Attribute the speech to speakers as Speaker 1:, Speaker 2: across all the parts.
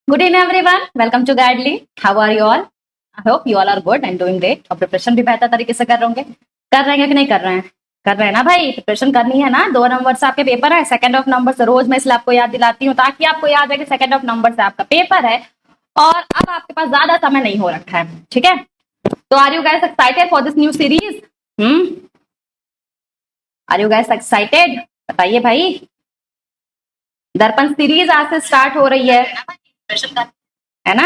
Speaker 1: Good evening everyone. Welcome to Guidely. How are you all? I hope you all are good and doing great. और preparation भी बेहतर तरीके से कर रहे होंगे। कर रहे हैं कि नहीं कर रहे हैं? कर रहे हैं ना भाई। प्रिपरेशन करनी है ना। 2 नंबर से आपके पेपर है। सेकंड ऑफ नंबर से रोज मैं इसलिए आपको याद दिलाती हूँ ताकि आपको याद है कि सेकंड ऑफ नंबर से आपका पेपर है और अब आपके पास ज्यादा समय नहीं हो रखा है। ठीक है, तो are you guys excited for this new series? Are you guys excited? बताइए भाई। दर्पण सीरीज आज से स्टार्ट हो रही है ना।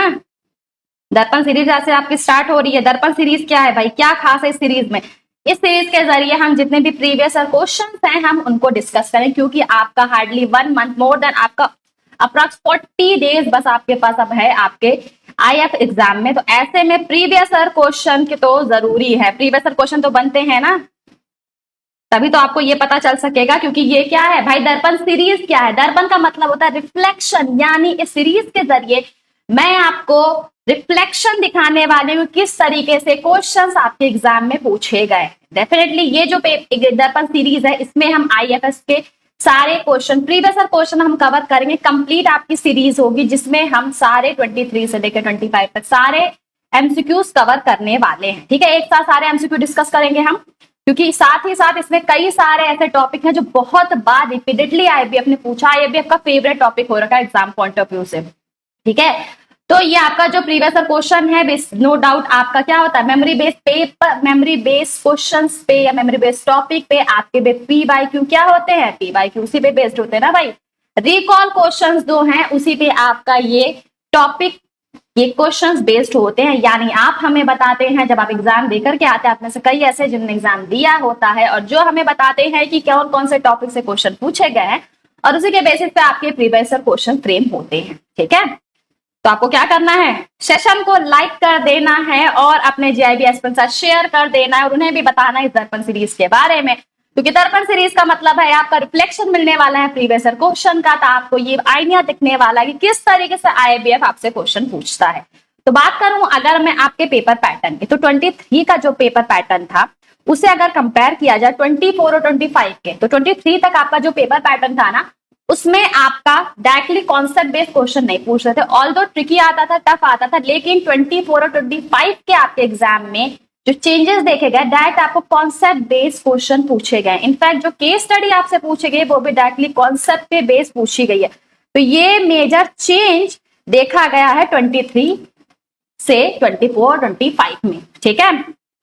Speaker 1: दर्पण सीरीज आज से आपकी स्टार्ट हो रही है। दर्पण सीरीज क्या है भाई, क्या खास है इस सीरीज में? इस सीरीज के जरिए हम जितने भी प्रीवियस क्वेश्चंस हैं हम उनको डिस्कस करें, क्योंकि आपका हार्डली 1 मंथ, मोर देन आपका अप्रॉक्स 40 डेज बस आपके पास अब है आपके आईएफ एग्जाम में। तो ऐसे में प्रीवियस क्वेश्चन की तो जरूरी है। प्रीवियस क्वेश्चन तो बनते हैं ना, तभी तो आपको ये पता चल सकेगा। क्योंकि ये क्या है भाई, दर्पण सीरीज क्या है? दर्पण का मतलब होता है रिफ्लेक्शन, यानी इस सीरीज के जरिए मैं आपको रिफ्लेक्शन दिखाने वाले हूँ किस तरीके से क्वेश्चंस आपके एग्जाम में पूछे गए। डेफिनेटली ये जो दर्पण सीरीज है इसमें हम आईएफएस के सारे क्वेश्चन, प्रीवियस क्वेश्चन हम कवर करेंगे। कंप्लीट आपकी सीरीज होगी जिसमें हम सारे 23 से लेकर 25 तक सारे एमसीक्यूज कवर करने वाले हैं। ठीक है, एक साथ सारे एमसीक्यू डिस्कस करेंगे हम, क्योंकि साथ ही साथ इसमें कई सारे ऐसे टॉपिक हैं जो बहुत बार रिपीटेडली आईबीएफ ने पूछा। आईबीएफ का फेवरेट टॉपिक हो रखा है एग्जाम पॉइंट ऑफ व्यू से। ठीक है, तो ये आपका जो प्रीवियस क्वेश्चन है नो डाउट आपका क्या होता है, memory based paper, memory based questions पे या मेमोरी बेस्ड टॉपिक पे आपके पी बाई क्यू क्या होते हैं, पी बाई क्यू उसी पे बेस्ड होते हैं ना भाई। रिकॉल क्वेश्चंस जो हैं उसी पे आपका ये टॉपिक, ये क्वेश्चंस बेस्ड होते हैं। यानी आप हमें बताते हैं, जब आप एग्जाम देकर के आते हैं, आप में से कई ऐसे जिन्होंने एग्जाम दिया होता है और जो हमें बताते हैं कि कौन कौन से टॉपिक से क्वेश्चन पूछे गए हैं और उसी के बेसिस पे आपके प्रीवियस क्वेश्चन फ्रेम होते हैं। ठीक है, तो आपको क्या करना है, सेशन को लाइक कर देना है और अपने जीआईबी एस्पिरेंट्स के साथ शेयर कर देना है और उन्हें भी बताना है इस दर्पण सीरीज के बारे में, क्योंकि दर्पण सीरीज का मतलब है आपका रिफ्लेक्शन मिलने वाला है प्रीवियस क्वेश्चन का। तो आपको ये आइडिया दिखने वाला है कि किस तरीके से आईबीएफ आपसे क्वेश्चन पूछता है। तो बात करूं अगर मैं आपके पेपर पैटर्न की, तो 23 का जो पेपर पैटर्न था उसे अगर कंपेयर किया जाए 24 और 25 के, तो 23 तक आपका जो पेपर पैटर्न था ना उसमें आपका डायरेक्टली कॉन्सेप्ट बेस्ड क्वेश्चन नहीं पूछ रहे थे। ऑल्दो ट्रिकी आता था, टफ आता था, लेकिन 24 और 25 के आपके एग्जाम में जो चेंजेस देखे गए, डायरेक्ट आपको कॉन्सेप्ट बेस्ड क्वेश्चन पूछे गए। इनफैक्ट जो केस स्टडी आपसे पूछे गए वो भी डायरेक्टली कॉन्सेप्ट पे बेस पूछी गई है। तो ये मेजर चेंज देखा गया है 23 से 24 और 25 में। ठीक है,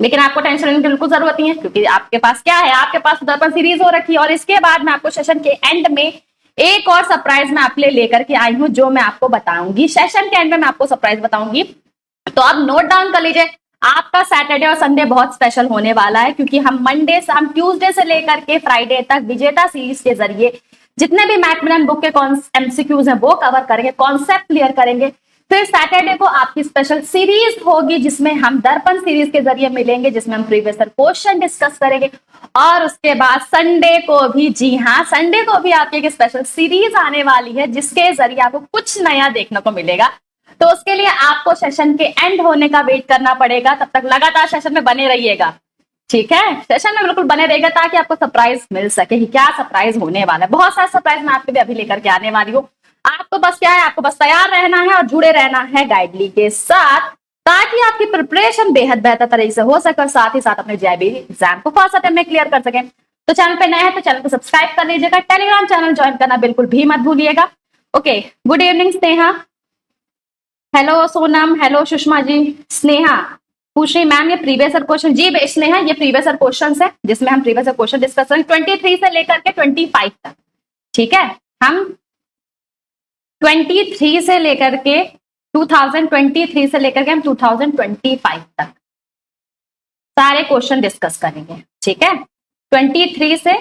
Speaker 1: लेकिन आपको टेंशन लेने की बिल्कुल जरूरत नहीं है, क्योंकि आपके पास क्या है, आपके पास दर्पण सीरीज हो रखी है। और इसके बाद मैं आपको सेशन के एंड में एक और सरप्राइज मैं आपके लिए लेकर के आई हूं, जो मैं आपको बताऊंगी सेशन के एंड में, मैं आपको सरप्राइज बताऊंगी। तो आप नोट डाउन कर लीजिए, आपका सैटरडे और संडे बहुत स्पेशल होने वाला है, क्योंकि हम मंडे से, हम ट्यूसडे से लेकर के फ्राइडे तक विजेता सीरीज के जरिए जितने भी मैकमिलन बुक के एमसीक्यूज हैं वो कवर करेंगे, कॉन्सेप्ट क्लियर करेंगे। फिर सैटरडे को आपकी स्पेशल सीरीज होगी जिसमें हम दर्पण सीरीज के जरिए मिलेंगे, जिसमें हम प्रीवियस क्वेश्चन डिस्कस करेंगे। और उसके बाद संडे को भी, जी हाँ, संडे को भी आपकी एक स्पेशल सीरीज आने वाली है जिसके जरिए आपको कुछ नया देखने को मिलेगा। तो उसके लिए आपको सेशन के एंड होने का वेट करना पड़ेगा, तब तक लगातार सेशन में बने रहिएगा। ठीक है, सेशन में बिल्कुल बने रहेगा ताकि आपको सरप्राइज मिल सके कि क्या सरप्राइज होने वाला है। बहुत सारा सरप्राइज मैं आपके लिए अभी लेकर के आने वाली हूँ। आपको बस क्या है, आपको बस तैयार रहना है और जुड़े रहना है गाइडली के साथ, ताकि आपकी प्रिपरेशन बेहद बेहतर तरीके से हो सके और साथ ही साथ अपने जीआईबी एग्जाम को फर्स्ट अटेम्प्ट में क्लियर कर सके। तो चैनल पे नए हैं तो चैनल को सब्सक्राइब कर लीजिएगा, टेलीग्राम चैनल ज्वाइन करना बिल्कुल भी मत भूलिएगा। Okay, good evening Sneha, hello Sonam, hello Sushma ji. Sneha पूछ रही मैम ये प्रीवियस क्वेश्चन, जी स्नेहा ये प्रीवियस क्वेश्चन है जिसमें हम प्रीवियस क्वेश्चन डिस्कस करेंगे 23 से लेकर के 25 तक। ठीक है, हम 23 से लेकर के 2023 से लेकर के हम 2025 तक सारे क्वेश्चन डिस्कस करेंगे। ठीक है, 23 से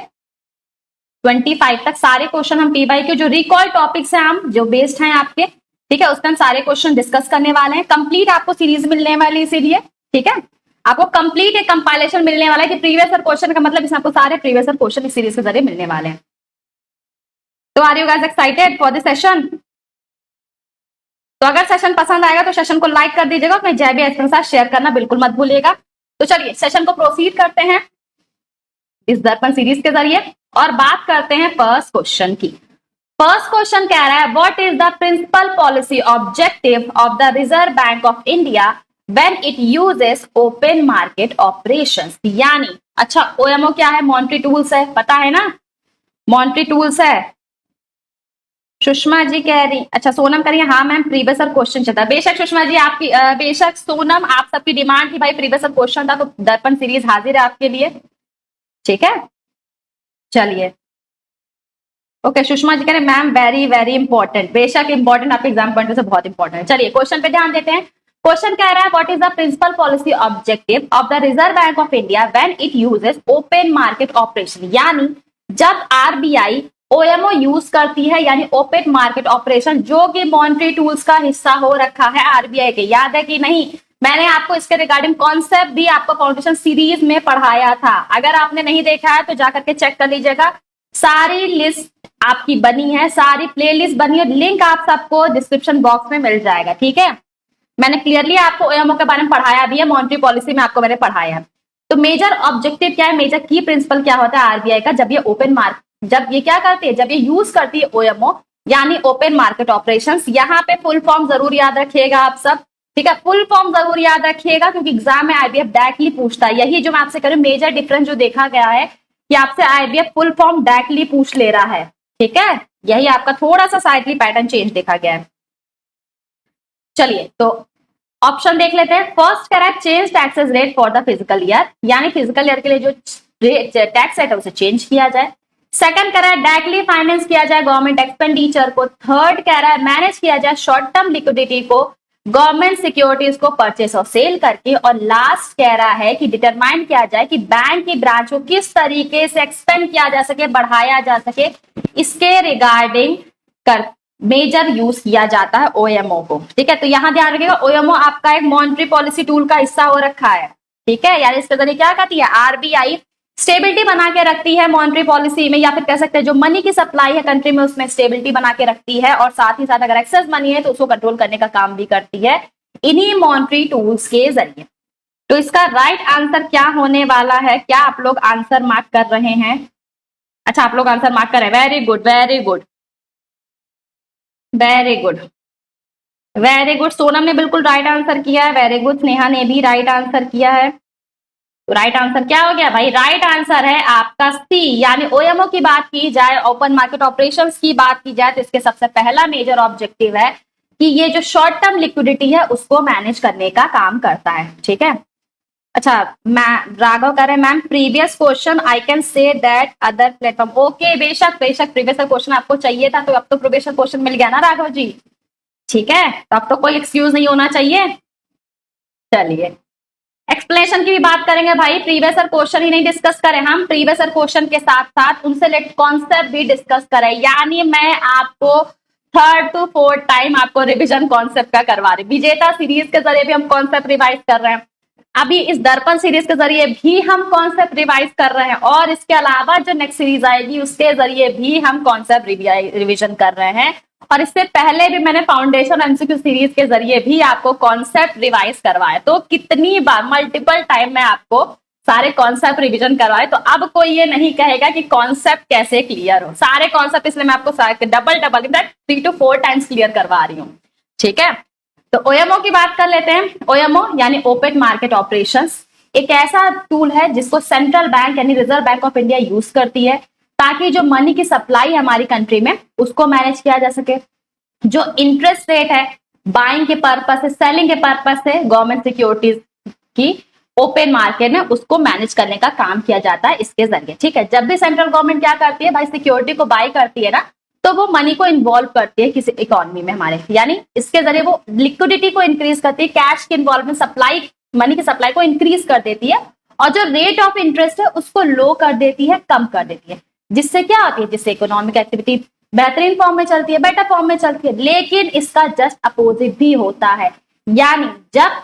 Speaker 1: 25 तक सारे क्वेश्चन हम पी बाई के जो रिकॉल टॉपिक्स हैं हम जो बेस्ड हैं आपके, ठीक है, उसमें हम सारे क्वेश्चन डिस्कस करने वाले हैं। कंप्लीट आपको सीरीज मिलने वाली, इसीलिए ठीक है आपको कंप्लीट एक कंपाइलेशन मिलने वाला है कि प्रीवियस क्वेश्चन का मतलब इसमें आपको सारे प्रीवियस क्वेश्चन इस सीरीज के जरिए मिलने वाले हैं। तो are you guys excited for this session? तो अगर सेशन पसंद आएगा तो सेशन को लाइक कर दीजिएगा, अपने जीआईबी एस्पिरेंट्स के साथ शेयर करना बिल्कुल मत भूलिएगा। तो चलिए सेशन को प्रोसीड करते हैं इस दर्पण सीरीज के जरिए और बात करते हैं फर्स्ट क्वेश्चन की। फर्स्ट क्वेश्चन कह रहा है what is the principal policy objective of the Reserve Bank of India when it uses open market operations. यानी अच्छा ओएमओ क्या है? मॉनेटरी टूल्स है, पता है ना, मॉनेटरी टूल्स है। सुषमा जी कह रही, अच्छा सोनम कह रही है हाँ मैम प्रीवियस क्वेश्चन चलता है। बेशक सुषमा जी आपकी, बेशक सोनम आप सबकी डिमांड थी भाई प्रीवियस क्वेश्चन था, तो दर्पण सीरीज हाजिर है आपके लिए, ठीक है। चलिए ओके, सुषमा जी कह रहे मैम वेरी वेरी इंपॉर्टेंट, बेशक इंपॉर्टेंट, आपके एग्जाम पॉइंट से बहुत इंपॉर्टेंट है। चलिए क्वेश्चन पे ध्यान देते हैं। क्वेश्चन कह रहा है what is the principal policy objective of the Reserve Bank of India when it uses open market operation. यानी जब आरबीआई ओएमओ यूज करती है, यानी ओपन मार्केट ऑपरेशन, जो कि मॉनेटरी टूल्स का हिस्सा हो रखा है आरबीआई के, याद है कि नहीं? मैंने आपको इसके रिगार्डिंग कॉन्सेप्ट भी आपको फाउंडेशन सीरीज में पढ़ाया था, अगर आपने नहीं देखा है तो जाकर के चेक कर लीजिएगा। सारी लिस्ट आपकी बनी है, सारी प्लेलिस्ट बनी है, लिंक आप सबको डिस्क्रिप्शन बॉक्स में मिल जाएगा, ठीक है। मैंने क्लियरली आपको ओएमओ के बारे में पढ़ाया भी है, मॉनेटरी पॉलिसी में आपको मैंने पढ़ाया है। तो मेजर ऑब्जेक्टिव क्या है, मेजर की प्रिंसिपल क्या होता है आरबीआई का, जब ये ओपन मार्केट, जब ये क्या करती है, जब ये यूज करती है ओएमओ यानी ओपन मार्केट ऑपरेशंस। यहाँ पे फुल फॉर्म जरूर याद रखिएगा आप सब, ठीक है, फुल फॉर्म जरूर याद रखिएगा, क्योंकि एग्जाम में आईबीएफ डायरेक्टली पूछता है। यही जो मैं आपसे कह रही हूँ मेजर डिफरेंस जो देखा गया है कि आपसे आईबीएफ फुल फॉर्म डायरेक्टली पूछ ले रहा है, ठीक है। यही आपका थोड़ा सा साइडली पैटर्न चेंज देखा गया है। चलिए तो ऑप्शन देख लेते हैं। फर्स्ट कह रहा है change taxes rate for the physical year, यानी फिजिकल ईयर के लिए जो टैक्स रेट है उसे चेंज किया जाए। सेकंड कह रहा है डायरेक्टली फाइनेंस किया जाए गवर्नमेंट एक्सपेंडिचर को। थर्ड कह रहा है मैनेज किया जाए शॉर्ट टर्म लिक्विडिटी को गवर्नमेंट सिक्योरिटीज को परचेस और सेल करके। और लास्ट कह रहा है कि डिटरमाइन किया जाए कि बैंक की ब्रांच को किस तरीके से एक्सपेंड किया जा सके, बढ़ाया जा सके, इसके रिगार्डिंग कर मेजर यूज किया जाता है ओएमओ को, ठीक है। तो यहां ध्यान रखिएगा ओएमओ आपका एक मॉनेटरी पॉलिसी टूल का हिस्सा हो रखा है, ठीक है। यानी इसके जरिए क्या करती है आरबीआई, स्टेबिलिटी बना के रखती है मॉनेटरी पॉलिसी में, या फिर कह सकते हैं जो मनी की सप्लाई है कंट्री में उसमें स्टेबिलिटी बना के रखती है, और साथ ही साथ अगर एक्सेस मनी है तो उसको कंट्रोल करने का काम भी करती है इन्हीं मॉनेटरी टूल्स के जरिए। तो इसका राइट आंसर क्या होने वाला है, क्या आप लोग आंसर मार्क कर रहे हैं? अच्छा आप लोग आंसर मार्क कर रहे हैं, very good very good very good very good. Sonam ने बिल्कुल राइट आंसर किया है, वेरी गुड। स्नेहा ने भी राइट आंसर किया है। तो राइट आंसर क्या हो गया भाई? राइट आंसर है आपका सी, यानी ओएमओ की बात की जाए, ओपन मार्केट ऑपरेशंस की बात की जाए, तो इसके सबसे पहला मेजर ऑब्जेक्टिव है कि ये जो शॉर्ट टर्म लिक्विडिटी है उसको मैनेज करने का काम करता है, ठीक है। अच्छा राघव कह रहे हैं ma'am previous question I can say that other platform. Okay बेशक बेशक, प्रीवियस क्वेश्चन आपको चाहिए था तो अब तो प्रीवियस क्वेश्चन मिल गया ना राघव जी, ठीक है। तो अब तो कोई एक्सक्यूज नहीं होना चाहिए। चलिए एक्सप्लेनेशन की भी बात करेंगे भाई, प्रीवियस क्वेश्चन ही नहीं डिस्कस करें हम, प्रीवियस क्वेश्चन के साथ साथ उनसे रिलेटेड कॉन्सेप्ट भी डिस्कस करें। यानी मैं आपको थर्ड टू फोर्थ टाइम आपको रिवीजन कॉन्सेप्ट का करवा रही। विजेता सीरीज के जरिए भी हम कॉन्सेप्ट रिवाइज कर रहे हैं, अभी इस दर्पण सीरीज के जरिए भी हम कॉन्सेप्ट रिवाइज कर रहे हैं, और इसके अलावा जो नेक्स्ट सीरीज आएगी उसके जरिए भी हम कॉन्सेप्ट रिवीजन कर रहे हैं। और इससे पहले भी मैंने फाउंडेशन एमसीक्यू सीरीज के जरिए भी आपको कॉन्सेप्ट रिवाइज करवाए। तो कितनी बार, मल्टीपल टाइम में आपको सारे कॉन्सेप्ट रिवीजन करवाए, तो अब कोई ये नहीं कहेगा कि कॉन्सेप्ट कैसे क्लियर हो। सारे कॉन्सेप्ट इसलिए मैं आपको डबल 3 to 4 टाइम्स क्लियर करवा रही हूँ, ठीक है। तो ओएमओ की बात कर लेते हैं। ओएमओ यानी ओपन मार्केट ऑपरेशंस एक ऐसा टूल है जिसको सेंट्रल बैंक यानी reserve Bank of India use करती है ताकि जो मनी की सप्लाई हमारी कंट्री में उसको मैनेज किया जा सके। जो इंटरेस्ट रेट है बाइंग के पर्पस से, सेलिंग के पर्पस से गवर्नमेंट सिक्योरिटीज की ओपन मार्केट में उसको मैनेज करने का काम किया जाता है इसके जरिए, ठीक है। जब भी सेंट्रल गवर्नमेंट क्या करती है भाई, सिक्योरिटी को बाय करती है ना, तो वो मनी को इन्वॉल्व करती है किसी इकोनॉमी में हमारे, यानी इसके जरिए वो लिक्विडिटी को इंक्रीज करती है, कैश की इन्वॉल्वमेंट, सप्लाई, मनी की सप्लाई को इंक्रीज कर देती है, और जो रेट ऑफ इंटरेस्ट है उसको लो कर देती है, कम कर देती है। जिससे क्या होती है, जिससे इकोनॉमिक एक्टिविटी बेहतरीन फॉर्म में चलती है, बेटर फॉर्म में चलती है। लेकिन इसका जस्ट अपोजिट भी होता है, यानी जब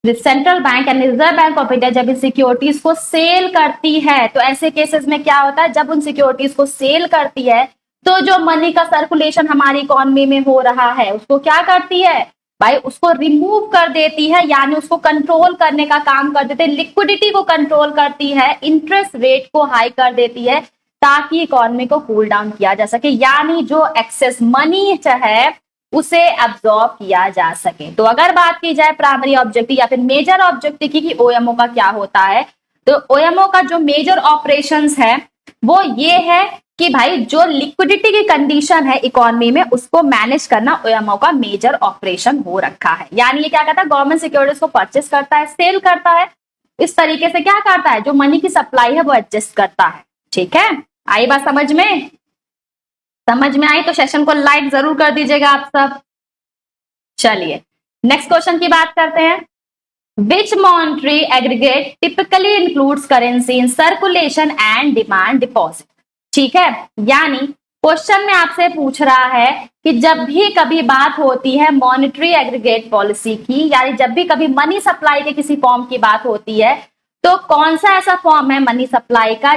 Speaker 1: सेंट्रल बैंक यानी रिजर्व बैंक ऑफ इंडिया जब इन सिक्योरिटीज को सेल करती है, तो ऐसे केसेस में क्या होता है, जब उन सिक्योरिटीज को सेल करती है तो जो मनी का सर्कुलेशन हमारी इकोनॉमी में हो रहा है उसको क्या करती है भाई, उसको रिमूव कर देती है, यानी उसको कंट्रोल करने का काम कर देते हैं, लिक्विडिटी को कंट्रोल करती है, इंटरेस्ट रेट को हाई कर देती है, ताकि इकोनॉमी को कूल डाउन किया जा सके, यानी जो एक्सेस मनी है उसे अब्सॉर्ब किया जा सके। तो अगर बात की जाए प्राइमरी ऑब्जेक्टिव या फिर मेजर ऑब्जेक्टिव की कि ओएमओ का क्या होता है, तो ओएमओ का जो मेजर ऑपरेशंस है वो ये है कि भाई जो लिक्विडिटी की कंडीशन है इकोनॉमी में उसको मैनेज करना ओएमओ का मेजर ऑपरेशन हो रखा है। यानी ये क्या करता है, गवर्नमेंट सिक्योरिटीज को परचेस करता है, सेल करता है, इस तरीके से क्या करता है, जो मनी की सप्लाई है वो एडजस्ट करता है। ठीक है, आई बात समझ में? समझ में आई तो सेशन को लाइक जरूर कर दीजिएगा आप सब। चलिए नेक्स्ट क्वेश्चन की बात करते हैं। Which monetary aggregate typically includes currency in circulation and demand deposit. ठीक है, यानी क्वेश्चन में आपसे पूछ रहा है कि जब भी कभी बात होती है मॉनेटरी एग्रीगेट पॉलिसी की, यानी जब भी कभी मनी सप्लाई के किसी फॉर्म की बात होती है, तो कौन सा ऐसा फॉर्म है मनी सप्लाई का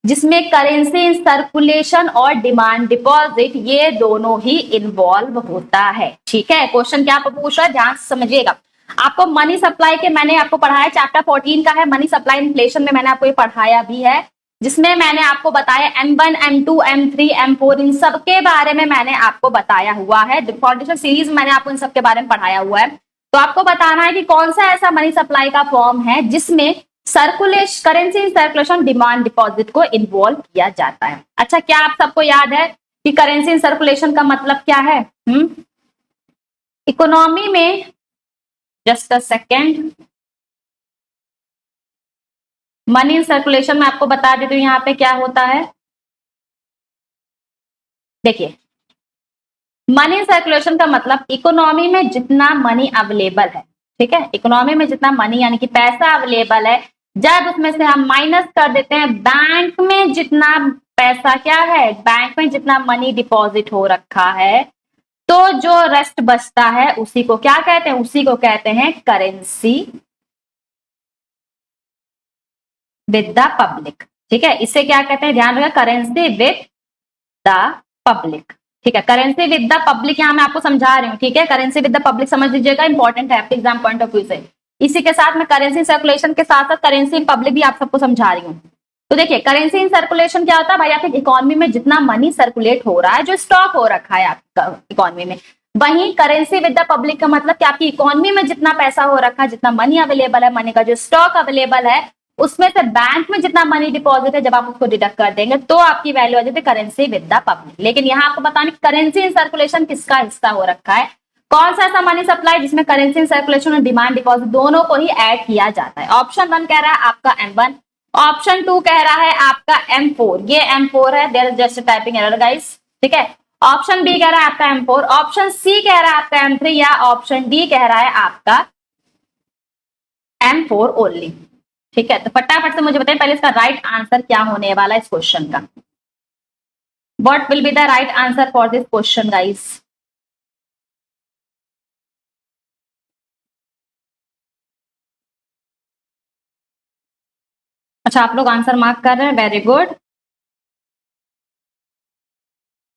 Speaker 1: जिसमें करेंसी सर्कुलेशन और डिमांड डिपॉजिट ये दोनों ही इन्वॉल्व होता है। ठीक है, क्वेश्चन क्या पूछ रहा है, ध्यान से समझिएगा। आपको मनी सप्लाई के मैंने आपको पढ़ाया, चैप्टर 14 का है मनी सप्लाई इन्फ्लेशन में मैंने आपको ये पढ़ाया भी है, जिसमें मैंने आपको बताया M1, M2, M3, M4 इन सब के बारे में मैंने आपको बताया हुआ है। फाउंडेशन सीरीज मैंने आपको इन सब के बारे में पढ़ाया हुआ है। तो आपको बताना है कि कौन सा ऐसा मनी सप्लाई का फॉर्म है जिसमें करेंसी सर्कुलेशन डिमांड डिपॉजिट को इन्वॉल्व किया जाता है। अच्छा, क्या आप सबको याद है कि करेंसी सर्कुलेशन का मतलब क्या है? इकोनॉमी में, just a second, money in circulation में आपको बता देती हूँ यहाँ पे क्या होता है। देखिए, मनी इन सर्कुलेशन का मतलब इकोनॉमी में जितना मनी अवेलेबल है, ठीक है, इकोनॉमी में जितना मनी यानी कि पैसा अवेलेबल है, जब उसमें से हम माइनस कर देते हैं बैंक में जितना पैसा क्या है, बैंक में जितना मनी डिपॉजिट हो रखा है, तो जो रेस्ट बचता है उसी को क्या कहते हैं, उसी को कहते हैं करेंसी विद द पब्लिक। ठीक है, इसे क्या कहते हैं, ध्यान रखिए, करेंसी विद द पब्लिक। ठीक है, करेंसी विद द पब्लिक यहां मैं आपको समझा रही हूँ। ठीक है, करेंसी विद द पब्लिक समझ लीजिएगा, इंपॉर्टेंट है आपके एग्जाम पॉइंट ऑफ व्यू से। इसी के साथ मैं करेंसी सर्कुलेशन के साथ साथ करेंसी इन पब्लिक भी आप सबको समझा रही हूँ। तो देखिए, करेंसी इन सर्कुलेशन क्या होता है भाई, आपकी इकोनॉमी में जितना मनी सर्कुलेट हो रहा है, जो स्टॉक हो रखा है आपका इकोनॉमी में, वहीं करेंसी विद द पब्लिक का मतलब कि आपकी इकोनॉमी में जितना पैसा हो रखा है, जितना मनी अवेलेबल है, मनी का जो स्टॉक अवेलेबल है, उसमें से बैंक में जितना मनी डिपॉजिट है, जब आप उसको डिडक्ट कर देंगे तो आपकी वैल्यू आ जाती है करेंसी विद द पब्लिक। लेकिन यहाँ आपको बताने करेंसी इन सर्कुलेशन किसका हिस्सा हो रखा है, कौन सा ऐसा मनी सप्लाई जिसमें करेंसी इन सर्कुलेशन और डिमांड डिपॉजिट दोनों को ही ऐड किया जाता है। ऑप्शन 1 कह रहा है आपका M1, ऑप्शन 2 कह रहा है आपका M4। ये M4 है, there is just a typing error guys. ठीक है, ऑप्शन बी कह रहा है आपका M4, ऑप्शन सी कह रहा है आपका M3, या ऑप्शन डी कह रहा है आपका M4 ओनली। ठीक है, तो फटाफट से मुझे बताइए पहले इसका राइट आंसर क्या होने वाला है इस क्वेश्चन का। What will be the right answer for this question guys? अच्छा, आप लोग आंसर मार्क कर रहे हैं, very good,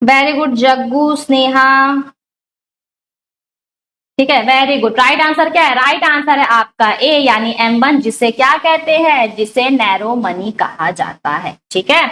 Speaker 1: very good Jaggu, Sneha. ठीक है, वेरी गुड। राइट आंसर क्या है? राइट आंसर है आपका ए यानी M1, जिसे क्या कहते हैं, जिसे नैरो मनी कहा जाता है। ठीक है,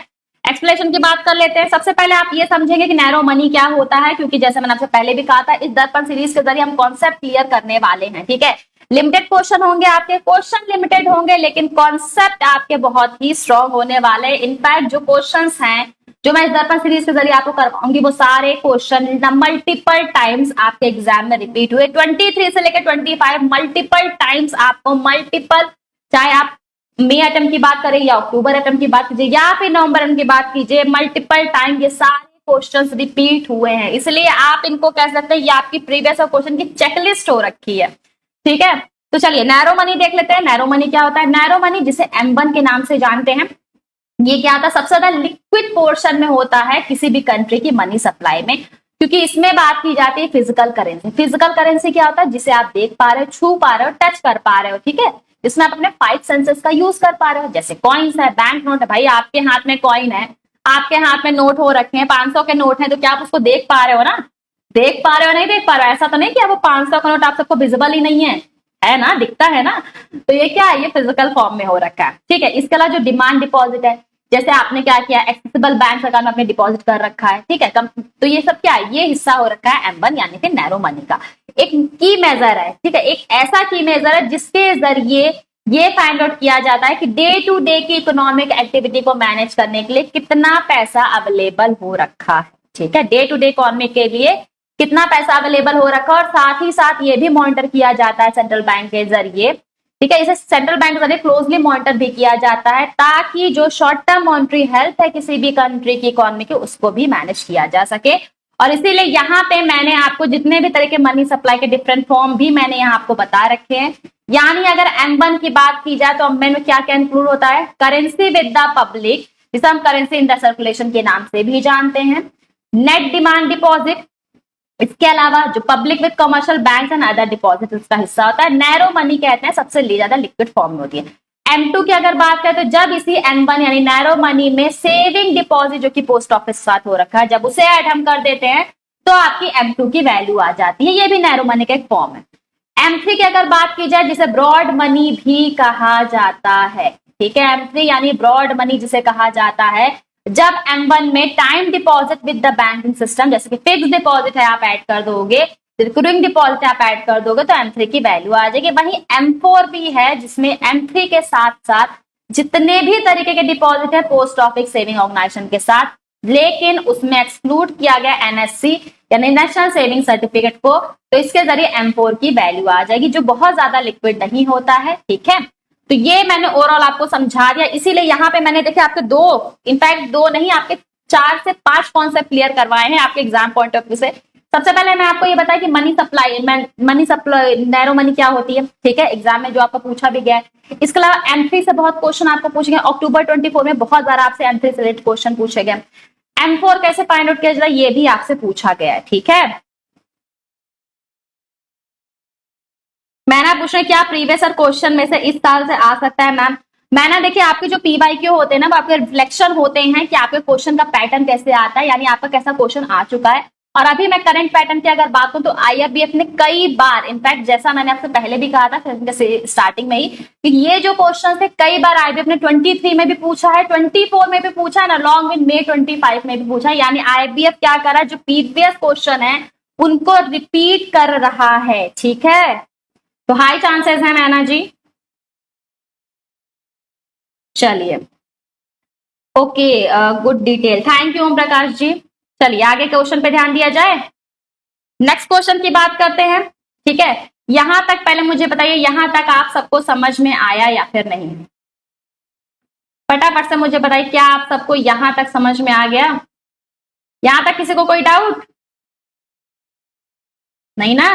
Speaker 1: एक्सप्लेनेशन की बात कर लेते हैं। सबसे पहले आप ये समझेंगे कि नैरो मनी क्या होता है, क्योंकि जैसे मैंने आपसे पहले भी कहा था, इस दर्पण सीरीज के जरिए हम कॉन्सेप्ट क्लियर करने वाले हैं। ठीक है, लिमिटेड क्वेश्चन होंगे आपके, क्वेश्चन लिमिटेड होंगे, लेकिन कॉन्सेप्ट आपके बहुत ही स्ट्रॉन्ग होने वाले। इनफैक्ट जो क्वेश्चंस हैं जो मैं इस दर्पण सीरीज के जरिए आपको करवाऊंगी, वो सारे क्वेश्चन मल्टीपल टाइम्स आपके एग्जाम में रिपीट हुए, 23 से लेकर 25 मल्टीपल टाइम्स आपको, मल्टीपल, चाहे आप मई अटेम्प्ट की बात करें या अक्टूबर अटेम्प्ट की बात कीजिए या फिर नवंबर अटेम्प्ट की बात कीजिए, मल्टीपल टाइम ये सारे क्वेश्चंस रिपीट हुए हैं। इसलिए आप इनको कह सकते हैं ये आपकी प्रीवियस क्वेश्चन की चेकलिस्ट हो रखी है। ठीक है, तो चलिए नैरो मनी देख लेते हैं। नैरो मनी क्या होता है? नैरो मनी जिसे M1 के नाम से जानते हैं, ये क्या होता है, सबसे ज्यादा लिक्विड पोर्शन में होता है किसी भी कंट्री की मनी सप्लाई में, क्योंकि इसमें बात की जाती है फिजिकल करेंसी। फिजिकल करेंसी क्या होता है? जिसे आप देख पा रहे हो, छू पा रहे हो, टच कर पा रहे हो। ठीक है, जिसमें आप अपने 5 सेंसेस का यूज कर पा रहे हो, जैसे कॉइन्स है, बैंक नोट है। भाई आपके हाथ में कॉइन है, आपके हाथ में नोट हो रखे हैं, 500 के नोट है, तो क्या आप उसको देख पा रहे हो ना? देख पा रहे हो, नहीं देख पा रहे हो? ऐसा तो नहीं कि वो 500 का नोट आप सबको विजिबल ही नहीं है ना, दिखता है ना। तो ये क्या है? ये फिजिकल फॉर्म में हो रखा है। ठीक है, इसके अलावा जो डिमांड डिपॉजिट है, जैसे आपने क्या किया, एक्सेसिबल बैंक अकाउंट में आपने डिपॉजिट कर रखा है, ठीक है। तो ये सब क्या है, ये हिस्सा हो रखा है M1 यानी कि नैरो मनी का। एक की मेजर है, ठीक है, एक ऐसा की मेजर है जिसके जरिए ये फाइंड आउट किया जाता है कि डे टू डे की इकोनॉमिक एक्टिविटी को मैनेज करने के लिए कितना पैसा अवेलेबल हो रखा है, ठीक है। डे टू डे इकोनॉमी के लिए कितना पैसा अवेलेबल हो रखा है, और साथ ही साथ ये भी मॉनिटर किया जाता है सेंट्रल बैंक के जरिए, ठीक है। इसे सेंट्रल बैंक के जरिए क्लोजली मॉनिटर भी किया जाता है, ताकि जो शॉर्ट टर्म मॉनिटरी हेल्थ है किसी भी कंट्री की इकोनॉमी की, उसको भी मैनेज किया जा सके। और इसीलिए यहाँ पे मैंने आपको जितने भी तरह के मनी सप्लाई के डिफरेंट फॉर्म भी मैंने यहाँ आपको बता रखे हैं। यानी अगर M1 की बात की जाए तो M1 में क्या क्या इंक्लूड होता है, करेंसी विद द पब्लिक, जिसे हम करेंसी इन द सर्कुलेशन के नाम से भी जानते हैं, नेट डिमांड डिपॉजिट, इसके अलावा जो public with commercial bank and other deposit इसका हिस्सा होता है। नैरो मनी कहते हैं सबसे ज्यादा लिक्विड फॉर्म में होती है। M2 की अगर बात करें तो जब इसी M1 यानी नैरो मनी में सेविंग डिपॉजिट जो कि पोस्ट ऑफिस साथ हो रखा है, जब उसे ऐड हम कर देते हैं तो आपकी M2 की वैल्यू आ जाती है। ये भी नैरो मनी का एक फॉर्म है। M3 की अगर बात की जाए, जिसे ब्रॉड मनी भी कहा जाता है, ठीक है। M3 यानी ब्रॉड मनी जिसे कहा जाता है, जब M1 में time deposit with the banking system, जैसे कि फिक्स डिपॉजिट है आप ऐड कर दोगे, रिकरिंग डिपॉजिट आप ऐड कर दोगे तो M3 की वैल्यू आ जाएगी। वहीं M4 भी है, जिसमें M3 के साथ साथ जितने भी तरीके के डिपॉजिट है पोस्ट ऑफिस सेविंग ऑर्गेनाइजेशन के साथ, लेकिन उसमें एक्सक्लूड किया गया NSC यानी नेशनल सेविंग सर्टिफिकेट को, तो इसके जरिए M4 की वैल्यू आ जाएगी, जो बहुत ज्यादा लिक्विड नहीं होता है, ठीक है। तो ये मैंने ओवरऑल आपको समझा दिया। इसीलिए यहाँ पे मैंने देखे आपके इनफैक्ट दो नहीं, आपके 4 से 5 कॉन्सेप्ट क्लियर करवाए हैं आपके एग्जाम पॉइंट ऑफ व्यू से। सबसे पहले मैं आपको ये बताया कि मनी सप्लाई नैरो मनी क्या होती है, ठीक है, एग्जाम में जो आपको पूछा भी गया है। इसके अलावा M3 से बहुत क्वेश्चन आपको पूछे गए, अक्टूबर 24 में बहुत बार आपसे M3 से रिलेटेड क्वेश्चन पूछे गए। M4 कैसे फाइंड आउट किया जाता है ये भी आपसे पूछा गया है, ठीक है। मैंने पूछ रहे क्या प्रीवियस क्वेश्चन में से इस साल से आ सकता है मैम। मैंने देखिए आपके जो PYQ होते हैं ना, वो आपके रिफ्लेक्शन होते हैं कि आपके क्वेश्चन का पैटर्न कैसे आता है, यानी आपका कैसा क्वेश्चन आ चुका है। और अभी मैं करंट पैटर्न की अगर बात करूं तो IRBF ने कई बार, इनफैक्ट जैसा मैंने आपसे पहले भी कहा था स्टार्टिंग में ही, कि ये जो क्वेश्चन थे कई बार IRBF ने 23 में भी पूछा है, 24 में भी पूछा है, अलॉन्ग विद May 25 में भी पूछा है। यानी IRBF क्या कर रहा है, जो प्रीवियस क्वेश्चन है उनको रिपीट कर रहा है, ठीक है। तो हाई चांसेस है मैना जी। चलिए okay, good detail, thank you Om Prakash ji. चलिए आगे क्वेश्चन पे ध्यान दिया जाए। नेक्स्ट क्वेश्चन की बात करते हैं, ठीक है। यहां तक पहले मुझे बताइए, यहां तक आप सबको समझ में आया या फिर नहीं, फटाफट से मुझे बताइए, क्या आप सबको यहां तक समझ में आ गया? यहां तक किसी को कोई डाउट नहीं ना?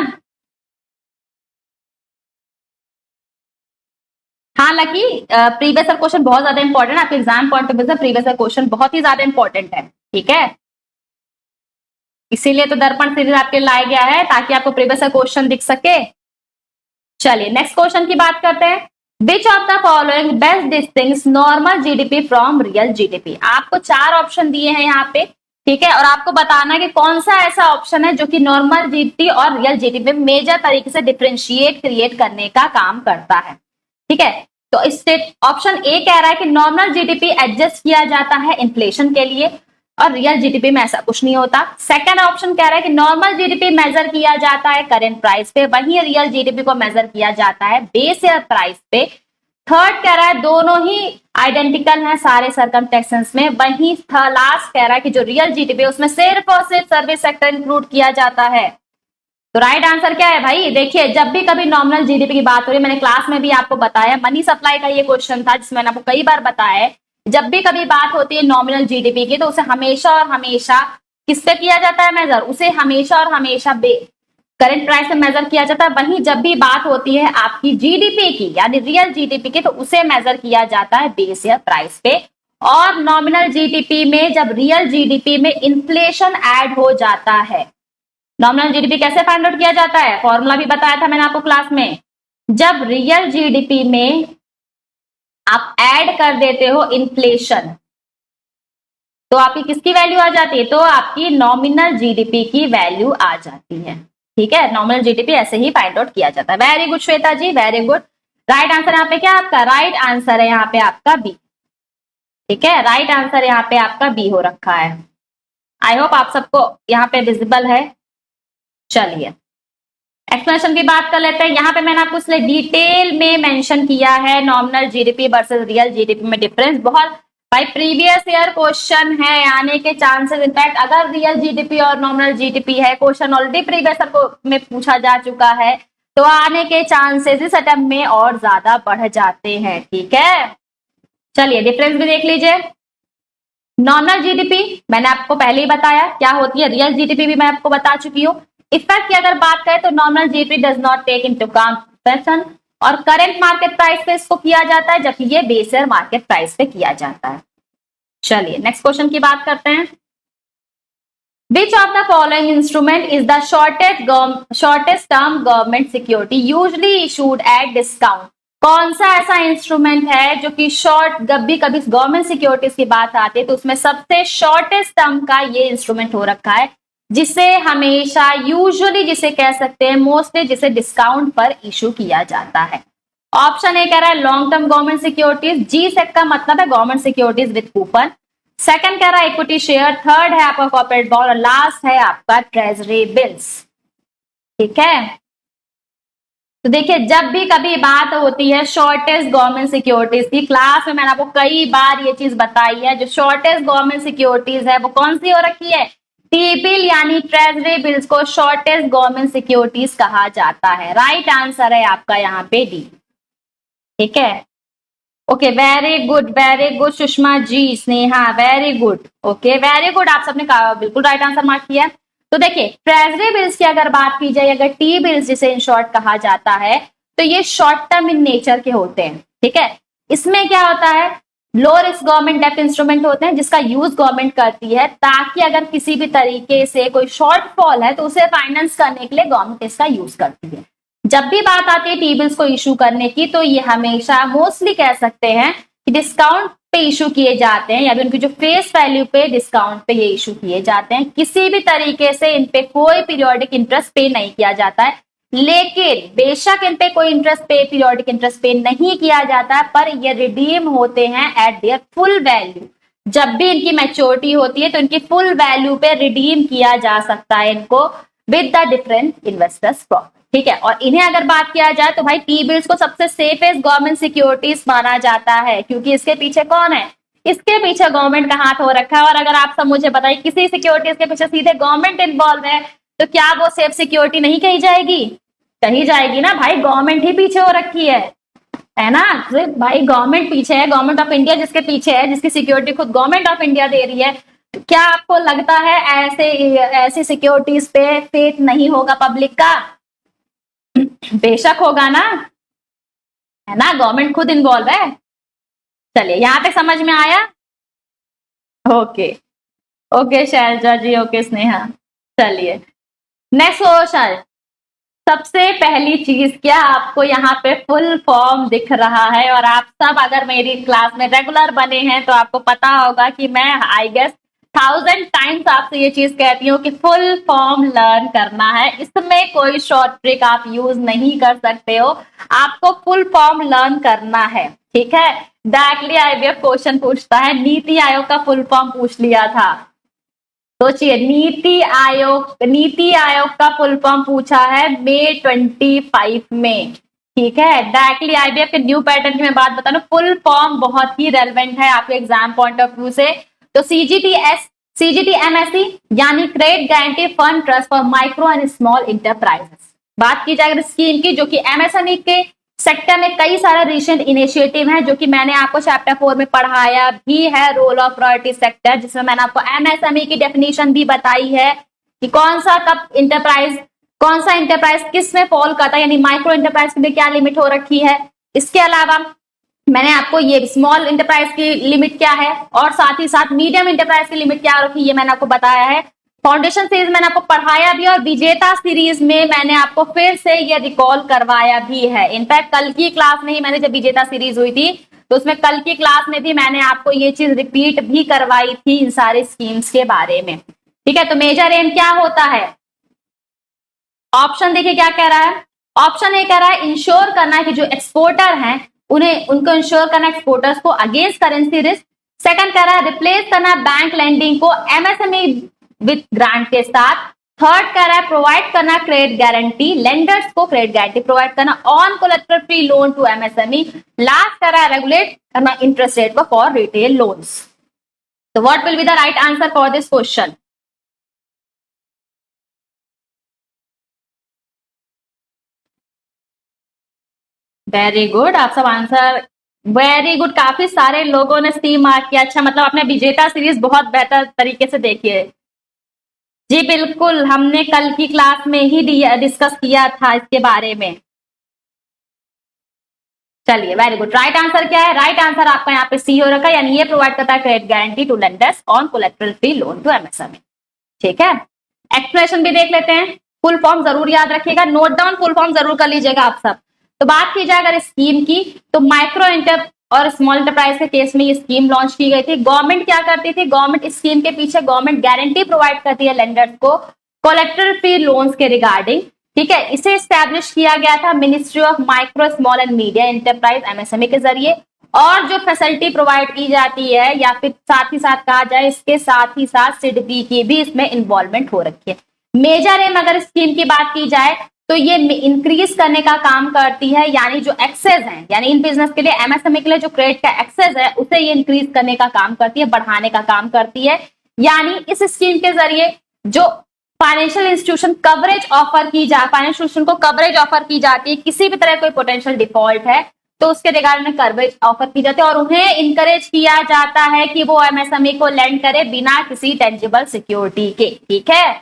Speaker 1: हाँ लकी, प्रीवियस क्वेश्चन बहुत ज्यादा इंपॉर्टेंट है आपके एग्जाम पॉइंट ऑफ व्यू से। प्रीवियस क्वेश्चन बहुत ही ज्यादा इंपॉर्टेंट है, ठीक है। इसीलिए तो दर्पण सीरीज आपके लाया गया है, ताकि आपको प्रीवियस क्वेश्चन दिख सके। चलिए नेक्स्ट क्वेश्चन की बात करते हैं। Which of the following best distinguishes normal GDP from real GDP. आपको 4 ऑप्शन दिए हैं यहाँ पे, ठीक है, और आपको बताना है कि कौन सा ऐसा ऑप्शन है जो कि नॉर्मल जीडीपी और रियल जीडीपी में मेजर तरीके से डिफरेंशिएट क्रिएट करने का काम करता है, ठीक है। तो इस ऑप्शन ए कह रहा है कि नॉर्मल जीडीपी एडजस्ट किया जाता है इन्फ्लेशन के लिए, और रियल जीडीपी में ऐसा कुछ नहीं होता। सेकंड ऑप्शन कह रहा है कि नॉर्मल जीडीपी मेजर किया जाता है करंट प्राइस पे, वहीं रियल जीडीपी को मेजर किया जाता है बेस ईयर प्राइस पे। थर्ड कह रहा है दोनों ही आइडेंटिकल हैं सारे सर्कमस्टेंसेस में। वहीं लास्ट कह रहा है कि जो रियल जीडीपी है उसमें सिर्फ और सिर्फ सर्विस सेक्टर इंक्लूड किया जाता है। तो राइट आंसर क्या है भाई? देखिए जब भी कभी नॉमिनल जीडीपी की बात हो रही है, मैंने क्लास में भी आपको बताया, मनी सप्लाई का ये क्वेश्चन था जिसमें मैंने आपको कई बार बताया है, जब भी कभी बात होती है नॉमिनल जीडीपी की तो उसे हमेशा और हमेशा किस पे किया जाता है मेजर? उसे हमेशा और हमेशा करंट प्राइस से मेजर किया जाता है। वहीं जब भी बात होती है आपकी जीडीपी की यानी रियल जीडीपी की, तो उसे मेजर किया जाता है बेस ईयर प्राइस पे। और नॉमिनल जीडीपी में जब रियल जीडीपी में इन्फ्लेशन ऐड हो जाता है, नॉमिनल जीडीपी कैसे फाइंड आउट किया जाता है? फॉर्मूला भी बताया था मैंने आपको क्लास में। जब रियल जीडीपी में आप ऐड कर देते हो इन्फ्लेशन, तो आपकी किसकी वैल्यू आ जाती है? तो आपकी नॉमिनल जीडीपी की वैल्यू आ जाती है, ठीक है। नॉमिनल जीडीपी ऐसे ही फाइंड आउट किया जाता है। वेरी गुड श्वेता जी, वेरी गुड। राइट आंसर यहाँ पे क्या आपका? राइट आंसर है यहाँ पे आपका बी, ठीक है, राइट आंसर यहाँ पे आपका बी हो रखा है। आई होप आप सबको यहाँ पे विजिबल है। चलिए एक्सप्लेनेशन की बात कर लेते हैं। यहाँ पे मैंने आपको इसलिए डिटेल में मेंशन किया है nominal GDP versus real GDP में डिफरेंस। बहुत भाई प्रीवियस ईयर क्वेश्चन है, आने के चांसेस, इनफैक्ट अगर रियल जीडीपी और नॉमिनल जीडीपी है, क्वेश्चन ऑलरेडी प्रीवियस ईयर में पूछा जा चुका है, तो आने के चांसेस इस अटेम्प्ट में और ज्यादा बढ़ जाते हैं। ठीक है, चलिए डिफरेंस भी देख लीजिए। नॉमिनल जीडीपी मैंने आपको पहले ही बताया क्या होती है, रियल जीडीपी भी मैं आपको बता चुकी हूँ। इफेक्ट की अगर बात करें तो nominal GDP does not take into consideration और करंट मार्केट प्राइस पे इसको किया जाता है, जबकि ये बेस ईयर मार्केट प्राइस पे किया जाता है। चलिए नेक्स्ट क्वेश्चन की बात करते हैं। Which of the following instrument is the shortest term government security usually issued at discount? कौन सा ऐसा इंस्ट्रूमेंट है जो कि शॉर्ट, कभी कभी गवर्नमेंट सिक्योरिटीज की बात आती है तो उसमें सबसे शॉर्टेस्ट टर्म का ये इंस्ट्रूमेंट हो रखा है, जिसे हमेशा यूजुअली जिसे कह सकते हैं मोस्टली जिसे डिस्काउंट पर इशू किया जाता है। ऑप्शन ए कह रहा है लॉन्ग टर्म गवर्नमेंट सिक्योरिटीज, जी सेट का मतलब है government securities with coupon. Second कह रहा है इक्विटी शेयर, थर्ड है आपका कॉर्पोरेट बॉन्ड और लास्ट है आपका ट्रेजरी बिल्स। ठीक है, तो देखिए जब भी कभी बात होती है शॉर्टेस्ट गवर्नमेंट सिक्योरिटीज की, क्लास में मैंने आपको कई बार ये चीज बताई है, जो शॉर्टेस्ट गवर्नमेंट सिक्योरिटीज है वो कौन सी हो रखी है, टी बिल यानी ट्रेजरी बिल्स को शॉर्टेस्ट गवर्नमेंट सिक्योरिटीज कहा जाता है। राइट आंसर है आपका यहाँ पे डी। ठीक है, okay very good Sushma ji, Sneha very good, okay very good, आप सबने बिल्कुल राइट आंसर मार्क किया। तो देखिए ट्रेजरी बिल्स की अगर बात की जाए, अगर टी बिल्स जिसे इन शॉर्ट कहा जाता है, तो ये शॉर्ट टर्म इन नेचर के होते हैं। ठीक है, इसमें क्या होता है, लो रिस्क गवर्नमेंट डेब्ट इंस्ट्रूमेंट होते हैं जिसका यूज गवर्नमेंट करती है ताकि अगर किसी भी तरीके से कोई शॉर्टफॉल है तो उसे फाइनेंस करने के लिए गवर्नमेंट इसका यूज करती है। जब भी बात आती है टी बिल्स को इशू करने की, तो ये हमेशा मोस्टली कह सकते हैं कि डिस्काउंट पे इशू किए जाते हैं, या फिर उनकी जो फेस वैल्यू पे डिस्काउंट पे ये इशू किए जाते हैं। किसी भी तरीके से इन पे कोई पीरियोडिक इंटरेस्ट पे नहीं किया जाता है, लेकिन बेशक इन पे कोई इंटरेस्ट पे, पीरियोडिक इंटरेस्ट पे नहीं किया जाता है, पर ये रिडीम होते हैं एट देयर फुल वैल्यू। जब भी इनकी मैच्योरिटी होती है तो इनकी फुल वैल्यू पे रिडीम किया जा सकता है इनको with the different investors profit. ठीक है, और इन्हें अगर बात किया जाए तो भाई टी बिल्स को सबसे सेफेस्ट गवर्नमेंट सिक्योरिटीज माना जाता है, क्योंकि इसके पीछे कौन है, इसके पीछे गवर्नमेंट का हाथ हो रखा है। और अगर आप सब मुझे बताइए किसी सिक्योरिटीज के पीछे सीधे गवर्नमेंट इन्वॉल्व है तो क्या वो सेफ सिक्योरिटी नहीं कही जाएगी, कही जाएगी ना भाई, गवर्नमेंट ही पीछे हो रखी है ना, सिर्फ भाई गवर्नमेंट पीछे है, गवर्नमेंट ऑफ इंडिया जिसके पीछे है, जिसकी सिक्योरिटी खुद गवर्नमेंट ऑफ इंडिया दे रही है। क्या आपको लगता है ऐसे सिक्योरिटीज पे फेथ नहीं होगा पब्लिक का? बेशक होगा ना, है ना, गवर्नमेंट खुद इन्वॉल्व है। चलिए यहां पे समझ में आया? ओके ओके शैलजा जी, ओके स्नेहा। चलिए नेक्स्ट क्वेश्चन। सबसे पहली चीज, क्या आपको यहाँ पे फुल फॉर्म दिख रहा है? और आप सब अगर मेरी क्लास में रेगुलर बने हैं तो आपको पता होगा कि मैं आई गेस 1000 टाइम्स आपसे ये चीज कहती हूँ कि फुल फॉर्म लर्न करना है, इसमें कोई शॉर्ट ट्रिक आप यूज नहीं कर सकते हो, आपको फुल फॉर्म लर्न करना है। ठीक है, डायरेक्टली आईबीएफ क्वेश्चन पूछता है, नीति आयोग का फुल फॉर्म पूछ लिया था, सोचिए नीति आयोग का फुल फॉर्म पूछा है May 25 में। ठीक है, डायरेक्टली आईबीएफ के न्यू पैटर्न की मैं बात बता रहा हूँ, फुल फॉर्म बहुत ही रेलेवेंट है आपके एग्जाम पॉइंट ऑफ व्यू से। तो CGTMSE यानी credit guarantee fund trust for micro and small enterprises, बात की जाए स्कीम की, जो कि एमएसएमई के सेक्टर में कई सारे रिसेंट इनिशिएटिव हैं, जो कि मैंने आपको चैप्टर 4 में पढ़ाया भी है, रोल ऑफ प्रायोरिटी सेक्टर, जिसमें मैंने आपको एमएसएमई की डेफिनेशन भी बताई है कि कौन सा इंटरप्राइज किस में फॉल करता है, यानी माइक्रो इंटरप्राइज के लिए क्या लिमिट हो रखी है। इसके अलावा मैंने आपको ये स्मॉल इंटरप्राइज की लिमिट क्या है और साथ ही साथ मीडियम इंटरप्राइज की लिमिट क्या रखी है, ये मैंने आपको बताया है। फाउंडेशन सीरीज मैंने आपको पढ़ाया भी, और विजेता सीरीज में मैंने आपको फिर से ये रिकॉल करवाया भी है। इनफैक्ट कल की क्लास में ही मैंने जब विजेता सीरीज हुई थी तो उसमें कल की क्लास में भी मैंने आपको ये चीज रिपीट भी करवाई थी इन सारे स्कीम्स के बारे में। ठीक है, तो मेजर एम क्या होता है? ऑप्शन देखिए क्या कह रहा है, ऑप्शन ए कह रहा है इंश्योर करना है कि जो एक्सपोर्टर हैं उनको इंश्योर करना एक्सपोर्टर्स को अगेंस्ट करेंसी रिस्क, सेकंड कह रहा है रिप्लेस करना बैंक लेंडिंग को एमएसएमई विथ ग्रांट के साथ। थर्ड कह रहा है प्रोवाइड करना क्रेडिट गारंटी, लेंडर्स को क्रेडिट गारंटी प्रोवाइड करना on collateral free loan to MSME. Last कह रहा है रेगुलेट करना interest rate for retail loans. So what will be the right answer for this question? Very good, आप सब answer very good. काफी सारे लोगों ने सी मार्क किया। अच्छा, मतलब आपने विजेता सीरीज बहुत बेहतर तरीके से देखी है। जी बिल्कुल, हमने कल की क्लास में ही डिस्कस किया था इसके बारे में। चलिए वेरी गुड। राइट आंसर क्या है? राइट आंसर आपका यहाँ पे सी हो रखा है, यानी ये प्रोवाइड करता है credit guarantee to lenders on collateral free loan to MSME. ठीक है, एक्सप्लेनेशन भी देख लेते हैं। फुल फॉर्म जरूर याद रखिएगा, नोट डाउन फुल फॉर्म जरूर कर लीजिएगा आप सब। तो बात की जाए अगर स्कीम की, तो माइक्रो एंटर और स्मॉल एंटरप्राइज के केस में ये स्कीम लॉन्च की गई थी। गवर्नमेंट क्या करती थी? गवर्नमेंट स्कीम के पीछे गवर्नमेंट गारंटी प्रोवाइड करती है लेंडर्स को कोलेटरल फ्री लोन्स के रिगार्डिंग। ठीक है, इसे एस्टैब्लिश किया गया था ministry of micro small and media enterprise MSME के जरिए। और जो फैसिलिटी प्रोवाइड की जाती है, या फिर साथ ही साथ कहा जाए, इसके साथ ही साथ सिडबी की भी इसमें इन्वॉल्वमेंट हो रखी है। मेजर एम अगर स्कीम की बात की जाए तो ये इंक्रीज करने का काम करती है, यानी जो एक्सेस है, यानी इन बिजनेस के लिए एमएसएमई के लिए जो क्रेडिट का एक्सेस है उसे ये इंक्रीज करने का काम करती है, बढ़ाने का काम करती है। यानी इस स्कीम के जरिए जो फाइनेंशियल इंस्टीट्यूशन कवरेज ऑफर की जा फाइनेंशियल इंस्टीट्यूशन को कवरेज ऑफर की जाती है, किसी भी तरह कोई पोटेंशियल डिफॉल्ट है तो उसके रिगार्डिंग में कवरेज ऑफर की जाती है, और उन्हें इंकरेज किया जाता है कि वो एमएसएमई को लेंड करे बिना किसी टेंजिबल सिक्योरिटी के। ठीक है,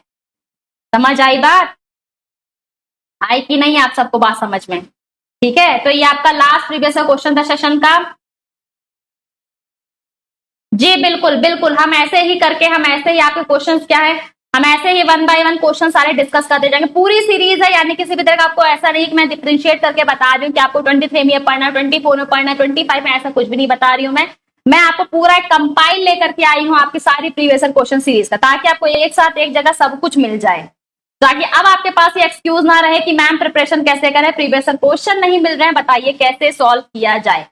Speaker 1: समझ आई बात? आई कि नहीं आप सबको बात समझ में? ठीक है, तो ये आपका लास्ट प्रीवियस क्वेश्चन था सेशन का। जी बिल्कुल बिल्कुल, हम ऐसे ही करके, हम ऐसे ही आपके क्वेश्चंस क्या है, हम ऐसे ही वन बाय वन क्वेश्चन सारे डिस्कस करते जाएंगे। पूरी सीरीज है, यानी किसी भी तरह का आपको ऐसा नहीं कि मैं डिफरेंशिएट करके बता रही हूँ कि आपको 23 में पढ़ना, 24 में पढ़ना, 25 में, ऐसा कुछ भी नहीं बता रही हूँ मैं आपको पूरा एक कंपाइल लेकर के आई हूँ आपकी सारी प्रीवियस क्वेश्चन सीरीज का, ताकि आपको एक साथ एक जगह सब कुछ मिल जाए, ताकि अब आपके पास ये एक्सक्यूज ना रहे कि मैम प्रिपरेशन कैसे करें, प्रीवियस क्वेश्चन नहीं मिल रहे हैं, बताइए कैसे सॉल्व किया जाए।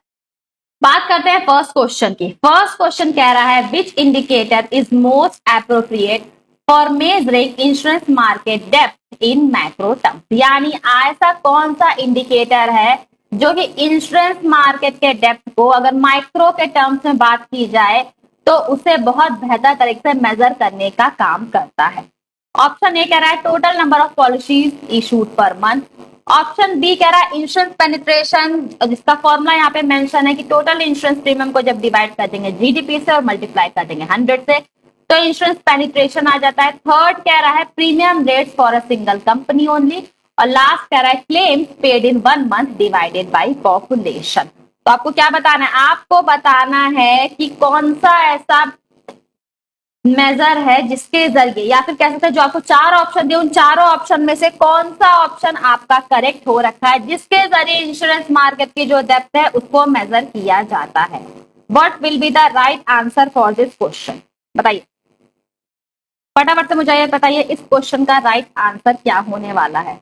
Speaker 1: बात करते हैं फर्स्ट क्वेश्चन की। फर्स्ट क्वेश्चन कह रहा है which indicator is most appropriate for measuring insurance market depth in macro terms, यानी ऐसा कौन सा इंडिकेटर है जो कि इंश्योरेंस मार्केट के डेप्थ को अगर माइक्रो के टर्म्स में बात की जाए तो उसे बहुत बेहतर तरीके से मेजर करने का काम करता है। ऑप्शन ए कह रहा है total number of policies issued per month. Option B कह रहा है इंश्योरेंस पेनिट्रेशन, जिसका फॉर्मूला यहाँ पे मेंशन है कि टोटल इंश्योरेंस प्रीमियम को जब डिवाइड कर देंगे जीडीपी से और मल्टीप्लाई कर देंगे 100 से तो इंश्योरेंस पेनिट्रेशन आ जाता है। थर्ड कह रहा है premium rate for a single company only, और लास्ट कह रहा है claim paid in 1 month divided by population. तो आपको क्या बताना है? आपको बताना है कि कौन सा ऐसा मेजर है जिसके जरिए, या फिर कह सकते हैं जो आपको 4 ऑप्शन दिए उन चारों ऑप्शन में से कौन सा ऑप्शन आपका करेक्ट हो रखा है, जिसके जरिए इंश्योरेंस मार्केट की जो डेप्थ है उसको मेजर किया जाता है। What will be the right answer for this question? बताइए फटाफट से, मुझे बताइए इस क्वेश्चन का राइट आंसर क्या होने वाला है।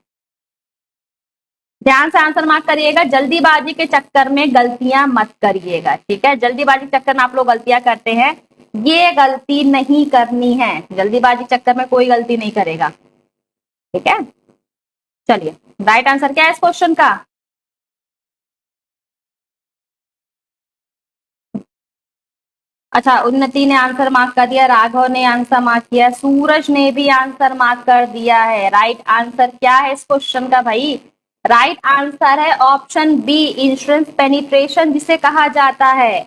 Speaker 1: ध्यान से आंसर मार्क करिएगा, जल्दीबाजी के चक्कर में गलतियां मत करिएगा। ठीक है, जल्दीबाजी के चक्कर में आप लोग गलतियां करते हैं, ये गलती नहीं करनी है। जल्दीबाजी के चक्कर में कोई गलती नहीं करेगा। ठीक है, चलिए राइट आंसर क्या है इस क्वेश्चन का? अच्छा, उन्नति ने आंसर मार्क कर दिया, राघव ने आंसर मार्क किया, सूरज ने भी आंसर मार्क कर दिया है। राइट आंसर क्या है इस क्वेश्चन का भाई? राइट आंसर है ऑप्शन बी, इंश्योरेंस पेनिट्रेशन जिसे कहा जाता है।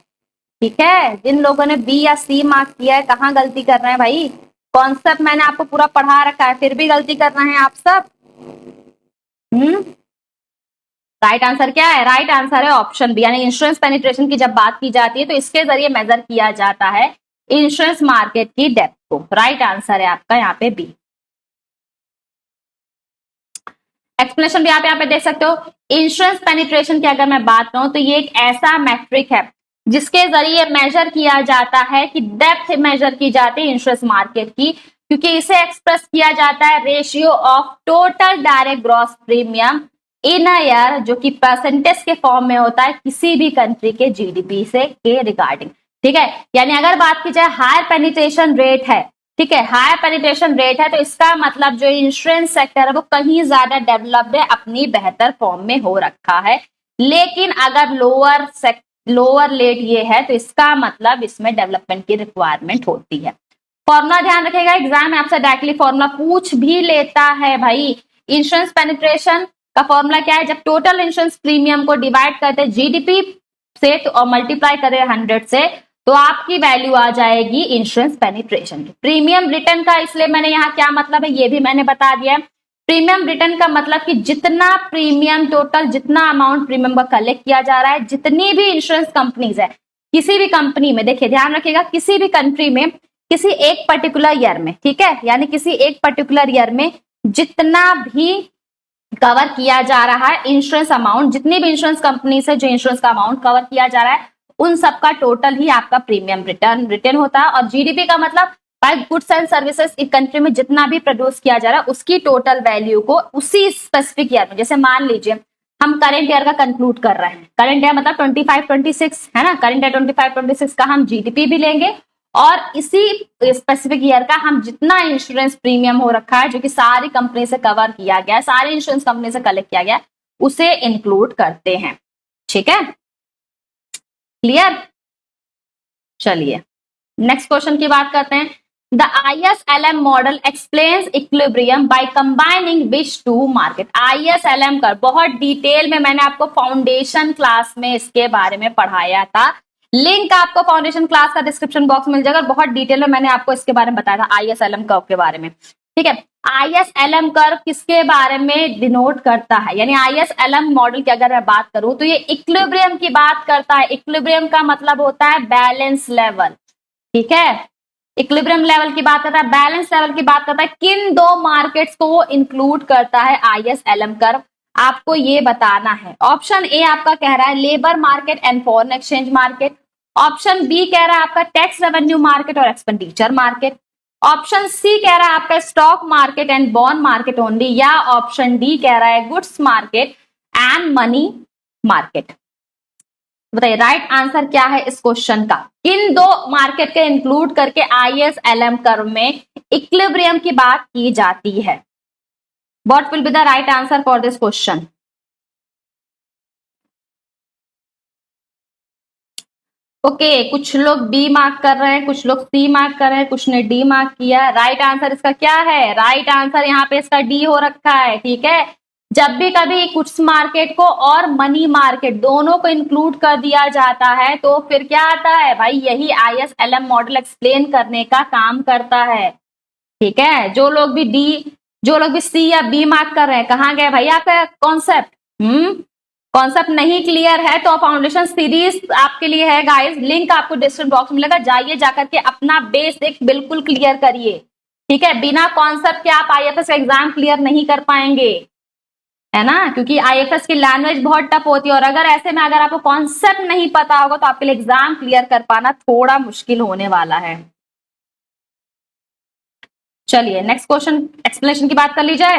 Speaker 1: ठीक है, जिन लोगों ने बी या सी मार्क किया है कहाँ गलती कर रहे हैं भाई? कॉन्सेप्ट मैंने आपको पूरा पढ़ा रखा है, फिर भी गलती कर रहे हैं आप सब। राइट आंसर क्या है? राइट आंसर है ऑप्शन बी, यानी इंश्योरेंस पेनिट्रेशन की जब बात की जाती है तो इसके जरिए मेजर किया जाता है इंश्योरेंस मार्केट की डेप्थ को। राइट आंसर है आपका यहाँ पे बी। एक्सप्लेनेशन भी आप यहाँ पे देख सकते हो। इंश्योरेंस पेनिट्रेशन की अगर मैं बात करूं तो ये एक ऐसा मैट्रिक है जिसके जरिए मेजर किया जाता है कि डेप्थ मेजर की जाती है इंश्योरेंस मार्केट की, क्योंकि इसे एक्सप्रेस किया जाता है ratio of total direct gross premium in a year, जो कि परसेंटेज के फॉर्म में होता है किसी भी कंट्री के जीडीपी से के रिगार्डिंग। ठीक है, यानी अगर बात की जाए हायर पेनिट्रेशन रेट है, ठीक है, हायर पेनिट्रेशन रेट है, तो इसका मतलब जो इंश्योरेंस सेक्टर है वो कहीं ज्यादा डेवलप्ड है, अपनी बेहतर फॉर्म में हो रखा है। लेकिन अगर लोअर रेट ये है तो इसका मतलब इसमें डेवलपमेंट की रिक्वायरमेंट होती है। फॉर्मूला ध्यान रखेगा, एग्जाम में आपसे डायरेक्टली फॉर्मूला पूछ भी लेता है भाई। इंश्योरेंस पेनिट्रेशन का फॉर्मूला क्या है, जब टोटल इंश्योरेंस प्रीमियम को डिवाइड करते हैं जीडीपी से तो और मल्टीप्लाई करें 100 से, तो आपकी वैल्यू आ जाएगी इंश्योरेंस पेनिट्रेशन की। प्रीमियम रिटर्न का इसलिए मैंने यहाँ क्या मतलब है ये भी मैंने बता दिया। प्रीमियम रिटर्न का मतलब कि जितना प्रीमियम टोटल जितना अमाउंट प्रीमियम का कलेक्ट किया जा रहा है, जितनी भी इंश्योरेंस कंपनीज है, किसी भी कंपनी में, देखिए ध्यान रखिएगा, किसी भी कंट्री में किसी एक पर्टिकुलर ईयर में, ठीक है, यानी किसी एक पर्टिकुलर ईयर में जितना भी कवर किया जा रहा है इंश्योरेंस अमाउंट, जितनी भी इंश्योरेंस कंपनी से जो इंश्योरेंस का अमाउंट कवर किया जा रहा है उन सबका टोटल ही आपका प्रीमियम रिटर्न होता है। और जीडीपी का मतलब बाय गुड्स एंड सर्विसेज एक कंट्री में जितना भी प्रोड्यूस किया जा रहा है उसकी टोटल वैल्यू को उसी स्पेसिफिक ईयर में, जैसे मान लीजिए हम करेंट ईयर का कंक्लूड कर रहे हैं, करेंट ईयर मतलब 25-26 है ना, करेंट ईयर 25-26 का हम जीडीपी भी लेंगे और इसी स्पेसिफिक ईयर का हम जितना इंश्योरेंस प्रीमियम हो रखा है जो कि सारी कंपनी से कवर किया गया है, सारी इंश्योरेंस कंपनी से कलेक्ट किया गया है, उसे इंक्लूड करते हैं। ठीक है, क्लियर। चलिए नेक्स्ट क्वेश्चन की बात करते हैं। The ISLM model explains equilibrium by combining which two market. ISLM का बहुत डिटेल में मैंने आपको फाउंडेशन क्लास में इसके बारे में पढ़ाया था, लिंक आपको फाउंडेशन क्लास का डिस्क्रिप्शन बॉक्स मिल जाएगा। बहुत डिटेल में मैंने आपको इसके बारे में बताया था ISLM कर्व के बारे में। ठीक है, ISLM कर्व किसके बारे में डिनोट करता है, यानी ISLM मॉडल की अगर मैं बात करूं तो ये इक्विलिब्रियम की बात करता है। इक्विलिब्रियम का मतलब होता है बैलेंस लेवल। ठीक है, इक्विलिब्रियम लेवल की बात करता है, बैलेंस लेवल की बात करता है। किन दो मार्केट्स को वो इंक्लूड करता है ISLM कर्व, आपको ये बताना है। ऑप्शन ए आपका कह रहा है labour market and foreign exchange market, option B कह रहा है आपका टैक्स रेवेन्यू मार्केट और एक्सपेंडिचर मार्केट, ऑप्शन सी कह रहा है आपका stock market and bond market only, या ऑप्शन डी कह रहा है goods market and money market. बताइए राइट आंसर क्या है इस क्वेश्चन का। इन दो मार्केट के इंक्लूड करके ISLM कर्व में इक्विलिब्रियम की बात की जाती है। What will be the right answer for this question. Okay, कुछ लोग बी मार्क कर रहे हैं, कुछ लोग सी मार्क कर रहे हैं, कुछ ने डी मार्क किया। राइट आंसर इसका क्या है, राइट आंसर यहाँ पे इसका डी हो रखा है। ठीक है, जब भी कभी कुछ मार्केट को और मनी मार्केट दोनों को इंक्लूड कर दिया जाता है तो फिर क्या आता है भाई, यही ISLM मॉडल एक्सप्लेन करने का काम करता है। ठीक है, जो लोग भी सी या बी मार्क कर रहे हैं, कहाँ गए भाई आपका कॉन्सेप्ट। कॉन्सेप्ट नहीं क्लियर है तो फाउंडेशन सीरीज आपके लिए है गाइस, लिंक आपको डिस्क्रिप्शन बॉक्स में मिलेगा, जाइए जाकर के अपना बेसिक बिल्कुल क्लियर करिए। ठीक है, बिना कॉन्सेप्ट के आप IFS का एग्जाम क्लियर नहीं कर पाएंगे, है ना, क्योंकि IFS की लैंग्वेज बहुत टफ होती है और अगर ऐसे में अगर आपको कॉन्सेप्ट नहीं पता होगा तो आपके लिए एग्जाम क्लियर कर पाना थोड़ा मुश्किल होने वाला है। चलिए नेक्स्ट क्वेश्चन एक्सप्लेनेशन की बात कर ली जाए।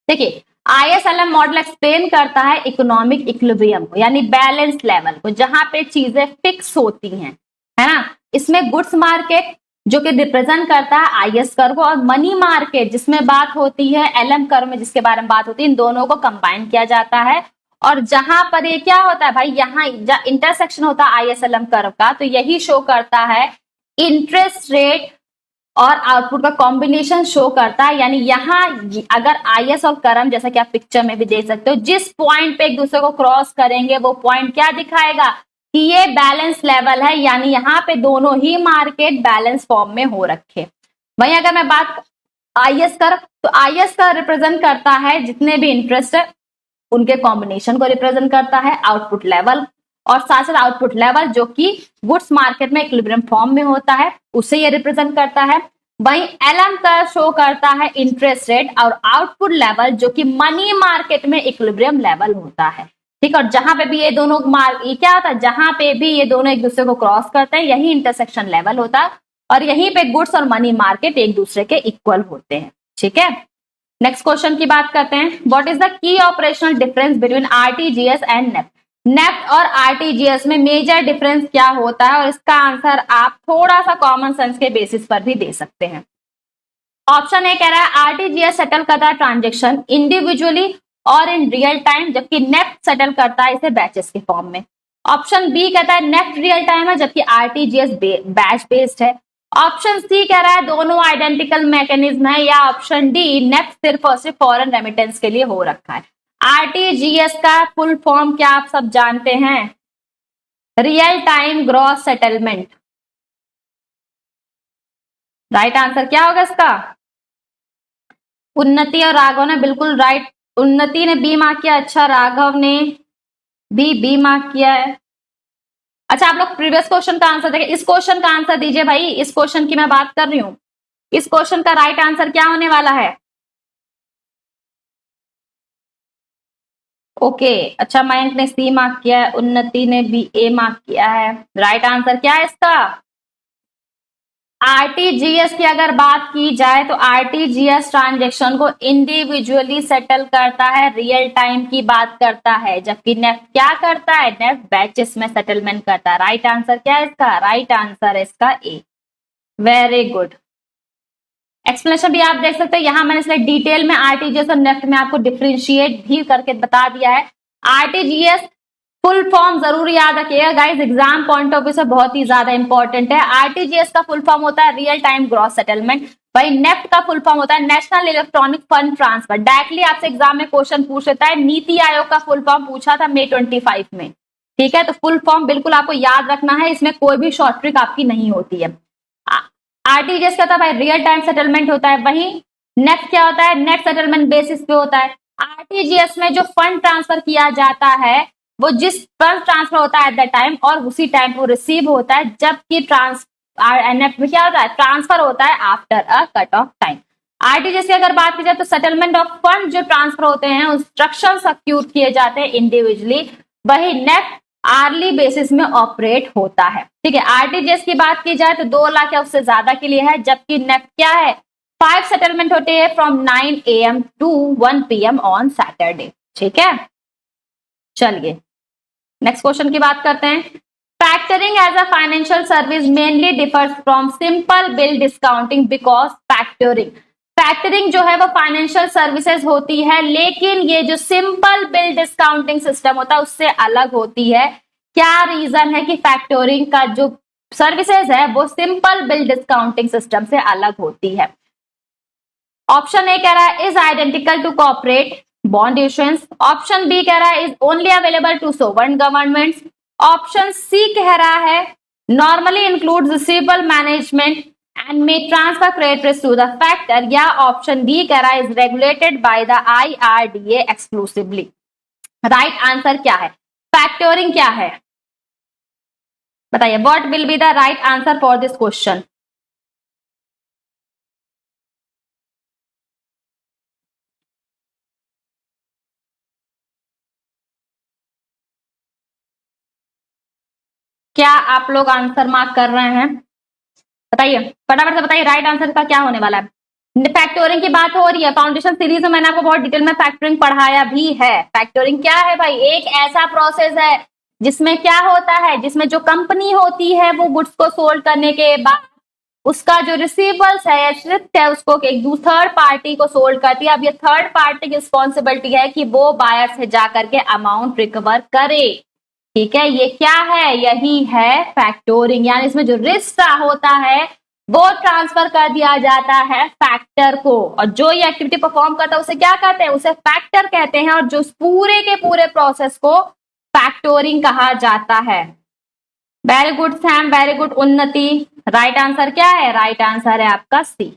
Speaker 1: देखिए ISLM मॉडल एक्सप्लेन करता है इकोनॉमिक इक्विलिब्रियम को, यानी बैलेंस लेवल को, जहां पे चीजें फिक्स होती हैं, है ना। इसमें गुड्स मार्केट जो कि रिप्रेजेंट करता है IS कर्व को, और मनी मार्केट जिसमें बात होती है LM कर्व में जिसके बारे में बात होती है, इन दोनों को कंबाइन किया जाता है। और जहां पर ये क्या होता है भाई, यहाँ इंटरसेक्शन होता है ISLM कर्व का, तो यही शो करता है इंटरेस्ट रेट और आउटपुट का कॉम्बिनेशन शो करता है। यानी यहाँ अगर IS और करम, जैसा कि आप पिक्चर में भी देख सकते हो, जिस पॉइंट पे एक दूसरे को क्रॉस करेंगे वो पॉइंट क्या दिखाएगा कि ये बैलेंस लेवल है, यानी यहाँ पे दोनों ही मार्केट बैलेंस फॉर्म में हो रखे। वहीं अगर मैं बात IS कर, तो IS का रिप्रेजेंट करता है जितने भी इंटरेस्ट है उनके कॉम्बिनेशन को रिप्रेजेंट करता है, आउटपुट लेवल, और साथ साथ आउटपुट लेवल जो कि गुड्स मार्केट में इक्विलिब्रियम फॉर्म में होता है उसे ये रिप्रेजेंट करता है। वहीं LM का शो करता है इंटरेस्ट रेट और आउटपुट लेवल जो कि मनी मार्केट में इक्विलिब्रियम लेवल होता है। ठीक, और जहां पे भी ये दोनों ये क्या होता है, जहां पे भी ये दोनों एक दूसरे को क्रॉस करते हैं यही इंटरसेक्शन लेवल होता है, और यहीं पे गुड्स और मनी मार्केट एक दूसरे के इक्वल होते हैं। ठीक है, नेक्स्ट क्वेश्चन की बात करते हैं। What is the key operational difference between RTGS and NEFT। NEFT और आरटीजीएस में मेजर डिफरेंस क्या होता है, और इसका आंसर आप थोड़ा सा कॉमन सेंस के बेसिस पर भी दे सकते हैं। ऑप्शन ए कह रहा है आरटीजीएस सेटल करता है ट्रांजेक्शन इंडिविजुअली और इन रियल टाइम, जबकि नेफ्ट सेटल करता है इसे बैचेस के फॉर्म में। ऑप्शन बी कहता है नेफ्ट रियल टाइम है जबकि आरटीजीएस बैच बेस्ड है। ऑप्शन सी कह रहा है दोनों आइडेंटिकल मैकेनिज्म है, या ऑप्शन डी नेफ्ट सिर्फ और सिर्फ फॉरेन रेमिटेंस के लिए हो रखा है। आरटीजीएस का फुल फॉर्म क्या आप सब जानते हैं? Real time gross settlement. Right answer क्या होगा इसका? उन्नति और राघव ने बिल्कुल राइट, उन्नति ने बी मार्क किया, अच्छा राघव ने भी बी मार्क किया है। अच्छा आप लोग प्रीवियस क्वेश्चन का आंसर देखें, इस क्वेश्चन का आंसर दीजिए भाई, इस क्वेश्चन की मैं बात कर रही हूं। इस क्वेश्चन का राइट आंसर क्या होने वाला है? ओके अच्छा मयंक ने सी मार्क किया है, उन्नति ने बी ए मार्क किया है। राइट आंसर क्या है इसका? आरटीजीएस की अगर बात की जाए तो आरटीजीएस ट्रांजैक्शन को इंडिविजुअली सेटल करता है, रियल टाइम की बात करता है, जबकि नेफ्ट क्या करता है? नेफ्ट बैचेस में सेटलमेंट करता है। राइट आंसर क्या है इसका? राइट आंसर है इसका ए। Very good. एक्सप्लेनेशन भी आप देख सकते हैं, यहां मैंने इसलिए डिटेल में आरटीजीएस और नेफ्ट में आपको डिफ्रेंशिएट भी करके बता दिया है। आरटीजीएस फुल फॉर्म जरूर याद रखिएगा guys, exam point of view से बहुत ही ज्यादा इंपॉर्टेंट है। आरटीजीएस का फुल फॉर्म होता है रियल टाइम ग्रॉस सेटलमेंट, वही नेफ्ट का फुल फॉर्म होता है national electronic fund transfer. Directly आपसे एग्जाम में क्वेश्चन पूछ लेता है, नीति आयोग का फुल फॉर्म पूछा था May 25 में, ठीक है, तो फुल फॉर्म बिल्कुल आपको याद रखना है, इसमें कोई भी शॉर्ट ट्रिक आपकी नहीं होती है। आरटीजीएस का था भाई रियल टाइम सेटलमेंट होता है, वही नेफ्ट क्या होता है? नेट सेटलमेंट बेसिस पे होता है। आरटीजीएस में जो फंड ट्रांसफर किया जाता है वो जिस फंड ट्रांसफर होता है एट द टाइम और उसी टाइम वो रिसीव होता है, जबकि नेफ्ट में क्या होता है? ट्रांसफर होता है after a cut off time. RTGS की अगर बात की जाए तो सेटलमेंट ऑफ फंड जो ट्रांसफर होते हैं इंस्ट्रक्शंस एक्यूट किए जाते हैं इंडिविजुअली, वही नेफ्ट आर्ली बेसिस में ऑपरेट होता है, ठीक है। आरटीजीएस की बात की जाए तो 2 लाख या उससे ज्यादा के लिए है, जबकि नेफ्ट क्या है? 5 सेटलमेंट होते हैं from 9 AM to 1 PM on Saturday, ठीक है। चलिए नेक्स्ट क्वेश्चन की बात करते हैं। Factoring as a financial service mainly differs from simple bill discounting because factoring जो है वो फाइनेंशियल सर्विसेज होती है, लेकिन ये जो सिंपल बिल डिस्काउंटिंग सिस्टम होता है उससे अलग होती है। क्या रीजन है कि फैक्टरिंग का जो सर्विसेज है वो सिंपल बिल डिस्काउंटिंग सिस्टम से अलग होती है? ऑप्शन ए कह रहा है is identical to corporate bond issuance. Option B कह रहा है is only available to sovereign governments. Option C कह रहा है normally includes receivable management and may transfer credit risk to the factor, या ऑप्शन डी कह रहा है is regulated by the IRDA exclusively। Right answer क्या है? फैक्टरिंग क्या है बताइए? What will be the right answer for this question? क्या आप लोग आंसर मार्क कर रहे हैं? बताइए फटाफट से बताइए, राइट आंसर का क्या होने वाला है? फैक्टरिंग की बात हो रही है, फाउंडेशन सीरीज में मैंने आपको बहुत डिटेल में फैक्टरिंग पढ़ाया भी है। फैक्टरिंग क्या है भाई? एक ऐसा प्रोसेस है जिसमें क्या होता है, जिसमें जो कंपनी होती है वो गुड्स को सोल्ड करने के बाद उसका जो रिसीवेबल्स है उसको एक थर्ड पार्टी को सोल्ड करती है। अब ये थर्ड पार्टी की रिस्पॉन्सिबिलिटी है कि वो बायर से जाकर के अमाउंट रिकवर करे, ठीक है। ये क्या है? यही है फैक्टरिंग, यानी इसमें जो रिस्क होता है वो ट्रांसफर कर दिया जाता है फैक्टर को, और जो ये एक्टिविटी परफॉर्म करता है उसे क्या कहते हैं? उसे फैक्टर कहते हैं, और जो पूरे के पूरे प्रोसेस को फैक्टरिंग कहा जाता है। Very good Sam, very good उन्नति। राइट आंसर क्या है? राइट आंसर है आपका सी,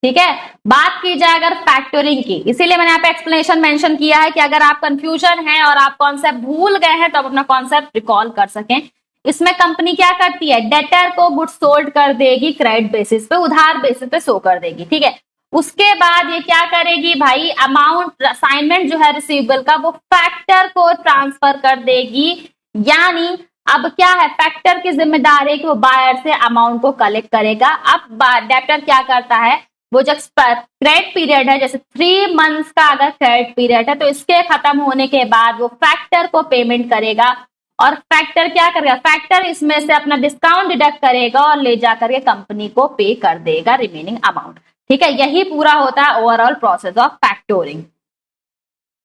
Speaker 1: ठीक है। बात की जाए अगर फैक्टरिंग की, इसीलिए मैंने यहाँ पे एक्सप्लेनेशन मेंशन किया है कि अगर आप कंफ्यूजन है और आप कॉन्सेप्ट भूल गए हैं तो आप अपना कॉन्सेप्ट रिकॉल कर सकें। इसमें कंपनी क्या करती है? डेटर को गुड्स सोल्ड कर देगी क्रेडिट बेसिस पे, उधार बेसिस पे शो कर देगी, ठीक है। उसके बाद ये क्या करेगी भाई? अमाउंट असाइनमेंट जो है रिसीवेबल का वो फैक्टर को ट्रांसफर कर देगी, यानी अब क्या है? फैक्टर की जिम्मेदारी है कि वो बायर से अमाउंट को कलेक्ट करेगा। अब डेटर क्या करता है? वो जो क्रेडिट पीरियड है, जैसे 3 मंथ्स का अगर क्रेडिट पीरियड है तो इसके खत्म होने के बाद वो फैक्टर को पेमेंट करेगा, और फैक्टर क्या करेगा, फैक्टर इसमें से अपना डिस्काउंट डिडक्ट करेगा और ले जाकर के कंपनी को पे कर देगा रिमेनिंग अमाउंट। ठीक है, यही पूरा होता है overall process of factoring.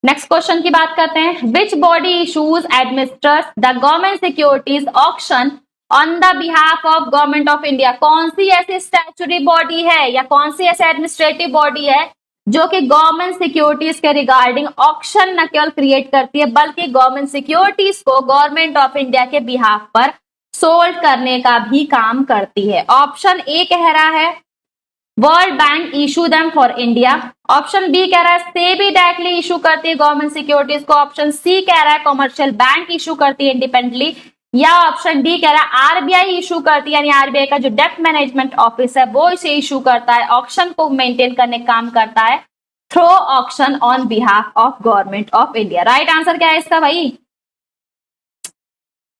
Speaker 1: Next question की बात करते हैं। Which body issues administers the government securities auction on the behalf of government of India? कौन सी ऐसी स्टैट्यूटरी बॉडी है या कौन सी ऐसी एडमिनिस्ट्रेटिव बॉडी है जो कि गवर्नमेंट सिक्योरिटीज के रिगार्डिंग ऑक्शन न केवल क्रिएट करती है बल्कि गवर्नमेंट सिक्योरिटीज को गवर्नमेंट ऑफ इंडिया के बिहाफ पर सोल्ड करने का भी काम करती है? ऑप्शन ए कह रहा है World Bank issue them for India, option B कह रहा है सेबी डायरेक्टली इशू करती है गवर्नमेंट सिक्योरिटीज को, ऑप्शन सी कह रहा है कॉमर्शियल बैंक इशू करती है इंडिपेंडेंटली, या ऑप्शन डी कह रहा है आरबीआई इशू करती है, यानी आरबीआई का जो डेप्ट मैनेजमेंट ऑफिस है वो इसे इशू करता है, ऑक्शन को मेंटेन करने का काम करता है through auction on behalf of government of India. Right answer क्या है इसका भाई?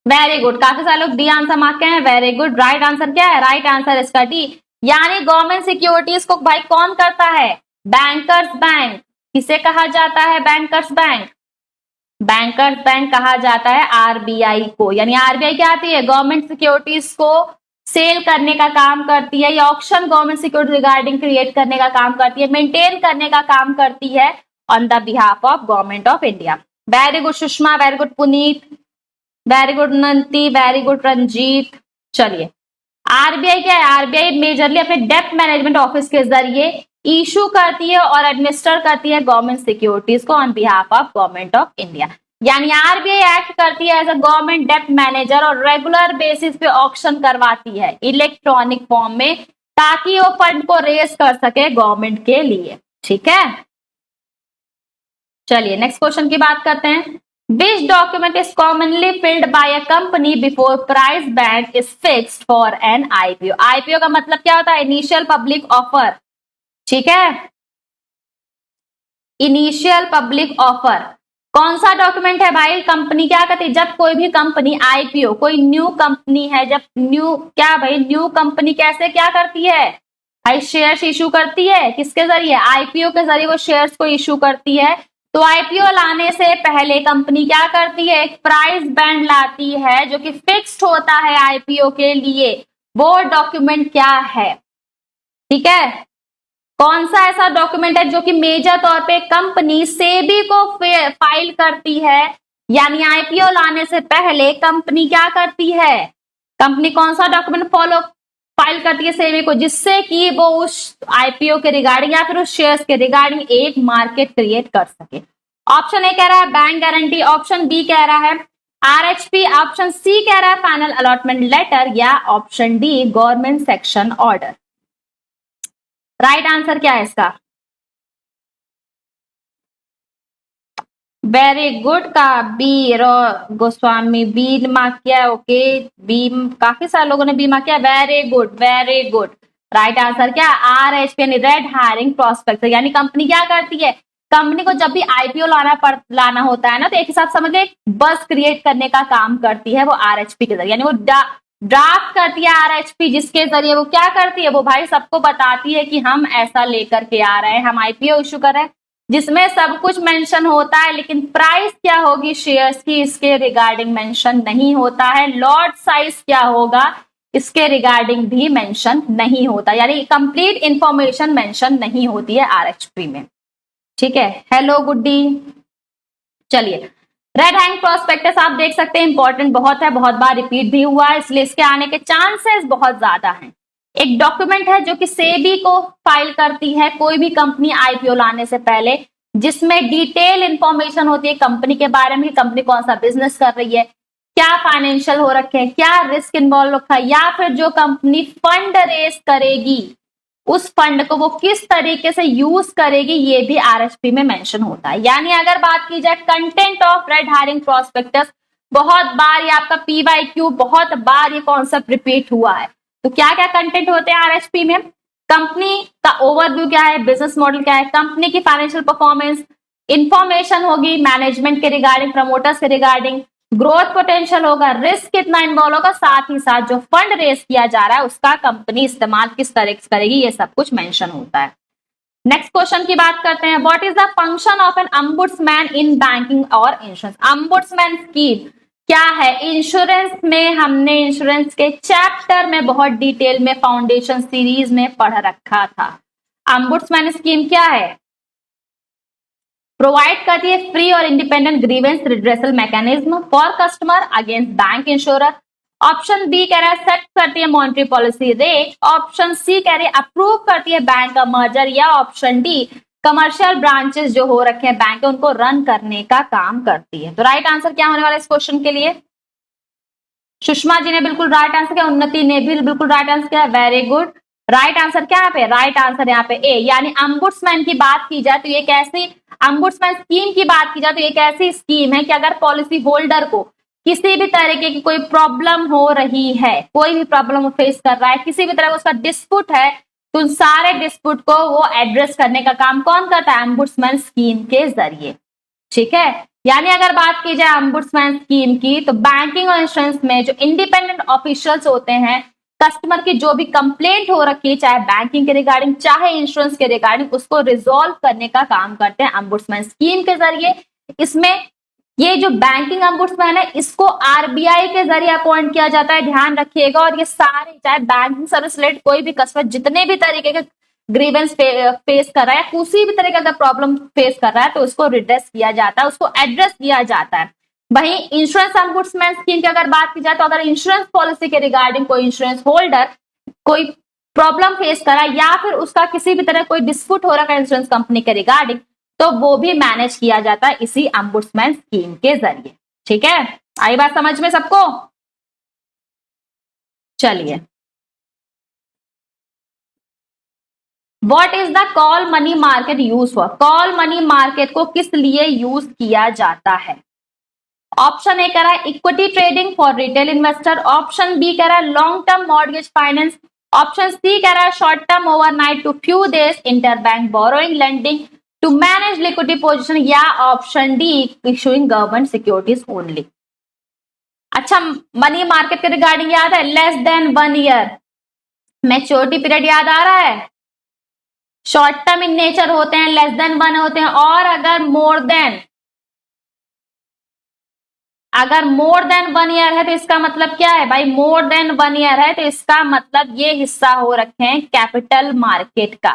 Speaker 1: वेरी गुड, काफी सारे लोग डी आंसर मार्क हैं, वेरी गुड। राइट आंसर क्या है? राइट आंसर इसका डी, यानी गवर्नमेंट सिक्योरिटीज को भाई कौन करता है? Bankers bank. किसे कहा जाता है बैंकर्स बैंक? बैंकर्स बैंक कहा जाता है आरबीआई को, यानी आरबीआई क्या आती है? गवर्नमेंट सिक्योरिटीज को सेल करने का काम करती है, या auction government security regarding create करने का काम करती है, मेंटेन करने का काम करती है on the behalf of government of India. Very good Sushma, very good Puneet, very good Nanti, very good Ranjeet. चलिए, आरबीआई क्या है? आरबीआई मेजरली अपने डेप्ट मैनेजमेंट ऑफिस के जरिए इशू करती है और एडमिनिस्टर करती है गवर्नमेंट सिक्योरिटीज को on behalf of government of India, यानी आरबीआई एक्ट करती है एज अ गवर्नमेंट डेप्ट मैनेजर और रेगुलर बेसिस पे ऑक्शन करवाती है इलेक्ट्रॉनिक फॉर्म में, ताकि वो फंड को रेज कर सके गवर्नमेंट के लिए। ठीक है, चलिए नेक्स्ट क्वेश्चन की बात करते हैं। Which document is commonly filled by a company before price band is fixed for an IPO? IPO का मतलब क्या होता है? Initial public offer. ठीक है, इनिशियल पब्लिक ऑफर कौन सा डॉक्यूमेंट है भाई? कंपनी क्या करती है जब कोई भी कंपनी आईपीओ, कोई न्यू कंपनी है, जब न्यू क्या भाई, न्यू कंपनी कैसे क्या करती है भाई? शेयर्स इशू करती है। किसके जरिए? आईपीओ के जरिए वो शेयर्स को इशू करती है। तो आईपीओ लाने से पहले कंपनी क्या करती है? एक प्राइस बैंड लाती है जो कि फिक्स्ड होता है आईपीओ के लिए। वो डॉक्यूमेंट क्या है? ठीक है, कौन सा ऐसा डॉक्यूमेंट है जो कि मेजर तौर पे कंपनी सेबी को फाइल करती है, यानी आईपीओ लाने से पहले कंपनी क्या करती है? कंपनी कौन सा डॉक्यूमेंट फाइल करती है सेबी को, जिससे कि वो उस आईपीओ के रिगार्डिंग या फिर उस शेयर्स के रिगार्डिंग एक मार्केट क्रिएट कर सके? ऑप्शन ए कह रहा है बैंक गारंटी, ऑप्शन बी कह रहा है आरएचपी, ऑप्शन सी कह रहा है फाइनल अलॉटमेंट लेटर, या option D government section order. Right answer क्या है इसका? वेरी गुड का बी गोस्वामी, बी मार्क किया, ओके बी, काफी सारे लोगों ने बी मार्क किया, very good very good. Right answer क्या? आरएचपी यानी रेड हायरिंग प्रोस्पेक्ट, यानी कंपनी क्या करती है? कंपनी को जब भी आईपीओ लाना होता है ना, तो एक हिसाब समझ ले बस क्रिएट करने का काम करती है वो आरएचपी के जरिए, यानी वो ड्राफ्ट करती है आरएचपी, जिसके जरिए वो क्या करती है? वो भाई सबको बताती है कि हम ऐसा लेकर के आ रहे हैं, हम आईपीओ इशू कर रहे हैं, जिसमें सब कुछ मेंशन होता है, लेकिन प्राइस क्या होगी शेयर्स की इसके रिगार्डिंग मेंशन नहीं होता है। लॉट साइज क्या होगा इसके रिगार्डिंग भी मेंशन नहीं होता, यानी कंप्लीट इंफॉर्मेशन मेंशन नहीं होती है आरएचपी में। ठीक है, हेलो गुड्डी। चलिए, रेड हैंग प्रोस्पेक्टस आप देख सकते हैं, इंपॉर्टेंट बहुत है, बहुत बार रिपीट भी हुआ है, इसलिए इसके आने के चांसेस बहुत ज्यादा हैं। एक डॉक्यूमेंट है जो कि सेबी को फाइल करती है कोई भी कंपनी आईपीओ लाने से पहले, जिसमें डिटेल इंफॉर्मेशन होती है कंपनी के बारे में, कंपनी कौन सा बिजनेस कर रही है, क्या फाइनेंशियल हो रखे हैं, क्या रिस्क इन्वॉल्व रखा है, या फिर जो कंपनी फंड रेस करेगी उस फंड को वो किस तरीके से यूज करेगी, ये भी आरएचपी में मेंशन होता है। यानी अगर बात की जाए content of red hiring prospectus, बहुत बार ये आपका पीवाईक्यू, बहुत बार ये कॉन्सेप्ट रिपीट हुआ है। तो क्या क्या कंटेंट होते हैं आरएचपी में? कंपनी का ओवरव्यू क्या है, बिजनेस मॉडल क्या है, कंपनी की फाइनेंशियल परफॉर्मेंस, इंफॉर्मेशन होगी मैनेजमेंट के रिगार्डिंग, प्रमोटर्स के रिगार्डिंग, ग्रोथ पोटेंशियल होगा, रिस्क कितना इन्वॉल्व होगा, साथ ही साथ जो फंड रेस किया जा रहा है उसका कंपनी इस्तेमाल किस तरह से करेगी, ये सब कुछ मेंशन होता है। नेक्स्ट क्वेश्चन की बात करते हैं। What is the function of an ombudsman in banking और इंश्योरेंस? अम्बुड्समैन स्कीम क्या है? इंश्योरेंस में हमने इंश्योरेंस के चैप्टर में बहुत डिटेल में फाउंडेशन सीरीज में पढ़ रखा था। अम्बुड्समैन स्कीम क्या है? प्रोवाइड करती है फ्री और independent grievance redressal mechanism for customer against bank insurer. Option B कह रहा है सेट करती है monetary policy rate. Option C कह रही है अप्रूव करती है बैंक का मर्जर, या ऑप्शन डी कमर्शियल ब्रांचेस जो हो रखे हैं बैंक उनको रन करने का काम करती है। तो राइट आंसर क्या होने वाला है इस क्वेश्चन के लिए? सुषमा जी ने बिल्कुल राइट आंसर किया, उन्नति ने भी बिल्कुल राइट आंसर किया, वेरी गुड। राइट आंसर क्या पे? राइट आंसर यहाँ पे ए, यानी अम्बुड्समैन की बात की जाए तो ये कैसी अम्बुड्समैन स्कीम की बात की जाए तो एक ऐसी स्कीम है कि अगर पॉलिसी होल्डर को किसी भी तरीके की कोई प्रॉब्लम हो रही है, कोई भी प्रॉब्लम फेस कर रहा है, किसी भी तरह का उसका डिस्प्यूट है, तो उन सारे डिस्प्यूट को वो एड्रेस करने का काम कौन करता है? अम्बुड्समैन स्कीम के जरिए। ठीक है, यानी अगर बात की जाए अम्बुड्समैन स्कीम की तो बैंकिंग और इंश्योरेंस में जो इंडिपेंडेंट ऑफिशियल्स होते हैं, कस्टमर की जो भी कंप्लेंट हो रखी है चाहे बैंकिंग के रिगार्डिंग चाहे इंश्योरेंस के रिगार्डिंग, उसको रिजोल्व करने का काम करते हैं अम्बुड्समैन स्कीम के जरिए। इसमें ये जो बैंकिंग अम्बुड्समैन है इसको आरबीआई के जरिए अपॉइंट किया जाता है, ध्यान रखिएगा। और ये सारे चाहे बैंकिंग सर्विस रिलेटेड कोई भी कस्टमर जितने भी तरीके के ग्रीवेंस फेस कर रहा है, किसी भी तरीके का प्रॉब्लम फेस कर रहा है, तो उसको रिड्रेस किया जाता है, उसको एड्रेस किया जाता है। वही इंश्योरेंस अम्बुड्समैन स्कीम की अगर बात की जाए तो अगर इंश्योरेंस पॉलिसी के रिगार्डिंग कोई इंश्योरेंस होल्डर कोई प्रॉब्लम फेस कर रहा है या फिर उसका किसी भी तरह कोई डिस्प्यूट हो रहा है इंश्योरेंस कंपनी के रिगार्डिंग, तो वो भी मैनेज किया जाता है इसी अम्बुड्समैन स्कीम के जरिए। ठीक है, आई बात समझ में सबको? चलिए, what is the call money market use for? Call money market को किस लिए यूज किया जाता है? ऑप्शन ए कह रहा है equity trading for retail investor. Option B कह रहा है long term mortgage finance. Option C कह रहा है short term overnight to few days interbank borrowing lending to manage liquidity position, या option D issuing government securities only. अच्छा, money market के regarding याद है? Less than 1 year maturity period याद आ रहा है? शॉर्ट टर्म इन नेचर होते हैं, लेस देन 1 होते हैं, और अगर मोर देन 1 ईयर है तो इसका मतलब क्या है भाई? मोर देन 1 ईयर है तो इसका मतलब ये हिस्सा हो रखे हैं कैपिटल मार्केट का।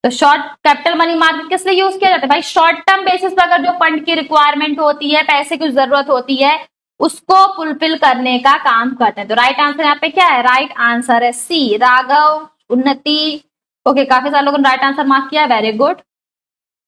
Speaker 1: तो शॉर्ट कैपिटल मनी मार्केट किस लिए यूज किया जाता है भाई? शॉर्ट टर्म बेसिस पर अगर जो फंड की रिक्वायरमेंट होती है, पैसे की जरूरत होती है, उसको फुलफिल करने का काम करते हैं। तो राइट आंसर यहाँ पे क्या है? राइट आंसर है सी, राघव, उन्नति। ओके, काफी सारे लोगों ने राइट आंसर मार्क किया, वेरी गुड।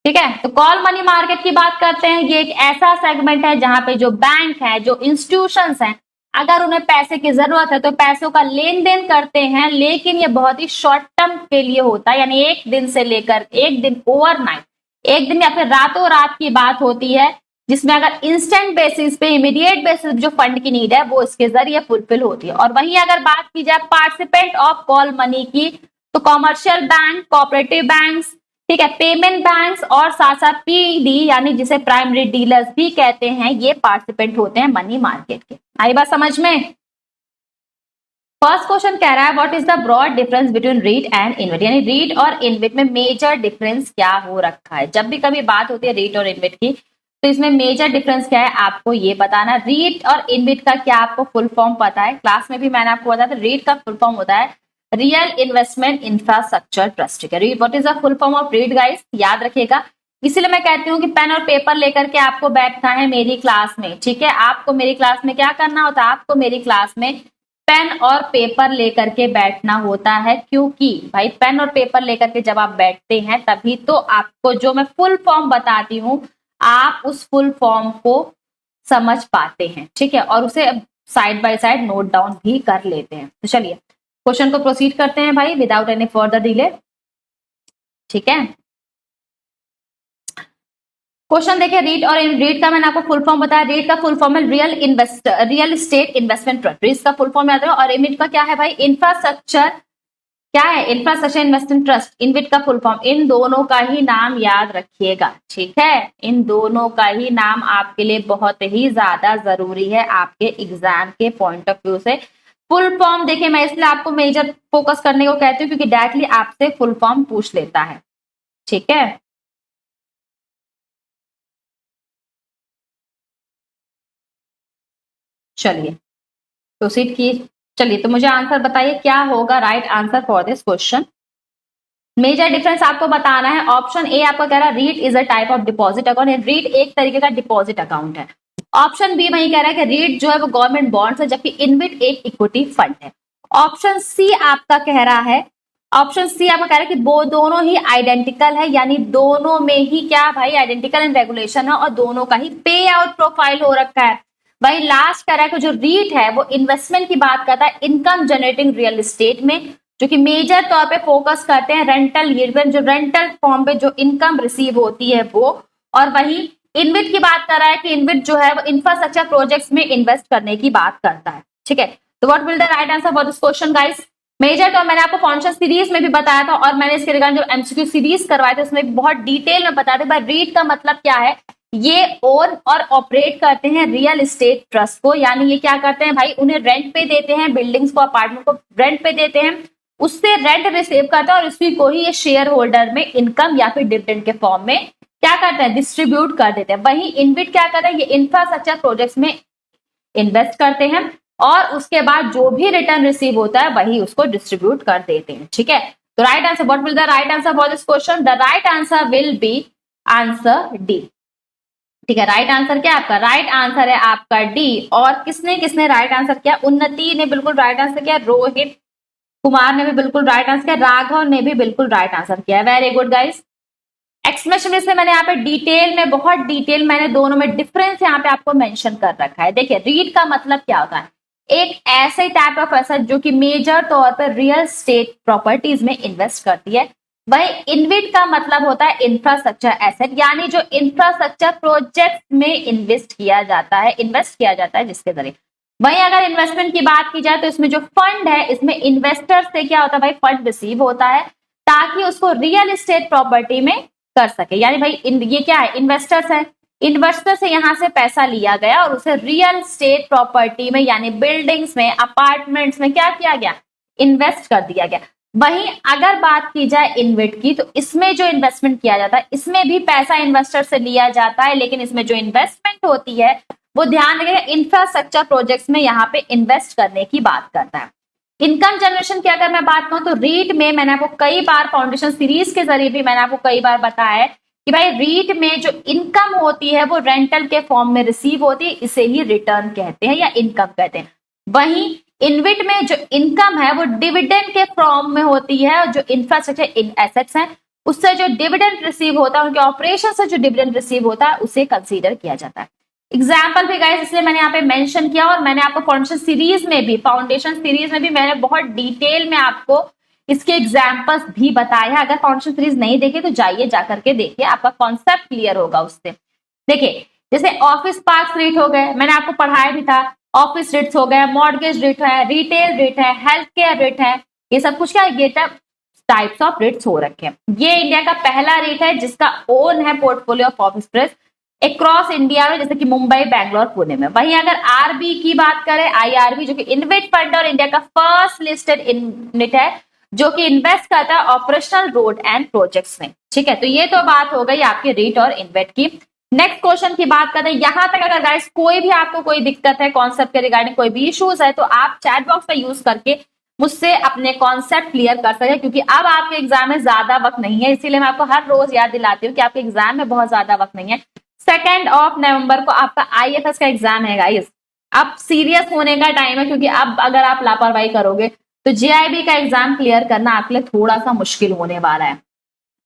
Speaker 1: ठीक है, तो कॉल मनी मार्केट की बात करते हैं। ये एक ऐसा सेगमेंट है जहां पे जो बैंक है, जो इंस्टीट्यूशंस हैं, अगर उन्हें पैसे की जरूरत है तो पैसों का लेन देन करते हैं, लेकिन ये बहुत ही शॉर्ट टर्म के लिए होता है, यानी एक दिन से लेकर एक दिन, ओवरनाइट, एक दिन या फिर रातों रात की बात होती है, जिसमें अगर इंस्टेंट बेसिस पे, इमीडिएट बेसिस जो फंड की नीड है वो इसके जरिए फुलफिल होती है। और वहीं अगर बात की जाए पार्टिसिपेंट ऑफ कॉल मनी की, तो कॉमर्शियल बैंक, कोऑपरेटिव बैंक्स, ठीक है, पेमेंट बैंक्स और साथ साथ पीडी यानी जिसे प्राइमरी डीलर्स भी कहते हैं, ये पार्टिसिपेंट होते हैं मनी मार्केट के। आई बात समझ में? फर्स्ट क्वेश्चन कह रहा है what is the broad difference between REIT and InvIT, यानी रीट और इनविट में मेजर डिफरेंस क्या हो रखा है। जब भी कभी बात होती है रीट और इनविट की तो इसमें मेजर डिफरेंस क्या है आपको ये बताना। रीट और इनविट का क्या आपको फुल फॉर्म पता है? क्लास में भी मैंने आपको बताया था, रीट का फुल फॉर्म होता है रियल इन्वेस्टमेंट इंफ्रास्ट्रक्चर ट्रस्ट। ठीक है, what is the full form of REIT guys? याद रखिएगा, इसीलिए मैं कहती हूँ कि पेन और पेपर लेकर के आपको बैठना है मेरी क्लास में। ठीक है, आपको मेरी क्लास में क्या करना होता है? आपको मेरी क्लास में पेन और पेपर लेकर के बैठना होता है, क्योंकि भाई पेन और पेपर लेकर के जब आप बैठते हैं तभी तो आपको जो मैं फुल फॉर्म बताती हूँ आप उस फुल फॉर्म को समझ पाते हैं। ठीक है, और उसे side by side note down भी कर लेते हैं। तो चलिए क्वेश्चन को प्रोसीड करते हैं भाई विदाउट एनी फर्दर डिले। ठीक है, क्वेश्चन देखिए, रीट और रीट का मैंने आपको फुल फॉर्म बताया। रीट का फुल फॉर्म है रियल एस्टेट इन्वेस्टमेंट ट्रस्ट, इसका फुल फॉर्म याद है। और इनविट का क्या है भाई? इंफ्रास्ट्रक्चर क्या है, इंफ्रास्ट्रक्चर इन्वेस्टमेंट ट्रस्ट, इनविट का फुल फॉर्म। इन दोनों का ही नाम याद रखिएगा, ठीक है, इन दोनों का ही नाम आपके लिए बहुत ही ज्यादा जरूरी है आपके एग्जाम के पॉइंट ऑफ व्यू से। फुल फॉर्म देखिए, मैं इसलिए आपको मेजर फोकस करने को कहती हूँ क्योंकि डायरेक्टली आपसे फुल फॉर्म पूछ लेता है, ठीक है। चलिए प्रोसीड की, चलिए तो मुझे आंसर बताइए क्या होगा right answer for this question. Major difference आपको बताना है। ऑप्शन ए आपका कह रहा है REIT is a type of deposit account, REIT एक तरीके का डिपॉजिट अकाउंट है। ऑप्शन बी वही कह रहा है कि रीट जो है वो गवर्नमेंट बॉन्ड्स है, जबकि इनविट एक इक्विटी फंड है। ऑप्शन सी आपका कह रहा है, ऑप्शन सी आपका कह रहा है कि वो दोनों ही आइडेंटिकल है, यानी दोनों में ही क्या भाई आइडेंटिकल इन रेगुलेशन है और दोनों का ही पे आउट प्रोफाइल हो रखा है। वही लास्ट कह रहा है कि जो रीट है वो इन्वेस्टमेंट की बात करता है इनकम जनरेटिंग रियल एस्टेट में, जो कि मेजर तौर पे फोकस करते हैं रेंटल यील्ड पे, जो रेंटल फॉर्म पे जो इनकम रिसीव होती है वो। और वही इनविट की बात कर रहा है कि इनविट जो है वो इंफ्रास्ट्रक्चर प्रोजेक्ट्स में इन्वेस्ट करने की बात करता है, ठीक है। तो what will the right answer for this question guys. Major तो मैंने आपको फाउंडेशन सीरीज में भी बताया था और मैंने इसके रिगार्डिंग जब एमसीक्यू सीरीज करवाए थे उसमें बहुत डिटेल में बताया था। रीट का मतलब क्या है, ये ओन और ऑपरेट करते हैं रियल एस्टेट ट्रस्ट को, यानी ये क्या करते हैं भाई उन्हें रेंट पे देते हैं, बिल्डिंग्स को अपार्टमेंट को रेंट पे देते हैं, उससे रेंट रिसीव करता है और इसी को ही ये शेयर होल्डर में इनकम या फिर डिविडेंड के फॉर्म में क्या करते हैं डिस्ट्रीब्यूट कर देते हैं। वही इनविट क्या करते हैं, ये इंफ्रास्ट्रक्चर प्रोजेक्ट्स में इन्वेस्ट करते हैं और उसके बाद जो भी रिटर्न रिसीव होता है वही उसको डिस्ट्रीब्यूट कर देते हैं, ठीक है। तो right answer, what will the right answer for this question, the right answer will be answer D, ठीक है। राइट आंसर क्या आपका, राइट आंसर है आपका डी। और किसने किसने राइट आंसर किया, उन्नति ने बिल्कुल राइट आंसर किया, रोहित कुमार ने भी बिल्कुल राइट आंसर किया, राघव ने भी बिल्कुल राइट आंसर किया। Very good guys. एक्सप्लेनेशन में से मैंने यहाँ पे डिटेल में, बहुत डिटेल मैंने दोनों में डिफरेंस यहाँ पे आपको मेंशन कर रखा है। देखिए रीट का मतलब क्या होता है, एक ऐसे टाइप ऑफ एसेट जो कि मेजर तौर पर रियल स्टेट प्रॉपर्टीज में इन्वेस्ट करती है। वही इनविट का मतलब होता है इंफ्रास्ट्रक्चर एसेट, यानी जो इंफ्रास्ट्रक्चर प्रोजेक्ट में इन्वेस्ट किया जाता है जिसके जरिए। वहीं अगर इन्वेस्टमेंट की बात की जाए तो इसमें जो फंड है इसमें इन्वेस्टर से क्या होता है भाई, फंड रिसीव होता है ताकि उसको रियल एस्टेट प्रॉपर्टी में कर सके। यानी भाई ये क्या है, इन्वेस्टर्स है, इन्वेस्टर से यहां से पैसा लिया गया और उसे रियल एस्टेट प्रॉपर्टी में यानी बिल्डिंग्स में अपार्टमेंट्स में क्या किया गया, इन्वेस्ट कर दिया गया। वहीं अगर बात की जाए इनविट की तो इसमें जो इन्वेस्टमेंट किया जाता है इसमें भी पैसा इन्वेस्टर से लिया जाता है, लेकिन इसमें जो इन्वेस्टमेंट होती है वो ध्यान रखिएगा इंफ्रास्ट्रक्चर प्रोजेक्ट्स में यहाँ पे इन्वेस्ट करने की बात करता है। इनकम जनरेशन की अगर मैं बात करूं तो रीट में मैंने आपको कई बार फाउंडेशन सीरीज के जरिए भी मैंने आपको कई बार बताया है कि भाई रीट में जो इनकम होती है वो रेंटल के फॉर्म में रिसीव होती है, इसे ही रिटर्न कहते हैं या इनकम कहते हैं। वहीं इनविट में जो इनकम है वो डिविडेंड के फॉर्म में होती है, जो इंफ्रास्ट्रक्चर एसेट्स हैं उससे जो डिविडेंड रिसीव होता है, उनके ऑपरेशन से जो डिविडेंड रिसीव होता है उसे कंसीडर किया जाता है। एग्जाम्पल भी गाइस इसलिए मैंने यहाँ पे मेंशन किया और मैंने आपको फाउंडेशन सीरीज में भी मैंने बहुत डिटेल में आपको इसके एग्जाम्पल्स भी बताया है। अगर फाउंडेशन सीरीज नहीं देखे तो जाइए जाकर के देखिए, आपका कॉन्सेप्ट क्लियर होगा उससे। देखिए जैसे ऑफिस पार्क रेट हो गए, मैंने आपको पढ़ाया भी था, ऑफिस रेट्स हो गए, मॉर्गेज रेट है, रिटेल रेट है, हेल्थ केयर रेट है, ये सब कुछ क्या ये टाइप्स ऑफ रेट्स हो रखे हैं। ये इंडिया का पहला रेट है जिसका ओन है portfolio of office press across India में, जैसे कि मुंबई, बैंगलोर, पुणे में। वहीं अगर आरबी की बात करें, आईआरबी जो कि इनविट फंड और इंडिया का फर्स्ट लिस्टेड यूनिट है जो कि इन्वेस्ट करता है ऑपरेशनल रोड एंड प्रोजेक्ट्स में, ठीक है। तो ये तो बात हो गई आपकी रीट और इन्वेट की। नेक्स्ट क्वेश्चन की बात करते हैं। यहां तक अगर गाइस कोई भी आपको कोई दिक्कत है कॉन्सेप्ट के रिगार्डिंग, कोई भी इश्यूज है तो आप चैट बॉक्स का यूज करके मुझसे अपने कॉन्सेप्ट क्लियर कर सकते हैं, क्योंकि अब आपके एग्जाम में ज्यादा वक्त नहीं है, इसीलिए मैं आपको हर रोज याद दिलाती हूँ कि आपके एग्जाम में बहुत ज्यादा वक्त नहीं है। 2 नवंबर को आपका आईएफएस का एग्जाम है गाइस। अब सीरियस होने का टाइम है, क्योंकि अब अगर आप लापरवाही करोगे तो जेआईबी का एग्जाम क्लियर करना आपके लिए थोड़ा सा मुश्किल होने वाला है।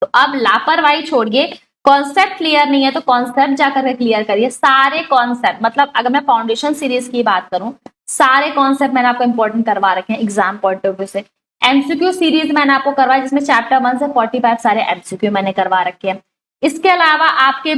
Speaker 1: तो अब लापरवाही छोड़िए, कॉन्सेप्ट क्लियर नहीं है तो कॉन्सेप्ट जाकर के क्लियर करिए सारे कॉन्सेप्ट। मतलब अगर मैं फाउंडेशन सीरीज की बात करूं, सारे कॉन्सेप्ट मैंने आपको इंपॉर्टेंट करवा रखे हैं एग्जाम पॉइंट ऑफ व्यू से। एमसीक्यू सीरीज मैंने आपको करवाया जिसमें चैप्टर 1 से 45 सारे एमसीक्यू मैंने करवा रखे हैं। इसके अलावा आपके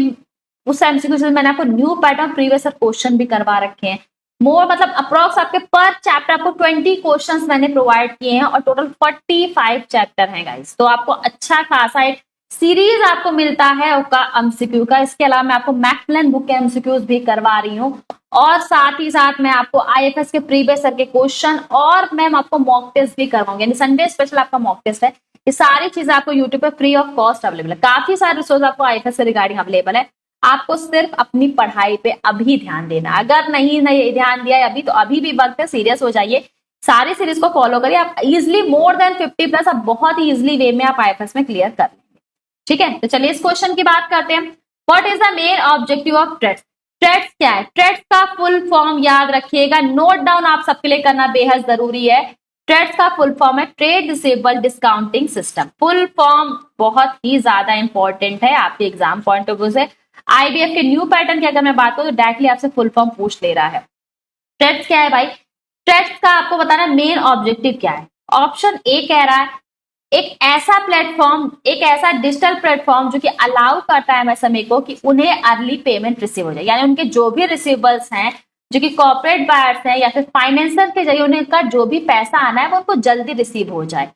Speaker 1: उस एमसीक्यू से मैंने आपको न्यू पैटर्न प्रीवियस क्वेश्चन भी करवा रखे हैं। मोर मतलब अप्रोक्स आपके पर चैप्टर आपको 20 क्वेश्चंस मैंने प्रोवाइड किए हैं और टोटल 45 चैप्टर हैं गाइस। तो आपको अच्छा खासा एक सीरीज आपको मिलता है उसका एमसीक्यू का। इसके अलावा मैं आपको मैकमिलन बुक के एमसीक्यूज भी करवा रही हूँ और साथ ही साथ मैं आपको आईएफएस के प्रीवियस ईयर के क्वेश्चन और मैम आपको मॉक टेस्ट भी करवाऊंगी, यानी संडे स्पेशल आपका मॉक टेस्ट है। ये सारी चीजें आपको यूट्यूब पे फ्री ऑफ कॉस्ट अवेलेबल है। काफी सारे रिसोर्स आपको आईएफएस से रिगार्डिंग अवेलेबल है। आपको सिर्फ अपनी पढ़ाई पे अभी ध्यान देना। अगर नहीं ध्यान दिया अभी तो अभी भी वक्त है, सीरियस हो जाइए, सारी सीरीज को फॉलो करिए। आप इजिली मोर देन 50 प्लस आप बहुत ही इजिली वे में आप आईएफएस में क्लियर कर लेंगे। ठीक है, तो चलिए इस क्वेश्चन की बात करते हैं। What is the main objective of TReDS? TReDS क्या है? ट्रेड्स का फुल फॉर्म याद रखिएगा, नोट डाउन आप सबके लिए करना बेहद जरूरी है। ट्रेड्स का फुल फॉर्म है trade receivable discounting system. Full form बहुत ही ज्यादा इंपॉर्टेंट है आपके एग्जाम पॉइंट ऑफ व्यू से। आईबीएफ के न्यू पैटर्न की अगर मैं बात करूं तो डायरेक्टली आपसे फुल फॉर्म पूछ ले रहा है। ट्रेड्स क्या है भाई? ट्रेड्स का आपको बताना मेन ऑब्जेक्टिव क्या है। ऑप्शन ए कह रहा है एक ऐसा प्लेटफॉर्म, एक ऐसा डिजिटल प्लेटफॉर्म जो कि अलाउ करता है एमएसएमई को कि उन्हें अर्ली पेमेंट रिसीव हो जाए, यानी उनके जो भी रिसीवेबल्स हैं जो कि कॉर्पोरेट बायर्स हैं या फिर फाइनेंसर के जरिए उनका जो भी पैसा आना है वो उनको जल्दी रिसीव हो जाए।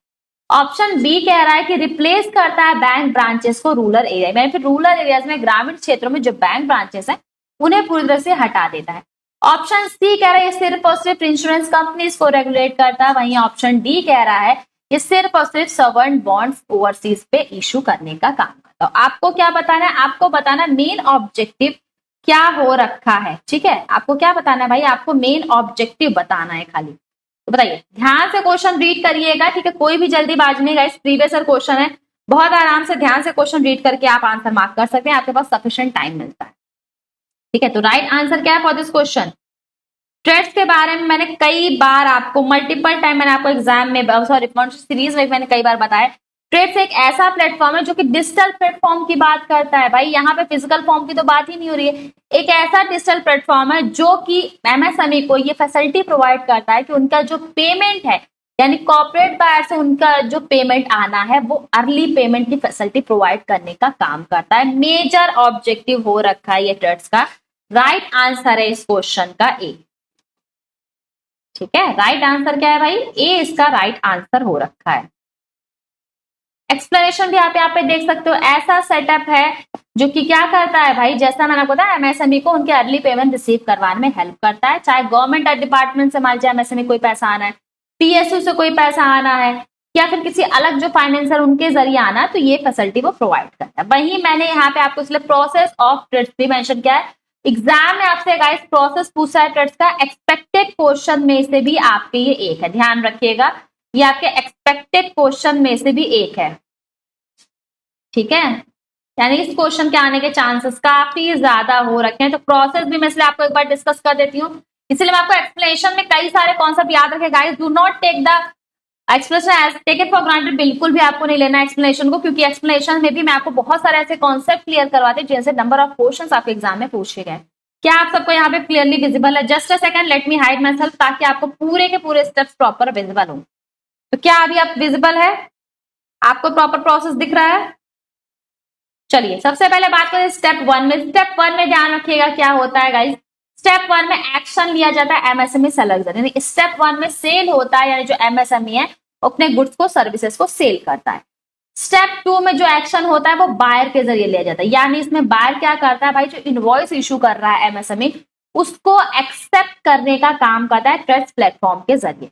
Speaker 1: ऑप्शन बी कह रहा है कि रिप्लेस करता है बैंक ब्रांचेस को रूरल एरिया में, फिर रूरल एरियाज में, ग्रामीण क्षेत्रों में जो बैंक ब्रांचेस हैं उन्हें पूरी तरह से हटा देता है। ऑप्शन सी कह रहा है ये सिर्फ और सिर्फ इंश्योरेंस कंपनीज को रेगुलेट करता है। वहीं ऑप्शन डी कह रहा है ये सिर्फ और सिर्फ सवर्न बॉन्ड्स ओवरसीज पे इशू करने का काम करता है। आपको क्या बताना है? आपको बताना मेन ऑब्जेक्टिव क्या हो रखा है। ठीक है, आपको क्या बताना है भाई? आपको मेन ऑब्जेक्टिव बताना है खाली। तो बताइए, ध्यान से क्वेश्चन रीड करिएगा। ठीक है, कोई भी जल्दीबाजी नहीं गाइस, प्रीवियस ईयर क्वेश्चन है, बहुत आराम से ध्यान से क्वेश्चन रीड करके आप आंसर मार्क कर सकते हैं, आपके पास सफिशिएंट टाइम मिलता है। ठीक है, तो राइट आंसर क्या है फॉर दिस क्वेश्चन? ट्रेड्स के बारे में मैंने कई बार आपको मल्टीपल टाइम मैंने आपको एग्जाम में सॉरी सीरीज में मैंने कई बार बताया। ट्रेड्स एक ऐसा प्लेटफॉर्म है जो कि डिजिटल प्लेटफॉर्म की बात करता है भाई, यहाँ पे फिजिकल फॉर्म की तो बात ही नहीं हो रही है। एक ऐसा डिजिटल प्लेटफॉर्म है जो कि एमएसएमई को ये फैसिलिटी प्रोवाइड करता है कि उनका जो पेमेंट है, यानी कॉर्पोरेट बायर से उनका जो पेमेंट आना है वो अर्ली पेमेंट की फैसिलिटी प्रोवाइड करने का काम करता है। मेजर ऑब्जेक्टिव हो रखा है ये ट्रेड्स का। राइट आंसर है इस क्वेश्चन का ए। ठीक है, राइट आंसर क्या है भाई? ए इसका राइट आंसर हो रखा है। एक्सप्लेनेशन भी आप यहाँ पे देख सकते हो। ऐसा सेटअप है जो कि क्या करता है भाई, जैसा मैंने बताया एमएसएमई को उनके अर्ली पेमेंट रिसीव करवाने में हेल्प करता है। चाहे गवर्नमेंट डिपार्टमेंट से मान लीजिए एमएसएमई कोई पैसा आना है, पीएसयू से कोई पैसा आना है या फिर किसी अलग जो फाइनेंसर उनके जरिए आना है, तो ये फैसिलिटी वो प्रोवाइड करता है। वहीं मैंने यहाँ पे आपको इसलिए प्रोसेस ऑफ ट्रेड्स भी मेंशन किया है। एग्जाम में आपसे गाइस प्रोसेस पूछा है ट्रेड्स का, एक्सपेक्टेड क्वेश्चन में से भी आपके ये एक है, ध्यान रखिएगा, ये आपके एक्सपेक्टेड क्वेश्चन में से भी एक है। ठीक है, यानी इस क्वेश्चन के आने के चांसेस काफी ज्यादा हो रखे हैं। तो प्रोसेस भी मैं इसलिए आपको एक बार डिस्कस कर देती हूँ, इसलिए मैं आपको एक्सप्लेनेशन में कई सारे कॉन्सेप्ट याद रखे guys. Do not take the explanation as take it for granted, बिल्कुल भी आपको नहीं लेना एक्सप्लेनेशन को, क्योंकि एक्सप्लेनेशन में भी मैं आपको बहुत सारे ऐसे कॉन्सेप्ट क्लियर करवाते हैं जिनसे नंबर ऑफ क्वेश्चंस आपके एग्जाम में पूछे गए। क्या आप सबको यहाँ पे क्लियरली विजिबल है? Just a second, let me hide my self, ताकि आपको पूरे के पूरे स्टेप्स प्रॉपर विजिबल हो। तो क्या अभी आप विजिबल है? आपको प्रॉपर प्रोसेस दिख रहा है? चलिए सबसे पहले बात करें स्टेप 1 में। स्टेप 1 में ध्यान रखिएगा क्या होता है गाइस। स्टेप 1 में एक्शन लिया जाता है एमएसएमई सेलर से, यानी स्टेप 1 में सेल होता है, यानी जो एमएसएमई है अपने गुड्स को सर्विसेज को सेल करता है। स्टेप 2 में जो एक्शन होता है वो बायर के जरिए लिया जाता है, यानी इसमें बायर क्या करता है भाई, जो इनवॉइस इशू कर रहा है एमएसएमई उसको एक्सेप्ट करने का काम करता है ट्रेड्स प्लेटफॉर्म के जरिए।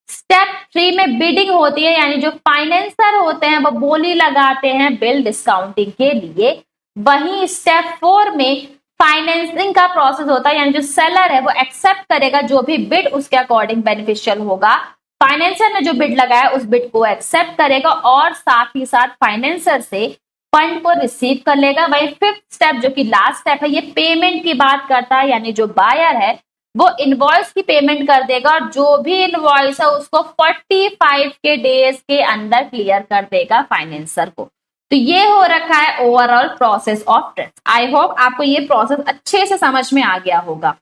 Speaker 1: स्टेप 3 में बिडिंग होती है, यानी जो फाइनेंसर होते हैं वो बोली लगाते हैं बिल डिस्काउंटिंग के लिए। वहीं स्टेप 4 में फाइनेंसिंग का प्रोसेस होता है, यानी जो सेलर है वो एक्सेप्ट करेगा जो भी बिड उसके अकॉर्डिंग बेनिफिशियल होगा। फाइनेंसर ने जो बिड लगाया उस बिड को एक्सेप्ट करेगा और साथ ही साथ फाइनेंसर से फंड को रिसीव कर लेगा। वही 5th स्टेप जो कि लास्ट स्टेप है, ये पेमेंट की बात करता है, यानी जो बायर है वो इनवॉइस की पेमेंट कर देगा और जो भी इनवॉइस है उसको 45 के डेज के अंदर क्लियर कर देगा फाइनेंसर को। तो ये हो रखा है overall process of TReDS. I hope आपको ये प्रोसेस अच्छे से समझ में आ गया होगा।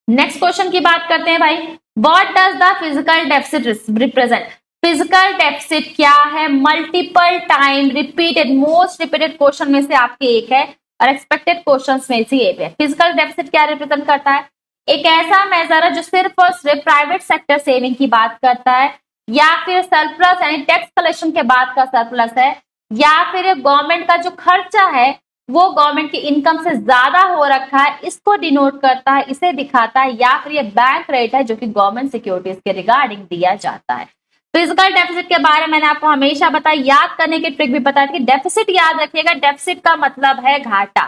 Speaker 1: नेक्स्ट क्वेश्चन की बात करते हैं भाई। What does the physical deficit represent? Physical deficit क्या है? Multiple time repeated, most repeated question में से आपके एक है और एक्सपेक्टेड क्वेश्चंस में से एक है। फिजिकल डेफिसिट क्या रिप्रेजेंट करता है? एक ऐसा मेजर है जो सिर्फ और सिर्फ प्राइवेट सेक्टर सेविंग की बात करता है, या फिर सरप्लस यानी टैक्स कलेक्शन के बाद का सरप्लस है, या फिर गवर्नमेंट का जो खर्चा है वो गवर्नमेंट की इनकम से ज्यादा हो रखा है, इसको डिनोट करता है, इसे दिखाता है, या फिर ये बैंक रेट है जो कि गवर्नमेंट सिक्योरिटीज के रिगार्डिंग दिया जाता है। फिजिकल डेफिसिट के बारे में मैंने आपको हमेशा बताया, याद करने की ट्रिक भी बताई थी। डेफिसिट याद रखिएगा, डेफिसिट का मतलब है घाटा।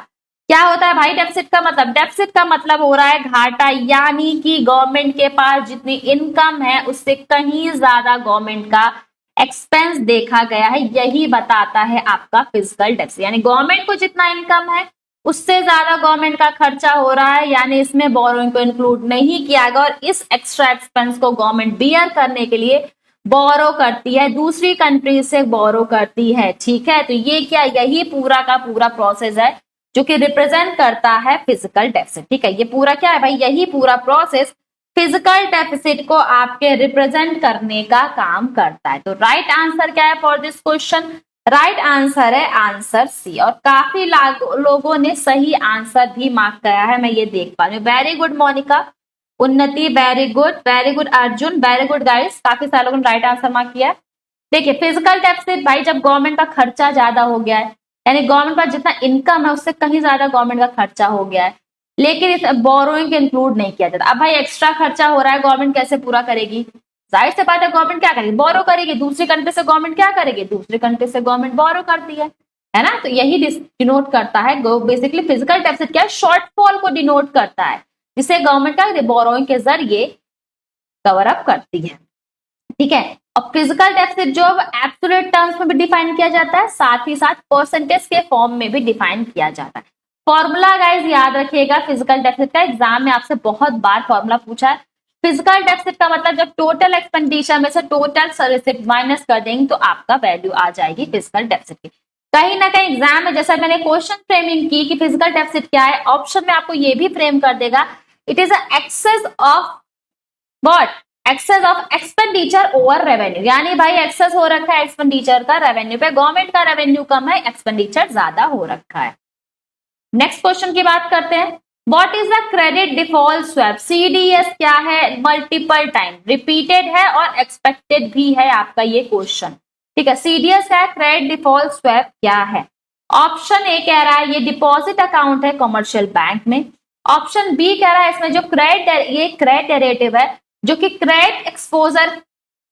Speaker 1: क्या होता है भाई डेफिसिट का मतलब? डेफिसिट का मतलब हो रहा है घाटा, यानी कि गवर्नमेंट के पास जितनी इनकम है उससे कहीं ज्यादा गवर्नमेंट का एक्सपेंस देखा गया है, यही बताता है आपका फिजिकल डेफिसिट। यानी गवर्नमेंट को जितना इनकम है उससे ज्यादा गवर्नमेंट का खर्चा हो रहा है, यानी इसमें बोरोइंग को इंक्लूड नहीं किया गया, और इस एक्स्ट्रा एक्सपेंस को गवर्नमेंट बियर करने के लिए बोरो करती है, दूसरी कंट्री से बोरो करती है। ठीक है, तो ये क्या, यही पूरा का पूरा प्रोसेस है जो कि रिप्रेजेंट करता है फिजिकल डेफिसिट। ठीक है, ये पूरा क्या है भाई, यही पूरा प्रोसेस फिजिकल डेफिसिट को आपके रिप्रेजेंट करने का काम करता है। तो राइट आंसर क्या है for this question? Right answer है आंसर सी, और काफी लोगों ने सही आंसर भी मार्क किया है, मैं ये देख पा रही हूँ। वेरी गुड मोनिका, उन्नति, very good Arjun, very good guys, काफी सारे लोगों ने राइट आंसर मार्क किया है। देखिए फिजिकल डेफिसिट भाई, जब गवर्नमेंट का खर्चा ज्यादा हो गया है, यानी गवर्नमेंट का जितना इनकम है उससे कहीं ज्यादा गवर्नमेंट का खर्चा हो गया है, लेकिन इस बोरोइंग इंक्लूड नहीं किया जाता। अब भाई एक्स्ट्रा खर्चा हो रहा है, गवर्नमेंट कैसे पूरा करेगी? जाहिर से बात है, गवर्नमेंट क्या करेगी? बोरो करेगी। दूसरी कंट्री से गवर्नमेंट क्या करेगी? दूसरी कंट्री से गवर्नमेंट बोरो करती है ना? तो यही डिनोट करता है बेसिकली फिजिकल डेफिसिट क्या है, शॉर्टफॉल को डिनोट करता है, जिसे गवर्नमेंट क्या बोरोइंग के जरिए कवर अप करती है। ठीक है, और फिजिकल डेफिसिट जो एब्सोल्यूट टर्म्स में भी डिफाइन किया जाता है, साथ ही साथ परसेंटेज के फॉर्म में भी डिफाइन किया जाता है। फॉर्मूला गाइस याद रखिएगा, फिजिकल डेफिसिट का एग्जाम में आपसे बहुत बार फॉर्मूला पूछा है। फिजिकल डेफिसिट का मतलब जब टोटल एक्सपेंडिचर में से टोटल रिसिप्ट माइनस कर देंगे तो आपका वैल्यू आ जाएगी फिजिकल डेफिसिट की। कहीं ना कहीं एग्जाम में जैसा मैंने क्वेश्चन फ्रेमिंग की कि फिजिकल डेफिसिट क्या है, ऑप्शन में आपको ये भी फ्रेम कर देगा, it is excess of what, excess of expenditure over revenue, यानी भाई एक्सेस हो रखा है एक्सपेंडिचर का रेवेन्यू पे, गवर्नमेंट का रेवेन्यू कम है, एक्सपेंडिचर ज्यादा हो रखा है। नेक्स्ट क्वेश्चन की बात करते हैं, what is the credit default swap? CDS क्या है? मल्टीपल टाइम रिपीटेड है और एक्सपेक्टेड भी है आपका ये क्वेश्चन। ठीक है, सीडीएस है, क्रेडिट डिफॉल्ट स्वैप क्या है? ऑप्शन ए कह रहा है ये डिपॉजिट अकाउंट है कमर्शियल बैंक में। ऑप्शन बी कह रहा है इसमें जो ये क्रेडिट डेरिवेटिव है जो कि क्रेडिट एक्सपोजर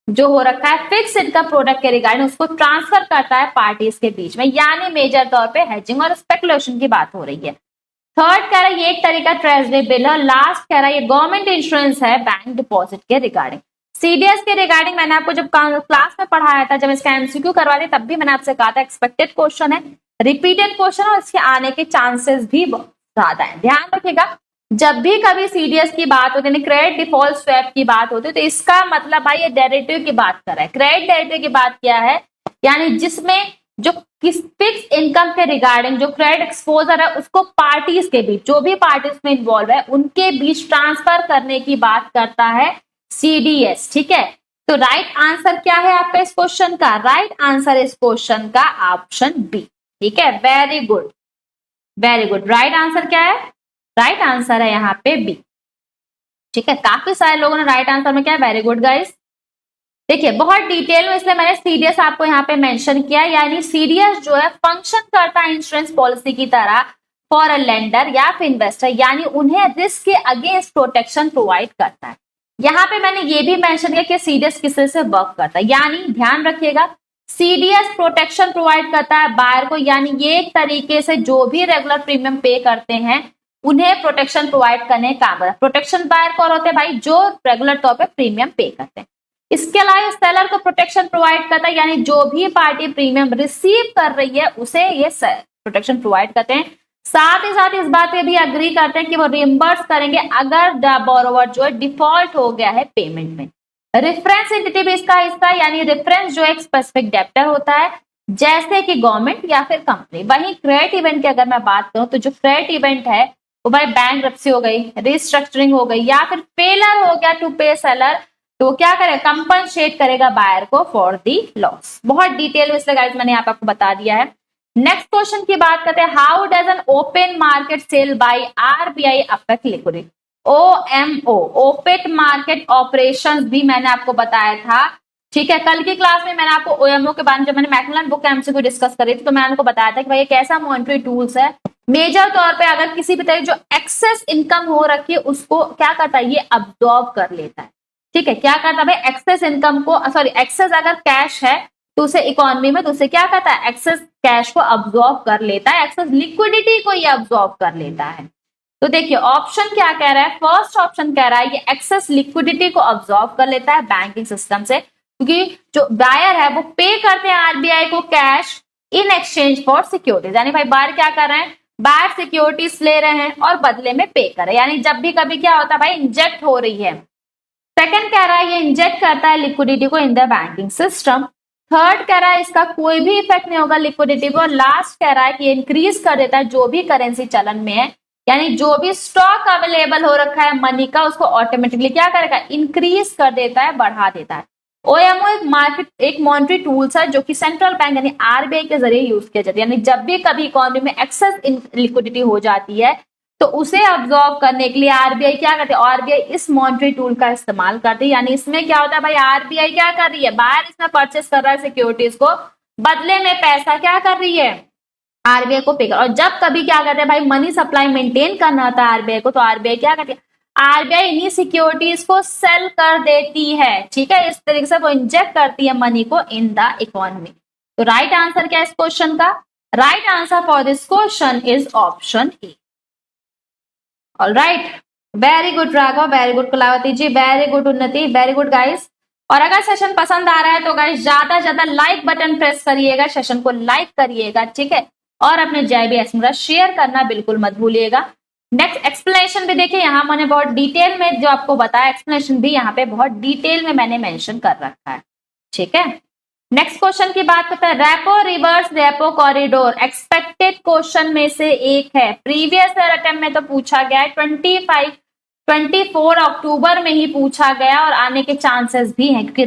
Speaker 1: जो हो रखा है फिक्स इनकम प्रोडक्ट के रिगार्डिंग उसको ट्रांसफर करता है पार्टीज के बीच में, यानी मेजर तौर पे हेजिंग और स्पेकुलेशन की बात हो रही है। थर्ड कह रहा है ये एक तरीका ट्रेजरी बिल है। लास्ट कह रहा है ये गवर्नमेंट इंश्योरेंस है बैंक डिपॉजिट के रिगार्डिंग। सीडीएस के रिगार्डिंग मैंने आपको जब क्लास में पढ़ाया था, जब इसका एमसीक्यू करवा दी, तब भी मैंने आपसे कहा था एक्सपेक्टेड क्वेश्चन है, रिपीटेड क्वेश्चन, और इसके आने के चांसेस भी ज्यादा है। ध्यान रखिएगा, जब भी कभी सीडीएस की बात होती है, क्रेडिट डिफॉल्ट स्वैप की बात होती है, तो इसका मतलब भाई ये डेरिवेटिव की बात कर रहा है। क्रेडिट डेरिवेटिव की बात क्या है, यानी जिसमें जो किस फिक्स इनकम के रिगार्डिंग जो क्रेडिट एक्सपोजर है उसको पार्टीज के बीच, जो भी पार्टीज में इन्वॉल्व है उनके बीच ट्रांसफर करने की बात करता है सीडीएस। ठीक है, तो राइट आंसर क्या है आपका इस क्वेश्चन का? राइट आंसर इस क्वेश्चन का ऑप्शन बी। ठीक है, very good, very good. Right answer क्या है? राइट आंसर है यहाँ पे बी। ठीक है, काफी सारे लोगों ने राइट आंसर में क्या है, वेरी गुड गाइस। देखिए बहुत डिटेल में इसलिए मैंने सीडीएस आपको यहाँ पे मेंशन किया, यानी सीडीएस जो है फंक्शन करता है इंश्योरेंस पॉलिसी की तरह फॉर अ लेंडर या फिर इन्वेस्टर, यानी उन्हें रिस्क के अगेंस्ट प्रोटेक्शन प्रोवाइड करता है। यहाँ पे मैंने ये भी मेंशन किया कि सीडीएस किस तरह से वर्क करता है, यानी ध्यान रखिएगा सीडीएस प्रोटेक्शन प्रोवाइड करता है बायर को, यानी ये एक तरीके से जो भी रेगुलर प्रीमियम पे करते हैं उन्हें प्रोटेक्शन प्रोवाइड करने का काम करता है। प्रोटेक्शन बायर कौन होते हैं भाई? जो रेगुलर तौर पे प्रीमियम पे करते हैं। इसके अलावा सेलर को प्रोटेक्शन प्रोवाइड करता है, यानी जो भी पार्टी प्रीमियम रिसीव कर रही है उसे ये प्रोटेक्शन प्रोवाइड करते हैं। साथ ही साथ इस बात पे भी अग्री करते हैं कि वो रिम्बर्स करेंगे अगर बोरोवर जो है डिफॉल्ट हो गया है पेमेंट में। रेफरेंस एंटिटी भी इसका हिस्सा है, यानी रेफरेंस जो एक स्पेसिफिक डेप्टर होता है जैसे कि गवर्नमेंट या फिर कंपनी। वहीं क्रेडिट इवेंट की अगर मैं बात करूं तो जो क्रेडिट इवेंट है वो भाई बैंकरप्सी हो गई, रिस्ट्रक्चरिंग हो गई, या फिर फेलर हो गया टू पे सेलर, तो क्या करेगा? कंपनसेट करेगा बायर को फॉर दी लॉस। बहुत डिटेल में इसलिए गाइस मैंने यहाँ पे आपको बता दिया है। नेक्स्ट क्वेश्चन की बात करते हैं, how does an open market sale by RBI affect liquidity? OMO, open market operations भी मैंने आपको बताया था। ठीक है, कल की क्लास में मैंने आपको OMO के बारे में, जब मैंने मैकमिलन बुक एमसीक्यू डिस्कस करी थी, तो मैंने आपको बताया था कि भाई एक ऐसा मॉनिटरी टूल्स है, मेजर तौर पे अगर किसी भी तरह जो एक्सेस इनकम हो रखी है उसको क्या करता है, ये अब्सॉर्ब कर लेता है। ठीक है, क्या करता है भाई, एक्सेस इनकम को, सॉरी एक्सेस अगर कैश है तो उसे इकोनॉमी में, तो उसे क्या करता है, एक्सेस कैश को अब्सॉर्ब कर लेता है, एक्सेस लिक्विडिटी को ये अब्सॉर्ब कर लेता है। तो देखिए ऑप्शन क्या कह रहा है, फर्स्ट ऑप्शन कह रहा है ये एक्सेस लिक्विडिटी को अब्सॉर्ब कर लेता है बैंकिंग सिस्टम से, क्योंकि जो बायर है वो पे करते हैं आरबीआई को cash in exchange for securities, यानी भाई बायर क्या कर रहे हैं, बायर सिक्योरिटीज ले रहे हैं और बदले में पे कर रहे हैं, यानी जब भी कभी क्या होता है भाई, इंजेक्ट हो रही है। सेकंड कह रहा है ये इंजेक्ट करता है लिक्विडिटी को in the banking system. Third कह रहा है इसका कोई भी इफेक्ट नहीं होगा लिक्विडिटी पर। लास्ट कह रहा है कि इंक्रीज कर देता है जो भी करेंसी चलन में है, यानी जो भी स्टॉक अवेलेबल हो रखा है मनी का, उसको ऑटोमेटिकली क्या करेगा, इंक्रीज कर देता है, बढ़ा देता है। ओएमओ एक मार्केट, एक मॉनिटरी टूल्स है जो कि सेंट्रल बैंक यानी आरबीआई के जरिए यूज किया जाता है, यानी जब भी कभी इकोनॉमी में एक्सेस लिक्विडिटी हो जाती है तो उसे अब्सॉर्ब करने के लिए आरबीआई क्या करती है, आरबीआई इस मॉनिटरी टूल का इस्तेमाल करती है। यानी इसमें क्या होता है भाई, आरबीआई क्या कर रही है, बाहर इसमें परचेस कर रहा है सिक्योरिटीज को, बदले में पैसा क्या कर रही है, आरबीआई को पे कर। और जब कभी क्या करते हैं भाई, मनी सप्लाई मेंटेन करना होता है आरबीआई को, तो आरबीआई क्या करती है, आरबीआई इन्हीं सिक्योरिटीज को सेल कर देती है। ठीक है, इस तरीके से वो इंजेक्ट करती है मनी को इन द इकोनॉमी। तो राइट आंसर क्या है इस क्वेश्चन का, right answer for this question is option A. All right, very good Raghav, very good Kalavati ji, very good Unnati, very good guys. और अगर सेशन पसंद आ रहा है तो गाइस ज्यादा ज्यादा लाइक बटन प्रेस करिएगा, सेशन को लाइक करिएगा, ठीक है, और अपने JIBS में शेयर करना बिल्कुल मत भूलिएगा। नेक्स्ट एक्सप्लेनेशन भी देखिए, यहाँ मैंने बहुत डिटेल में जो आपको बताया, एक्सप्लेनेशन भी यहाँ पे बहुत डिटेल में मैंने मेंशन कर रखा है। ठीक है, नेक्स्ट क्वेश्चन की बात करते हैं, repo reverse repo corridor expected question में से एक है। प्रीवियस ईयर अटेम्प्ट में तो पूछा गया है, 24 अक्टूबर में ही पूछा गया और आने के चांसेस भी हैं, क्योंकि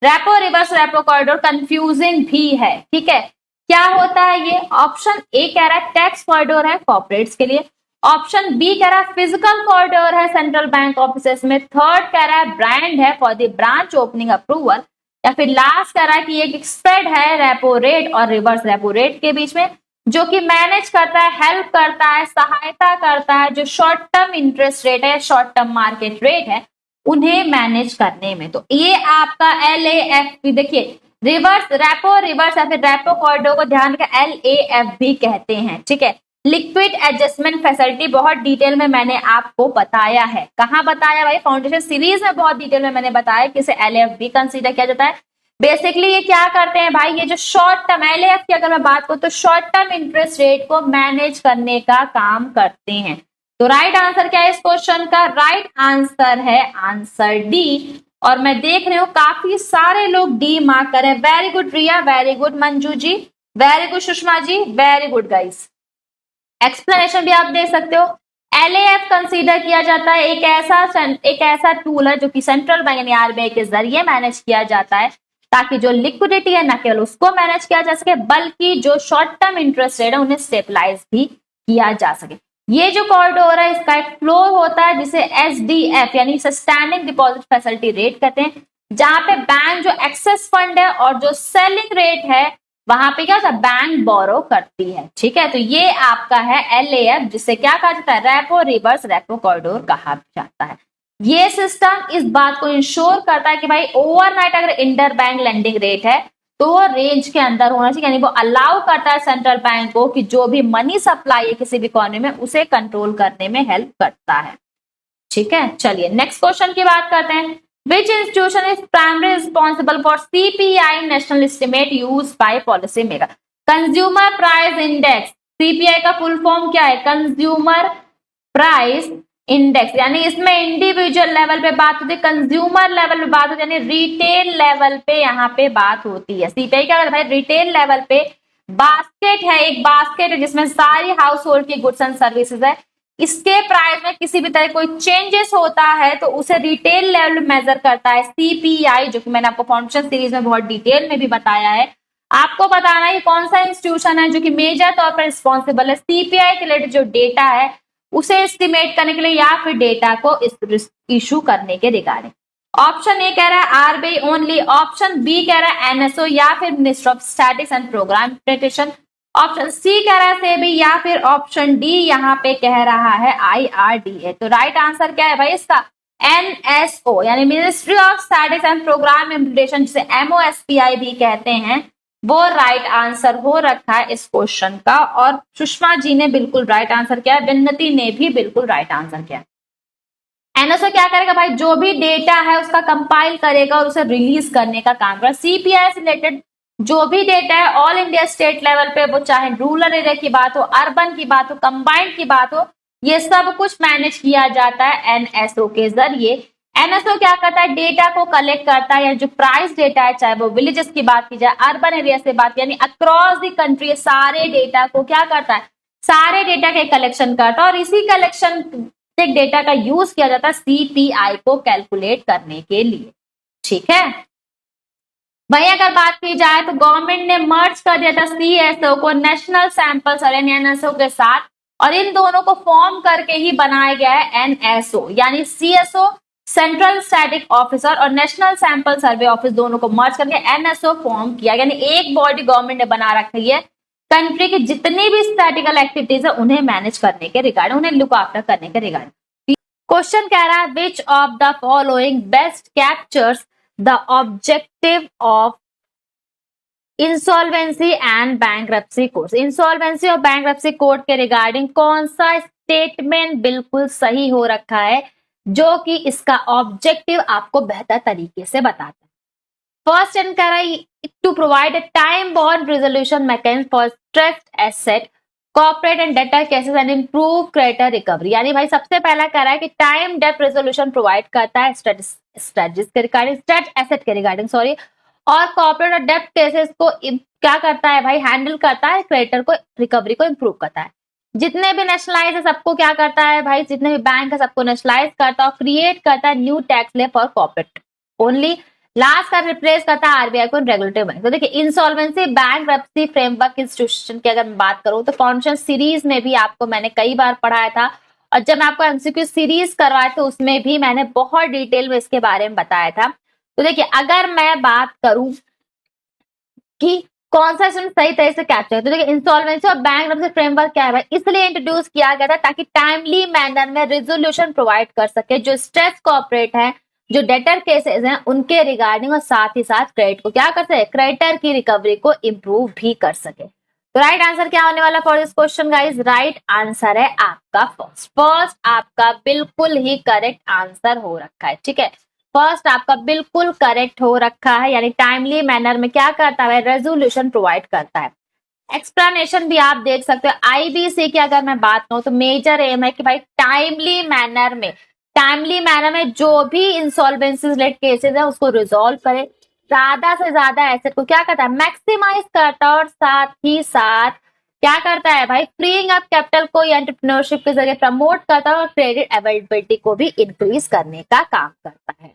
Speaker 1: repo reverse repo corridor confusing भी है। ठीक है, क्या होता है ये, ऑप्शन ए कह रहा है टैक्स कॉरिडोर है कॉर्पोरेट्स के लिए, ऑप्शन बी कह रहा है फिजिकल कॉरिडोर है सेंट्रल बैंक ऑफिसेस में, थर्ड कह रहा है ब्रांड है for the branch opening approval, या फिर लास्ट कह रहा है कि एक स्प्रेड है रेपो रेट और रिवर्स रेपो रेट के बीच में, जो कि मैनेज करता है, हेल्प करता है, सहायता करता है जो शॉर्ट टर्म इंटरेस्ट रेट है, शॉर्ट टर्म मार्केट रेट है, उन्हें मैनेज करने में। तो ये आपका LAF, देखिए रिवर्स रेपो रिवर्स या फिर रेपो कॉरिडोर को ध्यान रखें, LAF भी कहते हैं। ठीक है, लिक्विड एडजस्टमेंट फैसिलिटी बहुत डिटेल में मैंने आपको बताया है, कहाँ बताया भाई, फाउंडेशन सीरीज में बहुत डिटेल में मैंने बताया कि इसे LAF भी कंसीडर किया जाता है। बेसिकली ये क्या करते हैं भाई, ये जो शॉर्ट टर्म LAF की अगर मैं बात करूं तो शॉर्ट टर्म इंटरेस्ट रेट को मैनेज करने का काम करते हैं। तो राइट आंसर क्या है इस क्वेश्चन का, राइट आंसर है आंसर डी। और मैं देख रही हूँ काफी सारे लोग डी मार्क करें, वेरी गुड रिया, very good Manju ji, very good Sushma जी, वेरी गुड गाइस। एक्सप्लेनेशन भी आप दे सकते हो, LAF कंसीडर किया जाता है एक ऐसा टूल है जो कि सेंट्रल बैंक यानी आरबीआई के जरिए मैनेज किया जाता है, ताकि जो लिक्विडिटी है न केवल उसको मैनेज किया जा सके बल्कि जो शॉर्ट टर्म इंटरेस्ट रेट है उन्हें स्टेबलाइज भी किया जा सके। ये जो कॉरिडोर है इसका एक फ्लोर होता है जिसे SDF यानी स्टैंडिंग डिपॉजिट फैसिलिटी रेट कहते हैं, जहां पे बैंक जो एक्सेस फंड है और जो सेलिंग रेट है वहां पे क्या होता है, बैंक बोरो करती है। ठीक है, तो ये आपका है LAF, जिसे क्या कहा जाता है, रेपो रिवर्स रेपो कॉरिडोर कहा जाता है। ये सिस्टम इस बात को इंश्योर करता है कि भाई ओवरनाइट अगर इंटर बैंक लेंडिंग रेट है तो वो रेंज के अंदर होना चाहिए, यानी वो अलाउ करता है सेंट्रल बैंक को कि जो भी मनी सप्लाई है किसी भी इकोनॉमी में उसे कंट्रोल करने में हेल्प करता है। ठीक है, चलिए नेक्स्ट क्वेश्चन की बात करते हैं, Which institution is primarily responsible for CPI national estimate used by policy maker? Consumer Price Index, CPI का फुल फॉर्म क्या है, कंज्यूमर प्राइस इंडेक्स, यानी इसमें इंडिविजुअल लेवल पे बात होती है, कंज्यूमर लेवल पे बात होती है, यानी रिटेल लेवल पे यहाँ पे बात होती है। CPI क्या है भाई, रिटेल लेवल पे बास्केट है, एक बास्केट है जिसमें सारी हाउस होल्ड की गुड्स एंड सर्विसेज है, इसके प्राइस में किसी भी तरह कोई चेंजेस होता है तो उसे रिटेल लेवल मेजर करता है CPI, जो कि मैंने आपको फाउंडेशन सीरीज में बहुत डिटेल में भी बताया है। आपको बताना है कौन सा इंस्टीट्यूशन है जो कि मेजर तौर पर रिस्पॉन्सिबल है CPI के रिलेटेड जो डेटा है उसे एस्टिमेट करने के लिए या फिर डेटा को इशू करने के रिगार्डिंग। ऑप्शन ए कह रहा है आरबीआई ओनली, ऑप्शन बी कह रहा है एनएसओ या फिर Ministry of Statistics and Programme Implementation, option C कह रहा है सेबी या फिर ऑप्शन डी यहाँ पे कह रहा है आईआरडीए। तो राइट आंसर क्या है भाई इसका? एनएसओ यानी Ministry of Statistics and Programme Implementation, जिसे एमओएसपीआई भी कहते हैं, वो राइट आंसर हो रखा है इस क्वेश्चन का। और सुषमा जी ने बिल्कुल राइट आंसर किया, विन्नति ने भी बिल्कुल राइट आंसर किया। एनएसओ क्या करेगा भाई? जो भी डेटा है उसका कंपाइल करेगा और उसे रिलीज करने का काम करेगा। सीपीआई से रिलेटेड जो भी डेटा है ऑल इंडिया स्टेट लेवल पे, वो चाहे रूरल एरिया की बात हो, अर्बन की बात हो, कंबाइंड की बात हो, ये सब कुछ मैनेज किया जाता है एनएसओ के जरिए। एनएसओ क्या करता है? डेटा को कलेक्ट करता है, या जो प्राइस डेटा है, चाहे वो विलेजेस की बात की जाए, अर्बन एरिया से बात, यानी अक्रॉस द कंट्री सारे डेटा को क्या करता है? सारे डेटा के कलेक्शन करता है और इसी कलेक्शन डेटा का यूज किया जाता है सीपीआई को कैलकुलेट करने के लिए। ठीक है भाई, अगर बात की जाए तो गवर्नमेंट ने मर्ज कर दिया था सीएसओ को नेशनल सैंपल सर्वे एनएसओ के साथ, और इन दोनों को फॉर्म करके ही बनाया गया है एनएसओ, यानी सीएसओ सेंट्रल स्टैटिक ऑफिसर और नेशनल सैंपल सर्वे ऑफिस दोनों को मर्ज करके एनएसओ फॉर्म किया, यानी एक बॉडी गवर्नमेंट ने बना रखी है कंट्री की जितनी भी स्टैटिकल एक्टिविटीज है उन्हें मैनेज करने के रिगार्डिंग, उन्हें लुक आफ्टर करने के रिगार्डिंग। क्वेश्चन कह रहा है विच of the following best captures the objective of insolvency and bankruptcy code. Insolvency और बैंक्रप्सी कोड के रिगार्डिंग कौन सा स्टेटमेंट बिल्कुल सही हो रखा है जो कि इसका ऑब्जेक्टिव आपको बेहतर तरीके से बताता है? फर्स्ट एंड कह रहा है to provide a time bound resolution mechanism for stressed asset corporate and debtor cases and improve creditor recovery. यानी भाई सबसे पहला कह रहा है कि टाइम डेट रेजोल्यूशन प्रोवाइड करता है स्ट्रेटजीज के रिगार्डिंग, स्ट्रेट एसेट के रिगार्डिंग सॉरी, और कॉर्पोरेट और डेट केसेस को क्या करता है भाई? हैंडल करता है, क्रेडिटर को रिकवरी को इंप्रूव करता है। जितने भी नेशनलाइज है सबको क्या करता है भाई? जितने भी बैंक है सबको नेशनलाइज करता है और क्रिएट करता है न्यू टैक्स ले फॉर कॉर्पोरेट ओनली। लास्ट का रिप्लेस करता है आरबीआई को रेगुलेटरी बैंक। तो देखिए इंसॉल्वेंसी बैंक्रप्सी फ्रेमवर्क इंस्टीट्यूशन की अगर मैं बात करूं तो फाउंडेशन सीरीज में भी आपको मैंने कई बार पढ़ाया था, और जब मैं आपको एमसीक्यू सीरीज करवाए थे उसमें भी मैंने बहुत डिटेल में इसके बारे में बताया था। तो देखिए अगर मैं बात करूं कि कौन सा इसमें सही तरह से कैप्चर है, तो देखिए इंसॉल्वेंसी और बैंक्रप्सी फ्रेमवर्क क्या है भाई? इसलिए इंट्रोड्यूस किया गया था ताकि टाइमली मैनर में रेजोल्यूशन प्रोवाइड कर सके जो स्ट्रेस कॉर्पोरेट है, जो डेटर केसेस हैं उनके रिगार्डिंग, और साथ ही साथ क्रेडिट को क्या कर सके? क्रेडिटर की रिकवरी को इंप्रूव भी कर सके। तो राइट आंसर क्या होने वाला for this question guys? Right answer है आपका फर्स्ट आपका बिल्कुल ही करेक्ट आंसर हो रखा है। ठीक है, फर्स्ट आपका बिल्कुल करेक्ट हो रखा है, यानी टाइमली मैनर में क्या करता है? रेजोल्यूशन प्रोवाइड करता है। एक्सप्लेनेशन भी आप देख सकते हो। आईबीसी की अगर मैं बात करूं तो मेजर एम है कि भाई टाइमली मैनर में जो भी इंसॉल्वेंसी रिलेटेड केसेस है उसको रिजॉल्व करे, ज्यादा से ज्यादा एसेट को क्या करता है? मैक्सिमाइज करता है, और साथ ही साथ क्या करता है भाई? फ्रीइंग अप कैपिटल को एंटरप्रेन्योरशिप के जरिए प्रमोट करता है और क्रेडिट अवेलेबिलिटी को भी इंक्रीज करने का काम करता है।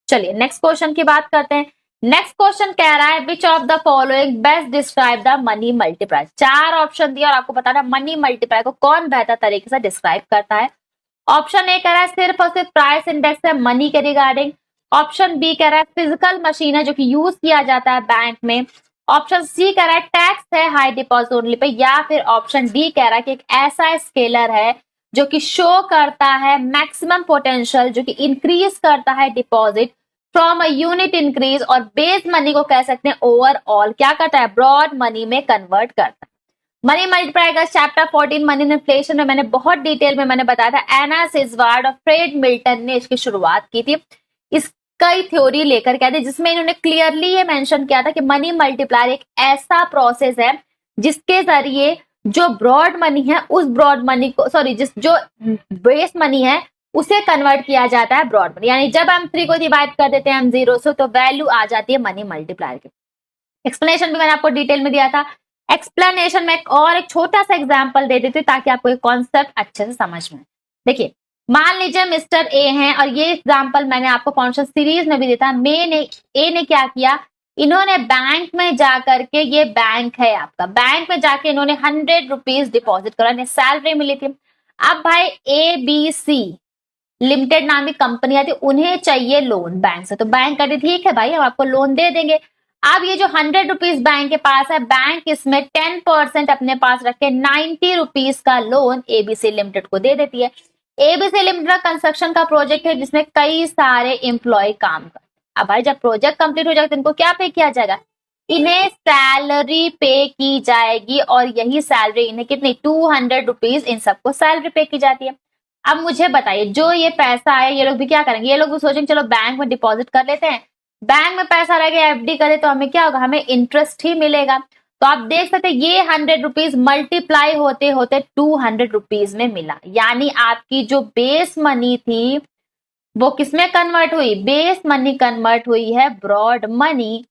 Speaker 1: चलिए नेक्स्ट क्वेश्चन की बात करते हैं। नेक्स्ट क्वेश्चन कह रहा है विच of the following best describe the money multiplier. 4 option दिया और आपको बताना मनी मल्टीप्लायर को कौन बेहतर तरीके से डिस्क्राइब करता है। ऑप्शन ए कह रहा है सिर्फ और सिर्फ प्राइस इंडेक्स है मनी के रिगार्डिंग। ऑप्शन बी कह रहा है फिजिकल मशीन है जो कि यूज किया जाता है बैंक में। ऑप्शन सी कह रहा है टैक्स है हाई डिपॉजिट ओनली पे, या फिर ऑप्शन डी कह रहा है कि एक ऐसा स्केलर है जो कि शो करता है मैक्सिमम पोटेंशियल, जो कि इंक्रीज करता है deposit from a unit increase, और बेस मनी को कह सकते हैं ओवरऑल क्या करता है? ब्रॉड मनी में कन्वर्ट करता है। मनी मल्टीप्लायर का चैप्टर 14 मनी इन्फ्लेशन में मैंने बहुत डिटेल में मैंने बताया था। एना सिजवार्ड और फ्रेड मिल्टन ने इसकी शुरुआत की थी, इसकी थ्योरी लेकर के आए, जिसमें इन्होंने क्लियरली ये मेंशन किया था कि मनी मल्टीप्लायर एक ऐसा प्रोसेस है जिसके जरिए जो ब्रॉड मनी है उस ब्रॉड मनी को जो बेस मनी है उसे कन्वर्ट किया जाता है ब्रॉड मनी। यानी जब हम 3 को डिवाइड कर देते हैं हम 0 से, तो वैल्यू आ जाती है मनी मल्टीप्लायर की। एक्सप्लेनेशन भी मैंने आपको डिटेल में दिया था। एक्सप्लेनेशन में एक छोटा सा एग्जांपल दे देती हूँ ताकि आपको ये कॉन्सेप्ट अच्छे से समझ में। देखिए मान लीजिए मिस्टर ए हैं, और ये एग्जांपल मैंने आपको फाउंडेशन सीरीज में भी दिया था। ए ने क्या किया? इन्होंने बैंक में जाकर के, ये बैंक है आपका, बैंक में जाके इन्होंने 100 रुपीज डिपॉजिट करा, सैलरी मिली थी।
Speaker 2: अब भाई ABC लिमिटेड नाम की कंपनी आती है, उन्हें चाहिए लोन बैंक से, तो बैंक कहती ठीक है भाई हम आपको लोन दे देंगे। अब ये जो 100 रुपीज बैंक के पास है, बैंक इसमें 10% अपने पास रख के 90 रुपीज का लोन ABC लिमिटेड को दे देती है। ABC लिमिटेड का कंस्ट्रक्शन का प्रोजेक्ट है जिसमें कई सारे एम्प्लॉय काम करते हैं। अब भाई जब प्रोजेक्ट कंप्लीट हो जाएगा तो इनको क्या पे किया जाएगा, इन्हें सैलरी पे की जाएगी, और यही सैलरी इन्हें कितनी 200 रुपीज इन सबको सैलरी पे की जाती है। अब मुझे बताइए जो ये पैसा है ये लोग भी क्या करेंगे, ये लोग भी सोचेंगे चलो बैंक में डिपॉजिट कर लेते हैं, बैंक में पैसा रह गया FD करे तो हमें क्या होगा, हमें इंटरेस्ट ही मिलेगा। तो आप देख सकते हैं ये 100 रुपीज मल्टीप्लाई होते होते 200 रुपीज में मिला, यानी आपकी जो बेस मनी थी वो किसमें कन्वर्ट हुई, बेस मनी कन्वर्ट हुई है ब्रॉड मनी,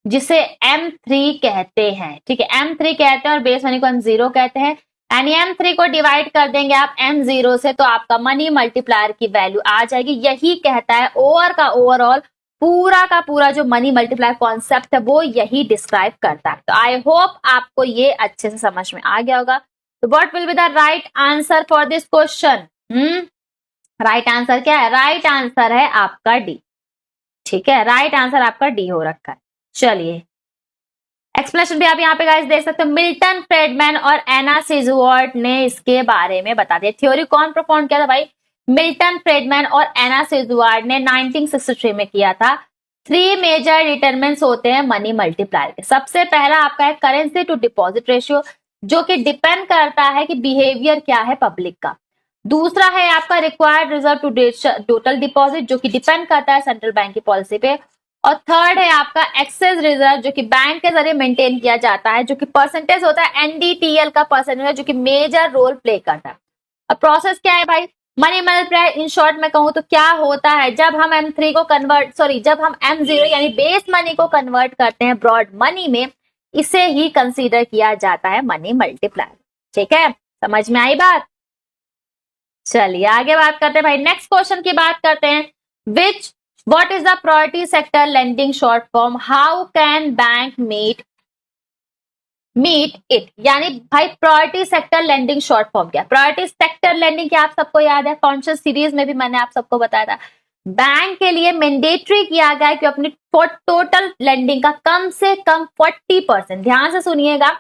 Speaker 2: जिसे M3 कहते हैं। ठीक है, M3 कहते हैं और बेस मनी को M0 कहते हैं। यानी M3 को डिवाइड कर देंगे आप M0 से तो आपका मनी मल्टीप्लायर की वैल्यू आ जाएगी। यही कहता है ओवर का ओवरऑल पूरा का पूरा जो मनी मल्टीप्लायर कॉन्सेप्ट है वो यही डिस्क्राइब करता है। तो आई होप आपको ये अच्छे से समझ में आ गया होगा। तो what will be the right answer for this question, right answer क्या है, राइट आंसर है आपका डी। ठीक है, राइट आंसर आपका डी हो रखा है। चलिए एक्सप्लेनेशन भी आप यहाँ पे गाइस देख सकते हो, मिल्टन फ्रेडमैन और एना सिजुआर्ट ने इसके बारे में बता दिया। थ्योरी कौन परफॉर्म किया था भाई, मिल्टन फ्रेडमैन और एना सिजुआर्ट ने 1963 में किया था। 3 मेजर डिटरमिनेंट्स होते हैं मनी मल्टीप्लायर के। सबसे पहला आपका है करेंसी टू डिपॉजिट रेशियो, जो कि डिपेंड करता है कि बिहेवियर क्या है पब्लिक का। दूसरा है आपका required reserve to total deposit, जो कि डिपेंड करता है सेंट्रल बैंक की पॉलिसी पे। और थर्ड है आपका एक्सेस रिजर्व, जो कि बैंक के जरिए मेंटेन किया जाता है, जो कि परसेंटेज होता है NDTL का परसेंटेज, जो कि मेजर रोल प्ले करता है। अब प्रोसेस क्या है भाई, मनी मल्टीप्लायर इन शॉर्ट में कहूं तो क्या होता है, जब हम M3 को जब हम M0 यानी बेस मनी को कन्वर्ट करते हैं ब्रॉड मनी में, इसे ही कंसीडर किया जाता है मनी मल्टीप्लायर। ठीक है, समझ में आई बात। चलिए आगे बात करते हैं भाई, नेक्स्ट क्वेश्चन की बात करते हैं। What is the priority sector lending short form? How can bank meet it? यानी भाई priority sector lending short form क्या, प्रायोरिटी सेक्टर लेंडिंग क्या आप सबको याद है, कॉन्शियस सीरीज में भी मैंने आप सबको बताया था। बैंक के लिए मैंडेटरी किया गया है कि अपनी टोटल लेंडिंग का कम से कम 40%, ध्यान से सुनिएगा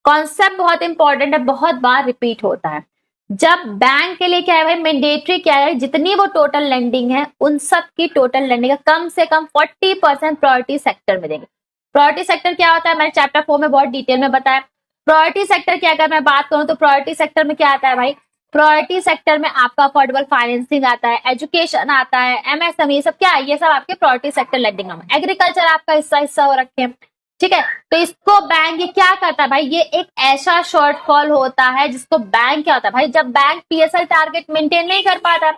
Speaker 2: कॉन्सेप्ट बहुत इंपॉर्टेंट है, बहुत बार रिपीट होता है। जब बैंक के लिए क्या है भाई, मैंडेटरी क्या है, जितनी वो टोटल लेंडिंग है उन सब की टोटल लेंडिंग का कम से कम 40% प्रायोरिटी सेक्टर में देंगे। प्रायोरिटी सेक्टर क्या होता है, मैंने चैप्टर 4 में बहुत डिटेल में बताया। प्रायोरिटी सेक्टर क्या, अगर मैं बात करूं तो प्रायोरिटी सेक्टर में क्या आता है भाई, प्रायोरिटी सेक्टर में आपका अफोर्डेबल फाइनेंसिंग आता है, एजुकेशन आता है, MSME, सब क्या है, ये सब आपके प्रायोरिटी सेक्टर लेंडिंग में। एग्रीकल्चर आपका हिस्सा हो रखे हैं। ठीक है, तो इसको बैंक ये क्या करता है भाई, ये एक ऐसा शॉर्टफॉल होता है जिसको बैंक क्या होता है भाई, जब बैंक PSL टारगेट मेंटेन नहीं कर पाता,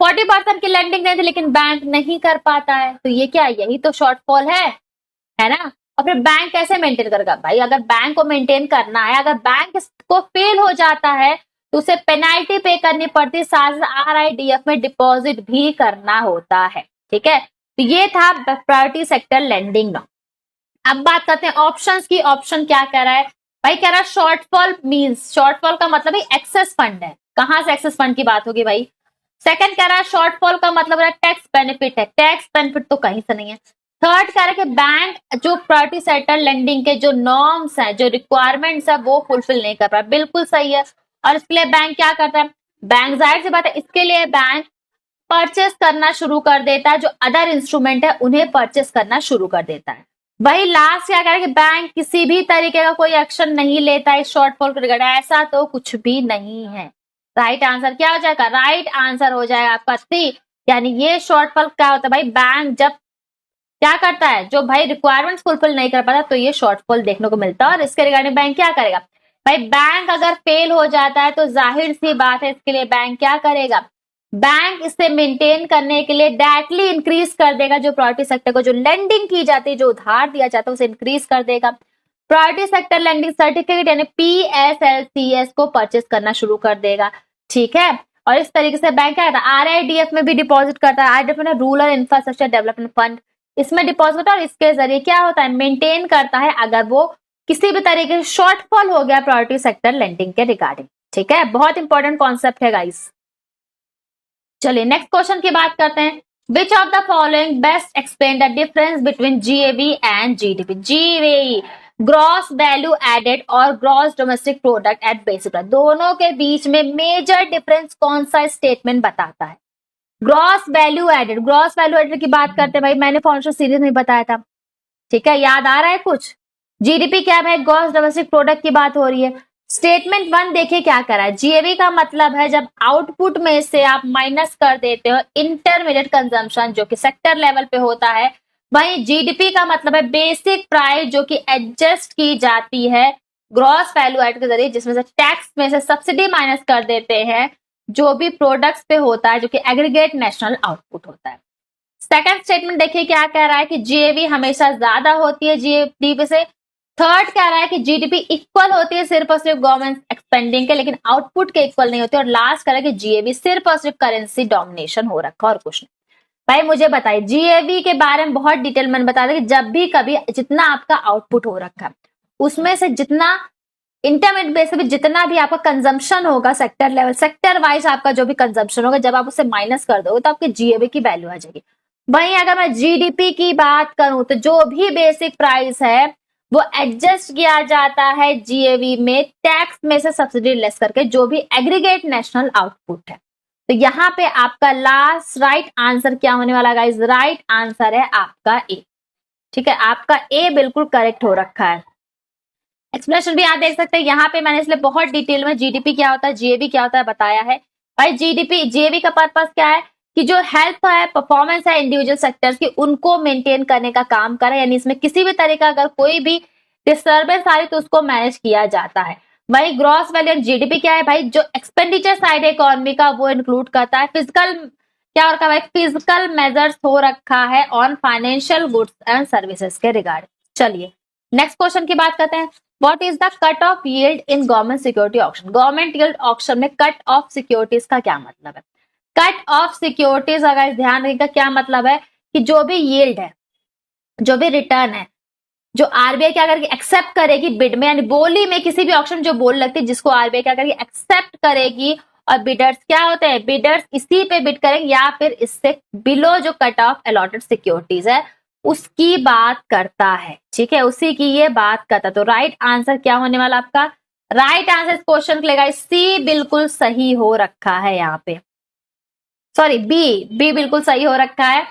Speaker 2: 40% की लेंडिंग नहीं थी लेकिन बैंक नहीं कर पाता है, तो ये क्या है, यही तो शॉर्टफॉल है ना। और फिर बैंक कैसे मेंटेन करेगा भाई, अगर बैंक को मेंटेन करना है, अगर बैंक को फेल हो जाता है तो उसे पेनाल्टी पे करनी पड़ती है, साथ RIDF में डिपॉजिट भी करना होता है। ठीक है, तो ये था प्रायोरिटी सेक्टर लेंडिंग। अब बात करते हैं ऑप्शंस की, ऑप्शन क्या कह रहा है भाई, कह रहा है शॉर्टफॉल मींस, शॉर्टफॉल का मतलब है एक्सेस फंड है, कहां से एक्सेस फंड की बात होगी भाई। सेकंड कह रहा है शॉर्टफॉल का मतलब है टैक्स बेनिफिट है, टैक्स बेनिफिट तो कहीं से नहीं है। थर्ड कह रहा है कि बैंक जो प्रायोरिटी सेक्टर लेंडिंग के जो नॉर्म्स है, जो रिक्वायरमेंट्स है वो फुलफिल नहीं कर रहा है, बिल्कुल सही है। और इसके लिए बैंक क्या करता है, बैंक जाहिर सी बात है इसके लिए बैंक परचेस करना शुरू कर देता है, जो अदर इंस्ट्रूमेंट है उन्हें परचेस करना शुरू कर देता है। वही लास्ट क्या कह रहा है कि बैंक किसी भी तरीके का कोई एक्शन नहीं लेता है शॉर्टफॉल को रिगार्ड, ऐसा तो कुछ भी नहीं है। राइट आंसर क्या हो जाएगा, राइट आंसर हो जाएगा आपका C, यानी ये शॉर्टफॉल क्या होता है भाई, बैंक जब क्या करता है, जो भाई रिक्वायरमेंट्स फुलफिल नहीं कर पाता तो ये शॉर्टफॉल देखने को मिलता है। और इसके रिगार्डिंग बैंक क्या करेगा भाई, बैंक अगर फेल हो जाता है तो जाहिर सी बात है इसके लिए बैंक क्या करेगा, बैंक इसे मेंटेन करने के लिए डायरेक्टली इंक्रीज कर देगा, जो प्रायोरिटी सेक्टर को जो लेंडिंग की जाती है, जो उधार दिया जाता है उसे इंक्रीज कर देगा। प्रायोरिटी सेक्टर लेंडिंग सर्टिफिकेट यानी PSLCS को परचेस करना शुरू कर देगा। ठीक है, और इस तरीके से बैंक क्या करता है, RIDF में भी डिपॉजिट करता है, RIDF में रूरल इंफ्रास्ट्रक्चर डेवलपमेंट फंड, इसमें डिपॉजिट, और इसके जरिए क्या होता है, मेंटेन करता है अगर वो किसी भी तरीके से शॉर्टफॉल हो गया प्रायोरिटी सेक्टर लेंडिंग के रिगार्डिंग। ठीक है, बहुत इंपॉर्टेंट कॉन्सेप्ट है गाइस। चलिए नेक्स्ट क्वेश्चन की बात करते हैं। Which of the following best explain the difference between GVA and GDP. GVA gross value added और gross domestic product at basic, दोनों के बीच में मेजर डिफरेंस कौन सा स्टेटमेंट बताता है। Gross value added, gross value added की बात करते हैं भाई, मैंने फाइनेंशियल सीरीज में बताया था, ठीक है, याद आ रहा है कुछ। जीडीपी क्या है, ग्रॉस डोमेस्टिक प्रोडक्ट की बात हो रही है। स्टेटमेंट 1 देखिए क्या करा है। जीएवी का मतलब है जब आउटपुट में से आप माइनस कर देते हो इंटरमीडिएट कंजम्पशन जो कि सेक्टर लेवल पे होता है। वहीं जीडीपी का मतलब है बेसिक प्राइस जो कि एडजस्ट की जाती है ग्रॉस वैल्यू एड के जरिए, जिसमें से टैक्स में से सब्सिडी माइनस कर देते हैं जो भी प्रोडक्ट्स पे होता है, जो कि एग्रीगेट नेशनल आउटपुट होता है। सेकंड स्टेटमेंट देखिए क्या कह रहा है कि जीएवी हमेशा ज्यादा होती है जीडीपी से। थर्ड कह रहा है कि जीडीपी इक्वल होती है सिर्फ और सिर्फ गवर्नमेंट एक्सपेंडिंग के, लेकिन आउटपुट के इक्वल नहीं होती। और लास्ट कह रहा है कि जीएवी सिर्फ और सिर्फ करेंसी डोमिनेशन हो रखा और कुछ नहीं। भाई मुझे बताइए, जीएवी के बारे में बहुत डिटेल मैंने बता दिया कि जब भी कभी जितना आपका आउटपुट हो रखा है उसमें से जितना इंटरमीडिएट बेस पे जितना भी आपका कंजम्पशन होगा सेक्टर लेवल, सेक्टर वाइज आपका जो भी कंजम्पशन होगा, जब आप उसे माइनस कर दोगे तो आपके जीएवी की वैल्यू आ जाएगी। वहीं अगर मैं जीडीपी की बात करूं तो जो भी बेसिक प्राइस है वो एडजस्ट किया जाता है जीएवी में टैक्स में से सब्सिडी लेस करके, जो भी एग्रीगेट नेशनल आउटपुट है। तो यहाँ पे आपका लास्ट राइट आंसर क्या होने वाला गाइस, राइट आंसर है आपका ए। ठीक है, आपका ए बिल्कुल करेक्ट हो रखा है। एक्सप्लेनेशन भी आप देख सकते हैं, यहाँ पे मैंने इसलिए बहुत डिटेल में जीडीपी क्या होता है, जीएवी क्या होता है बताया है। भाई जीडीपी जीएवी का पर्पस क्या है कि जो हेल्थ है, परफॉर्मेंस है इंडिविजुअल सेक्टर्स की, उनको मेंटेन करने का काम करे, यानी इसमें किसी भी तरह का अगर कोई भी डिस्टर्बेंस आ रही तो उसको मैनेज किया जाता है। वही ग्रॉस वैल्यू जीडीपी क्या है भाई, जो एक्सपेंडिचर साइड है इकोनॉमी का वो इंक्लूड करता है। फिजिकल क्या हो रखा है, फिजिकल मेजर्स हो रखा है on financial goods and services के रिगार्ड। चलिए नेक्स्ट क्वेश्चन की बात करते हैं। What is the cut off yield in government security auction. Government yield auction में कट ऑफ सिक्योरिटीज का क्या मतलब है। कट ऑफ सिक्योरिटीज अगर ध्यान रखिएगा क्या मतलब है कि जो भी यील्ड है, जो भी रिटर्न है, जो आरबीआई क्या करके एक्सेप्ट करेगी बिड में, यानी बोली में किसी भी ऑक्शन जो बोल लगती है जिसको आरबीआई क्या करेगी एक्सेप्ट करेगी, और बिडर्स क्या होते हैं, बिडर्स इसी पे बिड करेंगे या फिर इससे बिलो जो कट ऑफ अलॉटेड सिक्योरिटीज है उसकी बात करता है। ठीक है, उसी की ये बात करता है। तो राइट आंसर क्या होने वाला आपका, राइट आंसर इस क्वेश्चन को लेगा सी बिल्कुल सही हो रखा है यहाँ पे, सॉरी बी बिल्कुल सही हो रखा है।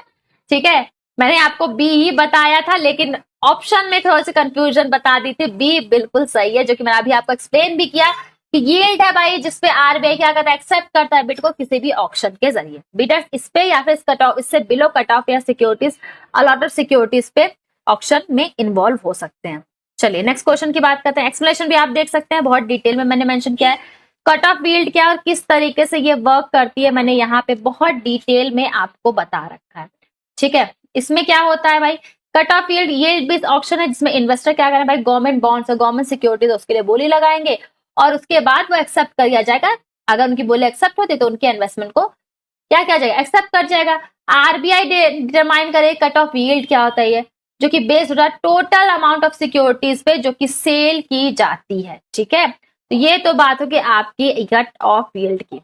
Speaker 2: ठीक है, मैंने आपको बी ही बताया था लेकिन ऑप्शन में थोड़ा सा कंफ्यूजन बता दी थी। बी बिल्कुल सही है, जो कि मैंने अभी आपको एक्सप्लेन भी किया कि यील्ड है भाई जिसपे आरबीआई क्या करता है एक्सेप्ट करता है बिड को किसी भी ऑक्शन के जरिए। बिडर्स इस पे या फिर इस कट ऑफ इससे बिलो कट ऑफ या सिक्योरिटीज अलॉटेड सिक्योरिटीज पे ऑक्शन में इन्वॉल्व हो सकते हैं। चलिए नेक्स्ट क्वेश्चन की बात करते हैं। एक्सप्लेनेशन भी आप देख सकते हैं, बहुत डिटेल में मैंने मेंशन किया है। कट ऑफ यील्ड क्या और किस तरीके से ये वर्क करती है मैंने यहाँ पे बहुत डिटेल में आपको बता रखा है। ठीक है, इसमें क्या होता है भाई, cut off yield yield based auction है जिसमें इन्वेस्टर क्या करें भाई, गवर्नमेंट बॉन्ड्स और गवर्नमेंट सिक्योरिटीज उसके लिए बोली लगाएंगे और उसके बाद वो एक्सेप्ट कर दिया जाएगा। अगर उनकी बोली एक्सेप्ट होती तो उनके इन्वेस्टमेंट को क्या किया जाएगा, एक्सेप्ट कर जाएगा। आरबीआई डिटरमाइन करे कट ऑफ यील्ड क्या होता है, जो कि बेस्ड होता है टोटल अमाउंट ऑफ सिक्योरिटीज पे जो कि सेल की जाती है। ठीक है, तो ये तो बात होगी आपकी कट ऑफ यील्ड की,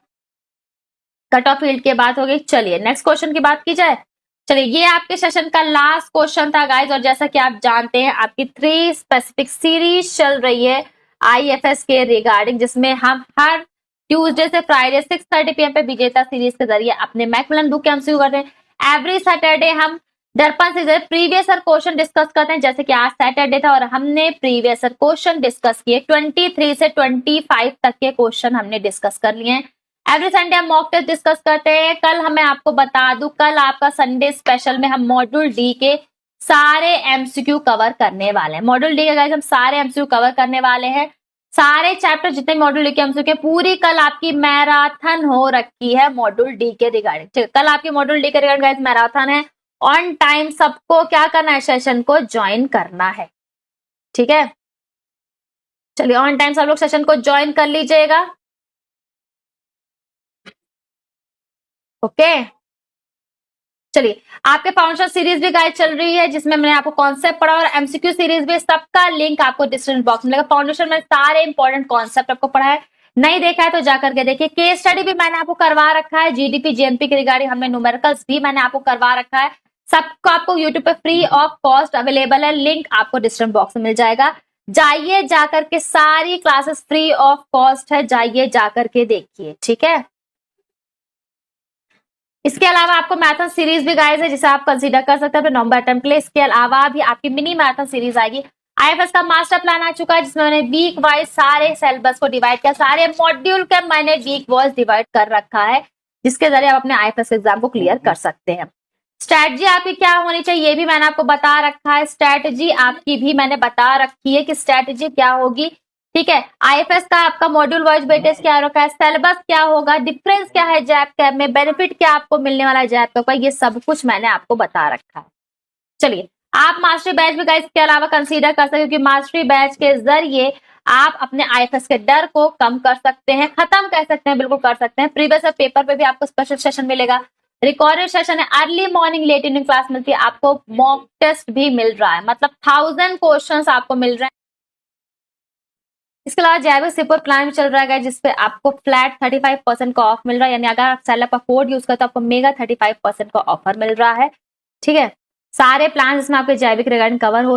Speaker 2: कट ऑफ यील्ड की बात हो गई। चलिए नेक्स्ट क्वेश्चन की बात की जाए। चलिए ये आपके सेशन का लास्ट क्वेश्चन था गाइस, और जैसा कि आप जानते हैं आपकी 3 स्पेसिफिक सीरीज चल रही है आईएफएस के रिगार्डिंग, जिसमें हम हर ट्यूसडे से फ्राइडे 6:30 PM पे विजेता सीरीज के जरिए अपने मैकमिलन बुक के एमसीक्यू करते हैं। एवरी सैटरडे हम दर्पण से प्रीवियस ईयर क्वेश्चन डिस्कस करते हैं, जैसे कि आज सैटरडे था और हमने प्रीवियस ईयर क्वेश्चन डिस्कस किए 23 से 25 तक के क्वेश्चन हमने डिस्कस कर लिए हैं। एवरी संडे हम मॉक टेस्ट डिस्कस करते हैं। कल हमें आपको बता दूं, कल आपका संडे स्पेशल में हम मॉड्यूल डी के सारे एमसीक्यू कवर करने वाले हैं। मॉड्यूल डी के गाइस हम सारे एमसीक्यू कवर करने वाले हैं, सारे चैप्टर जितने मॉड्यूल डी के एमसीक्यू के, पूरी कल आपकी मैराथन हो रखी है मॉड्यूल डी के रिगार्डिंग। ठीक है, कल आपकी मॉड्यूल डी के रिगार्डिंग गाइस मैराथन है। ऑन टाइम सबको क्या करना है, सेशन को ज्वाइन करना है। ठीक है, चलिए ऑन टाइम सब लोग सेशन को ज्वाइन कर लीजिएगा। ओके, चलिए आपके फाउंडेशन सीरीज भी गाइड चल रही है जिसमें मैंने आपको कॉन्सेप्ट पढ़ा, और एमसीक्यू सीरीज भी, सबका लिंक आपको डिस्क्रिप्शन बॉक्स में मिलेगा। फाउंडेशन में सारे इंपॉर्टेंट कॉन्सेप्ट आपको पढ़ा है, नहीं देखा है तो जाकर के देखिए। केस स्टडी भी मैंने आपको करवा रखा है, जीडीपी जीएनपी के रिगार्डिंग हमने न्यूमेरिकल्स भी मैंने आपको करवा रखा है। सबको आपको यूट्यूब पे फ्री ऑफ कॉस्ट अवेलेबल है, लिंक आपको डिस्क्रिप्शन बॉक्स में मिल जाएगा। जाइए जाकर के, सारी क्लासेस फ्री ऑफ कॉस्ट है, जाइए जाकर के देखिए, ठीक है। इसके अलावा आपको मैथन सीरीज भी गाइस है जिसे आप कंसीडर कर सकते हैं अपने नवंबर अटेम्प्ट के लिए। इसके अलावा भी आपकी मिनी मैथन सीरीज आएगी। आईएफएस का मास्टर प्लान आ चुका है जिसमें मैंने वीक वाइज सारे सिलेबस को डिवाइड किया, सारे मॉड्यूल के मैंने वीक वाइज डिवाइड कर रखा है, जिसके जरिए आप अपने आईएफएस एग्जाम को क्लियर कर सकते हैं। स्ट्रैटेजी आपकी क्या होनी चाहिए ये भी मैंने आपको बता रखा है, स्ट्रैटेजी आपकी भी मैंने बता रखी है कि स्ट्रैटेजी क्या होगी, ठीक है। आईएफएस का आपका मॉड्यूल वाइज वेटेज क्या रखा है, सिलेबस क्या होगा, डिफरेंस क्या है जैप कैप में, बेनिफिट क्या आपको मिलने वाला है जैप कैप का, ये सब कुछ मैंने आपको बता रखा है। चलिए, आप मास्टरी बैच भी गाइस के अलावा कंसीडर कर सकते हो, क्योंकि मास्टरी बैच के जरिए आप अपने आईएफएस के डर को कम कर सकते हैं, खत्म कर सकते हैं, बिल्कुल कर सकते हैं। प्रीवियस पेपर पे भी आपको स्पेशल सेशन मिलेगा, रिकॉर्डेड सेशन है, early morning late evening class मिलती है, आपको मॉक टेस्ट भी मिल रहा है, मतलब 1000 क्वेश्चंस आपको मिल रहे हैं। इसके अलावा जैविक सिपर प्लान भी चल रहा है जिसपे आपको फ्लैट 35% का ऑफ मिल रहा है, यानी अगर आप सेल का कोड यूज करते हो आपको मेगा 35% का ऑफर मिल रहा है, ठीक है। सारे प्लान जिसमें आपके जैविक रिगार्डिंग कवर हो